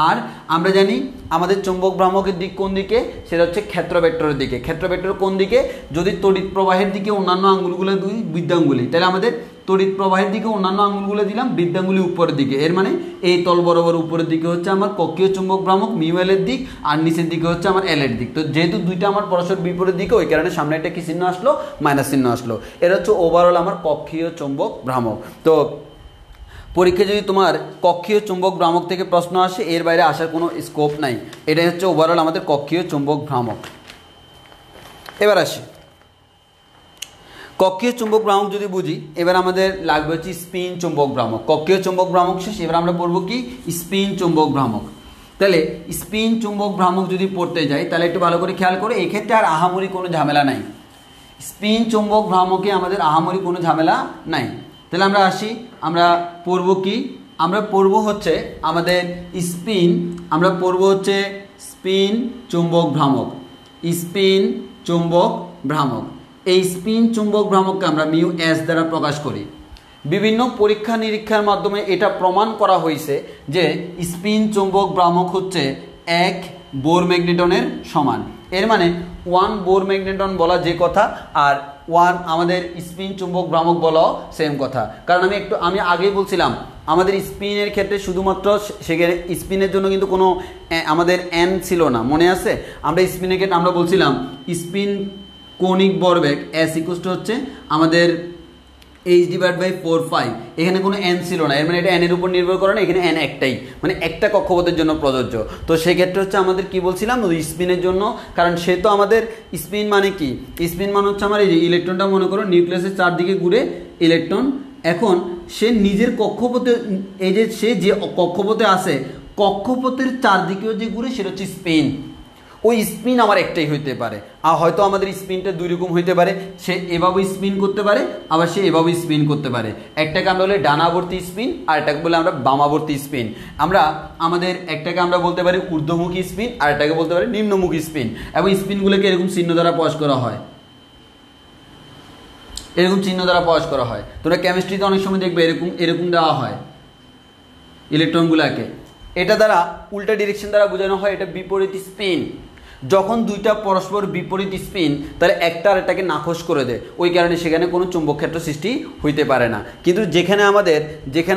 আর আমরা জানি আমাদের চৌম্বক ভ্রামকের দিক কোন দিকে, সেটা হচ্ছে ক্ষেত্র ভেক্টরের দিকে। ক্ষেত্র ভেক্টর কোন দিকে? যদি তড়িৎ প্রবাহের দিকে অন্যান্য আঙ্গুলগুলো দুই বৃদ্ধাঙ্গুলি, তাহলে আমাদের তড়িৎ প্রবাহের দিকে অন্যান্য আঙ্গুলগুলো দিলাম, বৃদ্ধাঙ্গুলি উপরের দিকে। এর মানে এই তল বরাবর উপরের দিকে হচ্ছে আমার কক্ষীয় চুম্বক ভ্রামক মিউ এল এর দিক, আর নিচের দিকে হচ্ছে আমার এল এর দিক। তো যেহেতু দুইটা আমার পরস্পর বিপরীত দিকে, ওই কারণে সামনে একটা কি চিহ্ন আসলো, মাইনাস চিহ্ন আসলো। এটা হচ্ছে ওভারঅল আমার কক্ষীয় চুম্বক ভ্রামক। তো পরীক্ষা যদি তোমার কক্ষীয় চুম্বক ভ্রামক থেকে প্রশ্ন আসে, এর বাইরে আসার কোনো স্কোপ নাই। এটাই হচ্ছে ওভারঅল আমাদের কক্ষীয় চুম্বক ভ্রামক। এবার আসি কক্ষীয় চুম্বক ভ্রামক যদি বুঝি, এবার আমাদের লাগবে হচ্ছে স্পিন চুম্বক ভ্রামক। কক্ষীয় চুম্বক ভ্রামক শেষ, এবার আমরা পড়বো কি স্পিন চুম্বক ভ্রামক। তাহলে স্পিন চুম্বক ভ্রামক যদি পড়তে যাই, তাহলে একটু ভালো করে খেয়াল করে, এক্ষেত্রে আর আহামরি কোনো ঝামেলা নাই। স্পিন চুম্বক ভ্রামকে আমাদের আহামরি কোনো ঝামেলা নাই। তাহলে আমরা আসি, আমরা পড়ব কি, আমরা পড়ব হচ্ছে আমাদের স্পিন, আমরা পড়ব হচ্ছে স্পিন চুম্বক ভ্রামক। স্পিন চুম্বক ভ্রামক, এই স্পিন চুম্বক ভ্রামককে আমরা মিউ এস দ্বারা প্রকাশ করি। বিভিন্ন পরীক্ষা নিরীক্ষার মাধ্যমে এটা প্রমাণ করা হয়েছে যে স্পিন চুম্বক ভ্রামক হচ্ছে 1 বোর ম্যাগনেটনের সমান। এর মানে 1 বোর ম্যাগনেটন বলা যে কথা, আর 1 আমাদের স্পিন চুম্বক ভ্রামক বলাও সেম কথা। কারণ আমি আগেই বলছিলাম আমাদের স্পিনের ক্ষেত্রে শুধুমাত্র সেখানে স্পিনের জন্য কিন্তু কোনো আমাদের এন ছিল না, মনে আছে? আমরা স্পিনের ক্ষেত্রে আমরা বলছিলাম স্পিন কৌণিক ভরবেগ এস ইকুয়াল টু হচ্ছে আমাদের এইচ ডিভাইড বাই 4/5। এখানে কোনো এন ছিল না, এর মানে এটা এন এর উপর নির্ভর করে না, এখানে এন একটাই, মানে একটা কক্ষপথের জন্য প্রযোজ্য। তো সেক্ষেত্রে হচ্ছে আমাদের কি বলছিলাম স্পিনের জন্য, কারণ সে তো আমাদের স্পিন মানে কি, স্পিন মানে হচ্ছে আমার এই যে ইলেকট্রনটা মনে করো নিউক্লিয়াসের চারদিকে ঘুরে ইলেকট্রন, এখন সে নিজের কক্ষপথে, এই যে সে যে কক্ষপথে আছে কক্ষপথের চারদিকেও যে ঘুরে সেটা হচ্ছে স্পিন। ওই স্পিন আমার একটাই হইতে পারে, আর হয়তো আমাদের স্পিনটা দুই রকম হইতে পারে, সে এভাবে স্পিন করতে পারে, আবার সে এভাবে স্পিন করতে পারে। একটাকে আমরা বলি ডানাবর্তী স্পিন, আর একটাকে বলে আমরা বামাবর্তী স্পিন। আমাদের একটাকে আমরা বলতে পারি ঊর্ধ্বমুখী স্পিন, আর একটাকে বলতে পারি নিম্নমুখী স্পিন। এবং স্পিনগুলোকে এরকম চিহ্ন দ্বারা প্রকাশ করা হয়, এরকম চিহ্ন দ্বারা প্রকাশ করা হয়। তোমরা কেমিস্ট্রিতে অনেক সময় দেখবে এরকম এরকম দেওয়া হয় ইলেকট্রনগুলোকে, এটা দ্বারা উল্টা ডিরেকশন দ্বারা বোঝানো হয় এটা বিপরীত স্পিন। যখন দুইটা পরস্পর বিপরীত স্পিন তাহলে একটা আর এটাকে নাকচ করে দেয়, ওই কারণে সেখানে কোনো চুম্বক ক্ষেত্র সৃষ্টি হইতে পারে না। কিন্তু যেখানে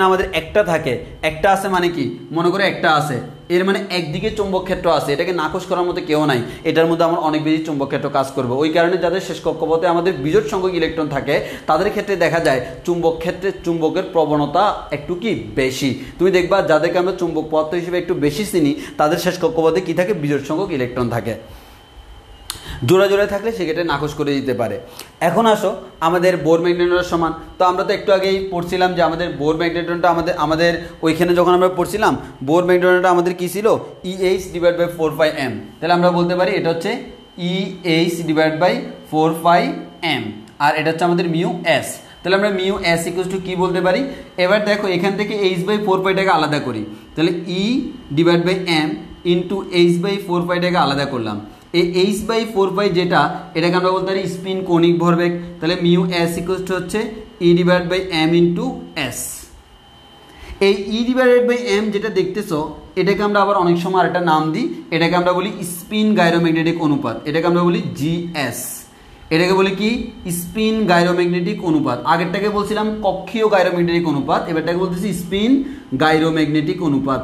আমাদের একটা থাকে, একটা আছে মানে কি, মনে করে একটা আছে এর মানে একদিকে চুম্বক ক্ষেত্র আছে, এটাকে নাকচ করার মতো কেউ নাই, এটার মধ্যে আমার অনেক বেশি চুম্বক ক্ষেত্র কাজ করবে। ওই কারণে যাদের শেষ কক্ষপথে আমাদের বিজোড় সংখ্যক ইলেকট্রন থাকে তাদের ক্ষেত্রে দেখা যায় চুম্বক ক্ষেত্রে চুম্বকের প্রবণতা একটু কি বেশি। তুমি দেখবা যাদেরকে আমরা চুম্বক পদার্থ হিসেবে একটু বেশি চিনি তাদের শেষ কক্ষপথে কি থাকে, বিজোড় সংখ্যক ইলেকট্রন থাকে। জোড়া জোড়া থাকলে সেক্ষেত্রে নাকচ করে দিতে পারে। এখন আসো আমাদের বোর ম্যাগনেটনের সমান, তো আমরা তো একটু আগেই পড়ছিলাম যে আমাদের বোর ম্যাগনেটনটা আমাদের ওইখানে যখন আমরা পড়ছিলাম বোর ম্যাগনেটনটা আমাদের কী ছিল, EH/4πm। তাহলে আমরা বলতে পারি এটা হচ্ছে EH/4πm, আর এটা হচ্ছে আমাদের মিউ এস। তাহলে আমরা মিউ এস ইকুয়াল টু কী বলতে পারি, এবার দেখো এখান থেকে H/4πটাকে আলাদা করি, তাহলে E/m ইন্টু H/4πটাকে আলাদা করলাম। এই H/4π যেটা, এটাকে আমরা বলতে পারি স্পিন কৌণিক ভরবেগ। তাহলে মিউ এস ইকুয়াল টু হচ্ছে E/m ইন্টু এস। এই E/m যেটা দেখতেছো এটাকে আমরা আবার অনেক সময় আরেকটা নাম দিই, এটাকে আমরা বলি স্পিন গাইরোম্যাগনেটিক অনুপাত, এটাকে আমরা বলি GS। এটাকে বলি কি, স্পিন গাইরোম্যাগনেটিক অনুপাত। আগেরটাকে বলছিলাম কক্ষীয় গাইরোম্যাগনেটিক অনুপাত, এবারটাকে বলতেছি স্পিন গাইরোম্যাগনেটিক অনুপাত,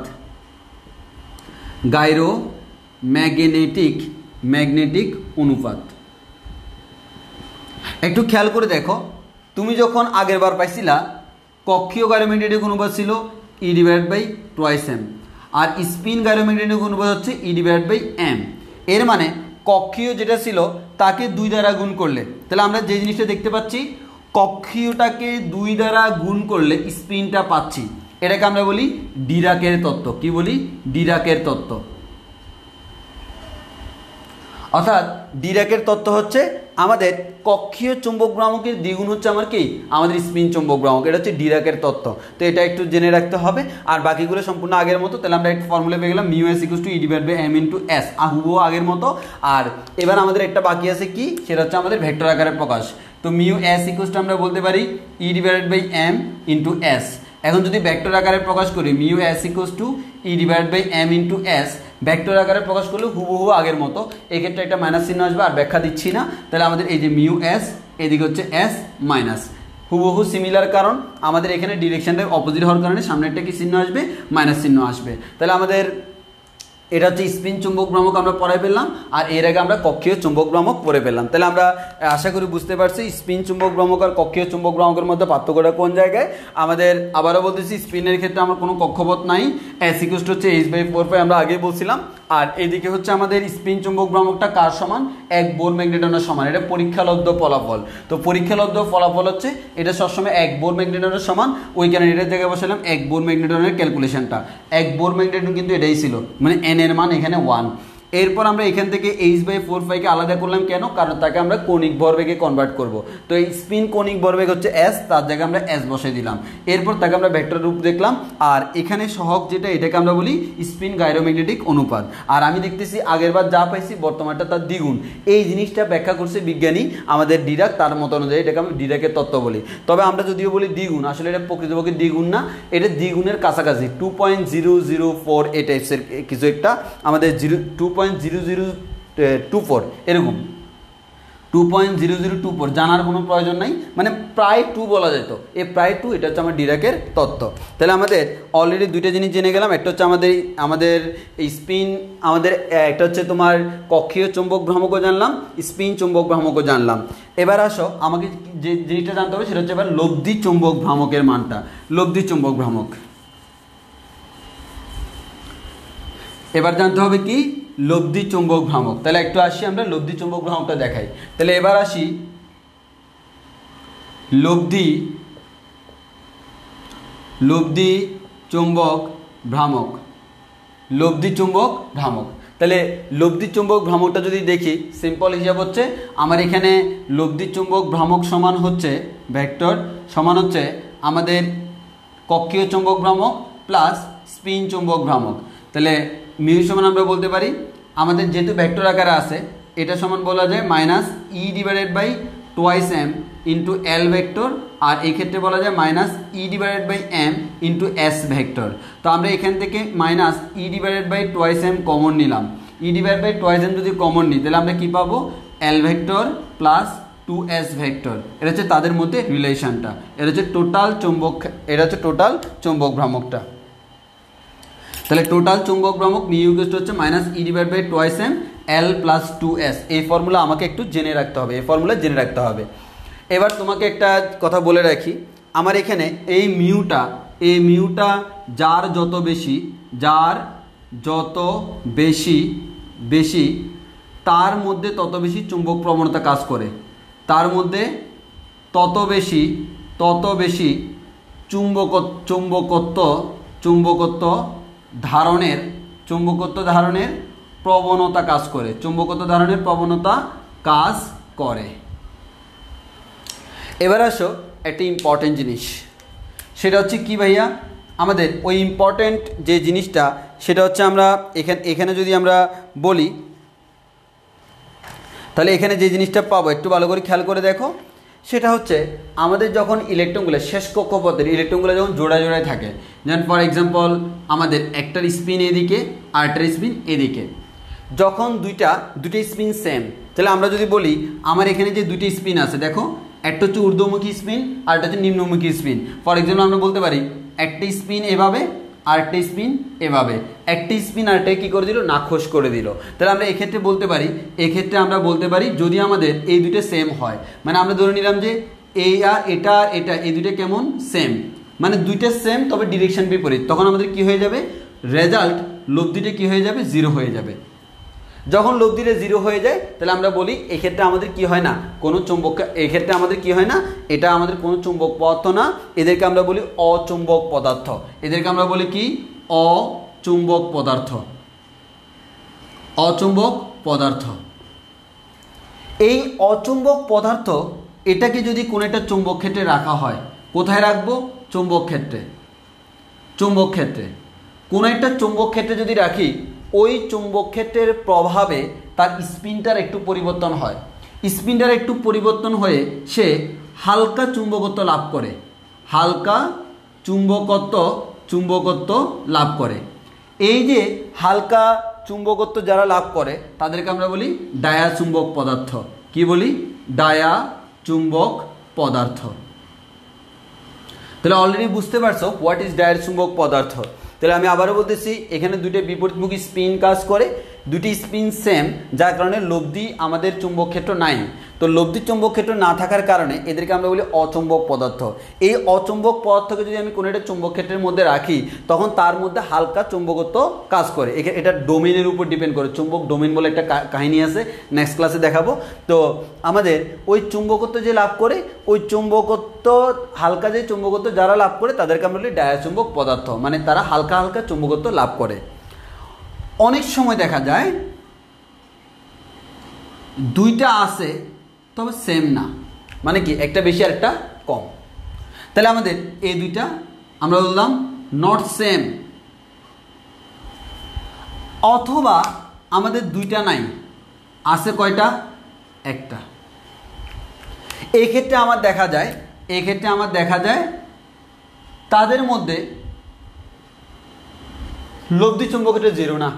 ম্যাগনেটিক অনুপাত। একটু খেয়াল করে দেখো, তুমি যখন আগের বার পাইছিলা কক্ষীয় গাইরোম্যাগনেটিক অনুপাত ছিল E/2m, আর স্পিন গাইরোম্যাগনেটিক অনুপাত হচ্ছে E/m। এর মানে কক্ষীয় যেটা ছিল তাকে 2 দ্বারা গুণ করলে, তাহলে আমরা যে জিনিসটা দেখতে পাচ্ছি কক্ষীয়টাকে 2 দ্বারা গুণ করলে স্পিনটা পাচ্ছি, এটাকে আমরা বলি ডিরাকের তত্ত্ব। কি বলি, ডিরাকের তত্ত্ব। অর্থাৎ ডিরাকের তত্ত্ব হচ্ছে আমাদের কক্ষীয় চুম্বক ভ্রামকের দ্বিগুণ হচ্ছে আমার কি, আমাদের স্পিন চুম্বক ভ্রামক, এটা হচ্ছে ডিরাকের তত্ত্ব। তো এটা একটু জেনে রাখতে হবে, আর বাকিগুলো সম্পূর্ণ আগের মতো। তাহলে আমরা একটা ফর্মুলা পেয়ে গেলাম mu S equal to E/m into S, হুবহু আগের মতো। আর এবার আমাদের একটা বাকি আছে কি, সেটা হচ্ছে আমাদের ভেক্টর আকারে প্রকাশ। তো মিউ এস ইকুয়াল টু আমরা বলতে পারি E/m ইন্টু এস। এখন যদি ভেক্টর আকারে প্রকাশ করি mu S equal to E/m into S, vector আকারে প্রকাশ করলে হুবহু আগের মতো, এক্ষেত্রে একটা মাইনাস চিহ্ন আসবে, আর ব্যাখ্যা দিচ্ছি না। তাহলে আমাদের এই যে মিউ এস, এদিকে হচ্ছে এস মাইনাস, হুবহু সিমিলার, কারণ আমাদের এখানে ডিরেকশনটা অপোজিট হওয়ার কারণে সামনে একটা কি চিহ্ন আসবে, মাইনাস চিহ্ন আসবে। তাহলে আমাদের এটা হচ্ছে স্পিন চুম্বক ভ্রামক আমরা পড়াই ফেললাম, আর এর আগে আমরা কক্ষীয় চুম্বক ভ্রামক পড়ে ফেললাম। তাহলে আমরা আশা করি বুঝতে পারছি স্পিন চুম্বক ভ্রামক আর কক্ষীয় চুম্বক ভ্রামকের মধ্যে পার্থক্যটা কোন জায়গায়। আমাদের আবারও বলতেছি স্পিনের ক্ষেত্রে আমার কোনো কক্ষপথ নাই, এস ইকুয়াল টু হচ্ছে H/4π আমরা আগেই বলছিলাম। আর এইদিকে হচ্ছে আমাদের স্পিন চুম্বক ভ্রামকটা কার সমান, এক বোর ম্যাগনেটনের সমান। এটা পরীক্ষালব্ধ ফলাফল। তো পরীক্ষালব্ধ ফলাফল হচ্ছে এটা সবসময় এক বোর ম্যাগনেটনের সমান, ওই কারণে এটার জায়গায় বসালাম এক বোর ম্যাগনেটনের ক্যালকুলেশনটা। এক বোর ম্যাগনেটন কিন্তু এটাই ছিল, মানে n এর মান এখানে 1। এরপর আমরা এখান থেকে H/4πকে আলাদা করলাম কেন, কারণ তাকে আমরা কৌণিক ভরবেগে কনভার্ট করব। তো এই স্পিন কৌণিক ভরবেগ হচ্ছে s, তার জায়গায় আমরা s বসাই দিলাম। এরপর তাকে আমরা ভেক্টর রূপ দেখলাম, আর এখানে সহগ যেটা, এটাকে আমরা বলি স্পিন গাইরোম্যাগনেটিক অনুপাত। আর আমি দেখতেছি আগেরবার যা পাইছি বর্তমানটা তার দ্বিগুণ। এই জিনিসটা ব্যাখ্যা করছে বিজ্ঞানী আমাদের ডিরাক, তার মত অনুযায়ী এটাকে আমি ডিরাকের তত্ত্ব বলি। তবে আমরা যদিও বলি দ্বিগুণ, আসলে এটা প্রকৃতপক্ষে দ্বিগুণ না, এটা দ্বিগুণের কাছাকাছি 2.004 এই টাইপসের কিছু একটা, আমাদের 2.0024 এরকম 2.0024 জানার কোনো প্রয়োজন নাই, মানে প্রায় 2 বলা যেত, এই প্রায় 2, এটা হচ্ছে আমার ডিরাকের তত্ত্ব। তাহলে আমাদের অলরেডি দুইটা জিনিস জেনে গেলাম, একটা হচ্ছে আমাদের স্পিন, আমাদের একটা হচ্ছে তোমার কক্ষীয় চুম্বক ভ্রামকও জানলাম, স্পিন চুম্বক ভ্রামকও জানলাম। এবার আসো আমাকে যে জিনিসটা জানতে হবে সেটা হচ্ছে এবার লব্ধি চুম্বক ভ্রামকের মানটা। লব্ধি চুম্বক ভ্রামক এবার জানতে হবে কি, লব্ধি চুম্বক ভ্রামক। তাহলে একটু আসি আমরা লব্ধি চুম্বক ভ্রামকটা দেখাই। তাহলে এবার আসি লব্ধি চুম্বক ভ্রামক। লব্ধি চুম্বক ভ্রামক, তাহলে লব্ধি চুম্বক ভ্রামকটা যদি দেখি, সিম্পল হিসাব হচ্ছে আমার এখানে লব্ধি চুম্বক ভ্রামক সমান হচ্ছে ভেক্টর সমান হচ্ছে আমাদের কক্ষীয় চুম্বক ভ্রামক প্লাস স্পিন চুম্বক ভ্রামক। তাহলে মিউ সমান আমরা বলতে পারি আমাদের যেহেতু ভেক্টর আকারে আছে, এটা সমান বলা যায় minus E/2m into L vector, আর এই ক্ষেত্রে বলা যায় minus E/m into S vector. তো আমরা এখান থেকে মাইনাস E/2m কমন নিলাম, E divide by twice M যদি কমন নিই তাহলে আমরা কি পাবো, এল ভেক্টর প্লাস 2s ভেক্টর। এটা হচ্ছে তাদের মধ্যে রিলেশনটা, এটা হচ্ছে টোটাল চৌম্বক, এটা হচ্ছে টোটাল চৌম্বক ভ্রামকটা। তাহলে টোটাল চৌম্বক ভ্রামক মিউ ইকুয়াল হচ্ছে minus E divide by twice M L plus 2s। এই ফর্মুলা আমাকে একটু জেনে রাখতে হবে, এই ফর্মুলা জেনে রাখতে হবে। এবার তোমাকে একটা কথা বলে রাখি, আমার এখানে এই মিউটা যার যত বেশি তার মধ্যে তত বেশি চুম্বক প্রবণতা কাজ করে, তার মধ্যে তত বেশি চুম্বকত্ব ধারণের প্রবণতা কাজ করে, চুম্বকত্ব ধারণের প্রবণতা কাজ করে। এবার আসো একটা ইম্পর্টেন্ট জিনিস, সেটা হচ্ছে কি ভাইয়া, আমাদের ওই ইম্পর্টেন্ট যে জিনিসটা সেটা হচ্ছে আমরা এখানে যদি আমরা বলি তাহলে এখানে যে জিনিসটা পাবো একটু ভালো করে খেয়াল করে দেখো, সেটা হচ্ছে আমাদের যখন ইলেকট্রনগুলো শেষ কক্ষপথের ইলেকট্রনগুলো যখন জোড়ায় থাকে, যেমন ফর এক্সাম্পল আমাদের একটার স্পিন এদিকে আরেকটার স্পিন এদিকে, যখন দুইটা স্পিন সেম, তাহলে আমরা যদি বলি আমার এখানে যে দুটি স্পিন আছে দেখো, একটা হচ্ছে ঊর্ধ্বমুখী স্পিন আর একটা হচ্ছে নিম্নমুখী স্পিন। ফর এক্সাম্পল আমরা বলতে পারি একটা স্পিন এভাবে আরেকটা স্পিন এভাবে, একটা স্পিন আরেকটা কি করে দিল, নাখোশ করে দিল। তাহলে আমরা এক্ষেত্রে আমরা বলতে পারি যদি আমাদের এই দুটো সেম হয়, মানে আমরা ধরে নিলাম যে এই আর এটা এই দুটো কেমন সেম, মানে দুইটা সেম তবে ডিরেকশন বিপরীত, তখন আমাদের কি হয়ে যাবে, রেজাল্ট লব্ধিটা কি হয়ে যাবে, 0 হয়ে যাবে। যখন লব্ধিটা 0 হয়ে যায় তাহলে আমরা বলি এক্ষেত্রে আমাদের কি হয় না, কোনো চুম্বক, এক্ষেত্রে আমাদের কি হয় না, এটা আমাদের কোনো চুম্বক পদার্থ না, এদেরকে আমরা বলি অচুম্বক পদার্থ, এদেরকে আমরা বলি কি, অচুম্বক পদার্থ। এই অচুম্বক পদার্থ এটাকে যদি কোনো একটা চুম্বক ক্ষেত্রে রাখা হয়, কোথায় রাখবো, চুম্বক ক্ষেত্রে কোনো একটা চুম্বক ক্ষেত্রে যদি রাখি, ওই চুম্বক ক্ষেত্রের প্রভাবে তার স্পিনটার একটু পরিবর্তন হয়, স্পিনটার একটু পরিবর্তন হয়ে সে হালকা চুম্বকত্ব লাভ করে। এই যে হালকা চুম্বকত্ব যারা লাভ করে তাদেরকে আমরা বলি ডায়াচুম্বক পদার্থ। কি বলি, ডায়াচুম্বক পদার্থ। তাহলে অলরেডি বুঝতে পারছো হোয়াট ইজ ডায়াচুম্বক পদার্থ। তাহলে আমি আবারও বলতেছি, এখানে দুটো বিপরীতমুখী স্পিন কাজ করে, দুটি স্পিন সেম, যার কারণে লব্ধি আমাদের চুম্বক ক্ষেত্র নাই। তো লব্ধি চুম্বক ক্ষেত্র না থাকার কারণে এদেরকে আমরা বলি অচুম্বক পদার্থ। এই অচুম্বক পদার্থকে যদি আমি কোনো একটা চুম্বক ক্ষেত্রের মধ্যে রাখি, তখন তার মধ্যে হালকা চুম্বকত্ব কাজ করে। এটা ডোমেনের উপর ডিপেন্ড করে, চুম্বক ডোমেন বলে একটা কাহিনী আছে, নেক্সট ক্লাসে দেখাবো। তো আমাদের ওই চুম্বকত্ব যে লাভ করে, ওই চুম্বকত্ব হালকা যে চুম্বকত্ব যারা লাভ করে তাদেরকে আমরা বলি ডায়াচুম্বক পদার্থ, মানে তারা হালকা চুম্বকত্ব লাভ করে। অনেক সময় দেখা যায় দুইটা আছে তবে সেম না, মানে কি একটা বেশি আর একটা কম। তাহলে আমাদের এই দুইটা আমরা বললাম নট সেম, অথবা আমাদের দুইটা নাই, আছে কয়টা, একটা। এই ক্ষেত্রে আমার দেখা যায় তাদের মধ্যে লব্ধি চুম্বক ক্ষেত্রে 0 না,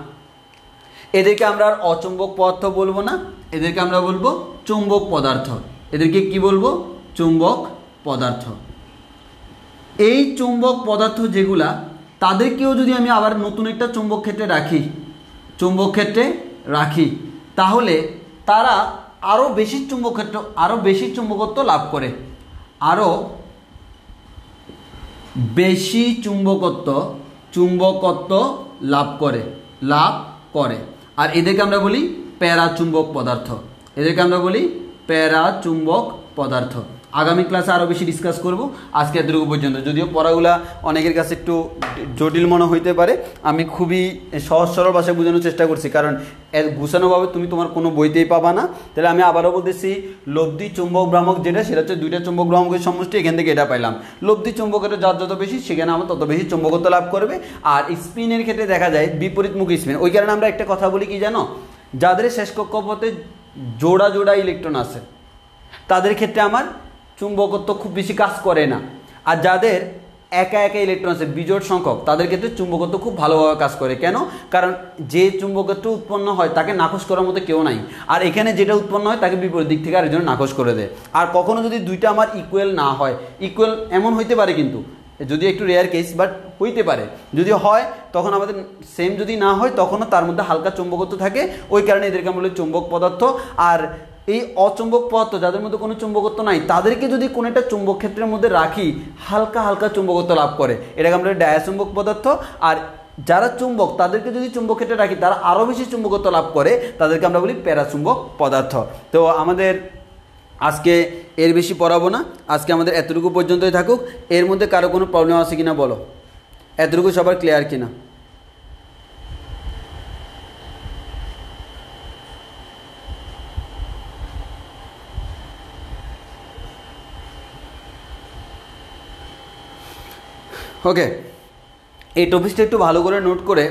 এদেরকে আমরা আর অচুম্বক পদার্থ বলবো না, এদেরকে আমরা বলবো চুম্বক পদার্থ। এদেরকে কি বলবো, চুম্বক পদার্থ। এই চুম্বক পদার্থ যেগুলা, তাদেরকেও যদি আমি আবার নতুন একটা চুম্বক ক্ষেত্রে রাখি, তাহলে তারা আরও বেশি চুম্বকত্ব লাভ করে, আরও বেশি চুম্বকত্ব লাভ করে। আর এদেরকে আমরা বলি প্যারাচুম্বক পদার্থ। আগামী ক্লাসে আরও বেশি ডিসকাস করব। আজকে এতটুকু পর্যন্ত। যদিও পড়াগুলা অনেকের কাছে একটু জটিল মনে হইতে পারে, আমি খুবই সহজ সরল ভাষায় বোঝানোর চেষ্টা করছি, কারণ এর গুছানোভাবে তুমি তোমার কোনো বইতেই পাবা না। তাহলে আমি আবারও বলতেছি, লব্ধি চুম্বক ভ্রামক যেটা, সেটা হচ্ছে দুইটা চুম্বক ভ্রামকের সমষ্টি। এখান থেকে এটা পাইলাম, লব্ধি চুম্বকের যার যত বেশি সেখানে আমার তত বেশি চুম্বকত্ব লাভ করবে। আর স্পিনের ক্ষেত্রে দেখা যায় বিপরীতমুখী স্পিন। ওই কারণে আমরা একটা কথা বলি কি জানো, যাদের শেষ কক্ষপথে জোড়া ইলেকট্রন আছে তাদের ক্ষেত্রে আমার চুম্বকত্ব খুব বেশি কাজ করে না, আর যাদের একা একা ইলেকট্রন আছে বিজোড় সংখ্যক, তাদের ক্ষেত্রে চুম্বকত্ব খুব ভালোভাবে কাজ করে। কেন? কারণ যে চুম্বকত্ব উৎপন্ন হয় তাকে নাকচ করার মতো কেউ নাই, আর এখানে যেটা উৎপন্ন হয় তাকে বিপরীত দিক থেকে আরেকজন নাকচ করে দেয়। আর কখনো যদি দুইটা আমার ইকুয়াল না হয়, ইকুয়াল এমন হইতে পারে কিন্তু, যদি একটু রেয়ার কেস, বাট হইতে পারে, যদি হয় তখন আমাদের সেম, যদি না হয় তখনও তার মধ্যে হালকা চুম্বকত্ব থাকে, ওই কারণে এদেরকে আমরা বলি চুম্বক পদার্থ। আর এই অচুম্বক পদার্থ যাদের মধ্যে কোনো চুম্বকত্ব নাই, তাদেরকে যদি কোনো একটা চুম্বক ক্ষেত্রের মধ্যে রাখি, হালকা হালকা চুম্বকত্ব লাভ করে, এটাকে আমরা ডায়াচুম্বক পদার্থ। আর যারা চুম্বক তাদেরকে যদি চুম্বক ক্ষেত্রে রাখি, তারা আরও বেশি চুম্বকত্ব লাভ করে, তাদেরকে আমরা বলি প্যারাচুম্বক পদার্থ। তো আমাদের আজকে এর বেশি পড়াবো না, আজকে আমাদের এতটুকু পর্যন্তই থাকুক। এর মধ্যে কারো কোনো প্রবলেম আছে কিনা বলো, এতটুকু সবার ক্লিয়ার কিনা? ওকে, এই টপিকসটা একটু ভালো করে নোট করে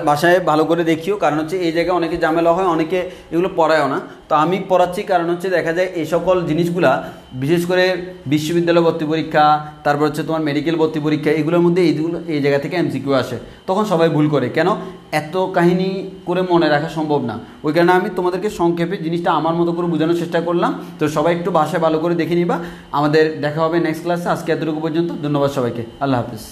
বাসায় ভালো করে দেখিও, কারণ হচ্ছে এই জায়গায় অনেকে ঝামেলা হয়, অনেকে এগুলো পড়ায়ও না। তো আমি পড়াচ্ছি কারণ হচ্ছে দেখা যায় এই সকল জিনিসগুলা বিশেষ করে বিশ্ববিদ্যালয় ভর্তি পরীক্ষা, তারপর হচ্ছে তোমার মেডিকেল ভর্তি পরীক্ষা, এগুলোর মধ্যে এইগুলো এই জায়গা থেকে এমসিকিউ আসে, তখন সবাই ভুল করে। কেন? এত কাহিনী করে মনে রাখা সম্ভব না, ওই কারণে আমি তোমাদেরকে সংক্ষেপে জিনিসটা আমার মতো করে বোঝানোর চেষ্টা করলাম। তো সবাই একটু বাসায় ভালো করে দেখে নিবা। আমাদের দেখা হবে নেক্সট ক্লাসে। আজকে এতটুকু পর্যন্ত, ধন্যবাদ সবাইকে, আল্লাহ হাফিজ।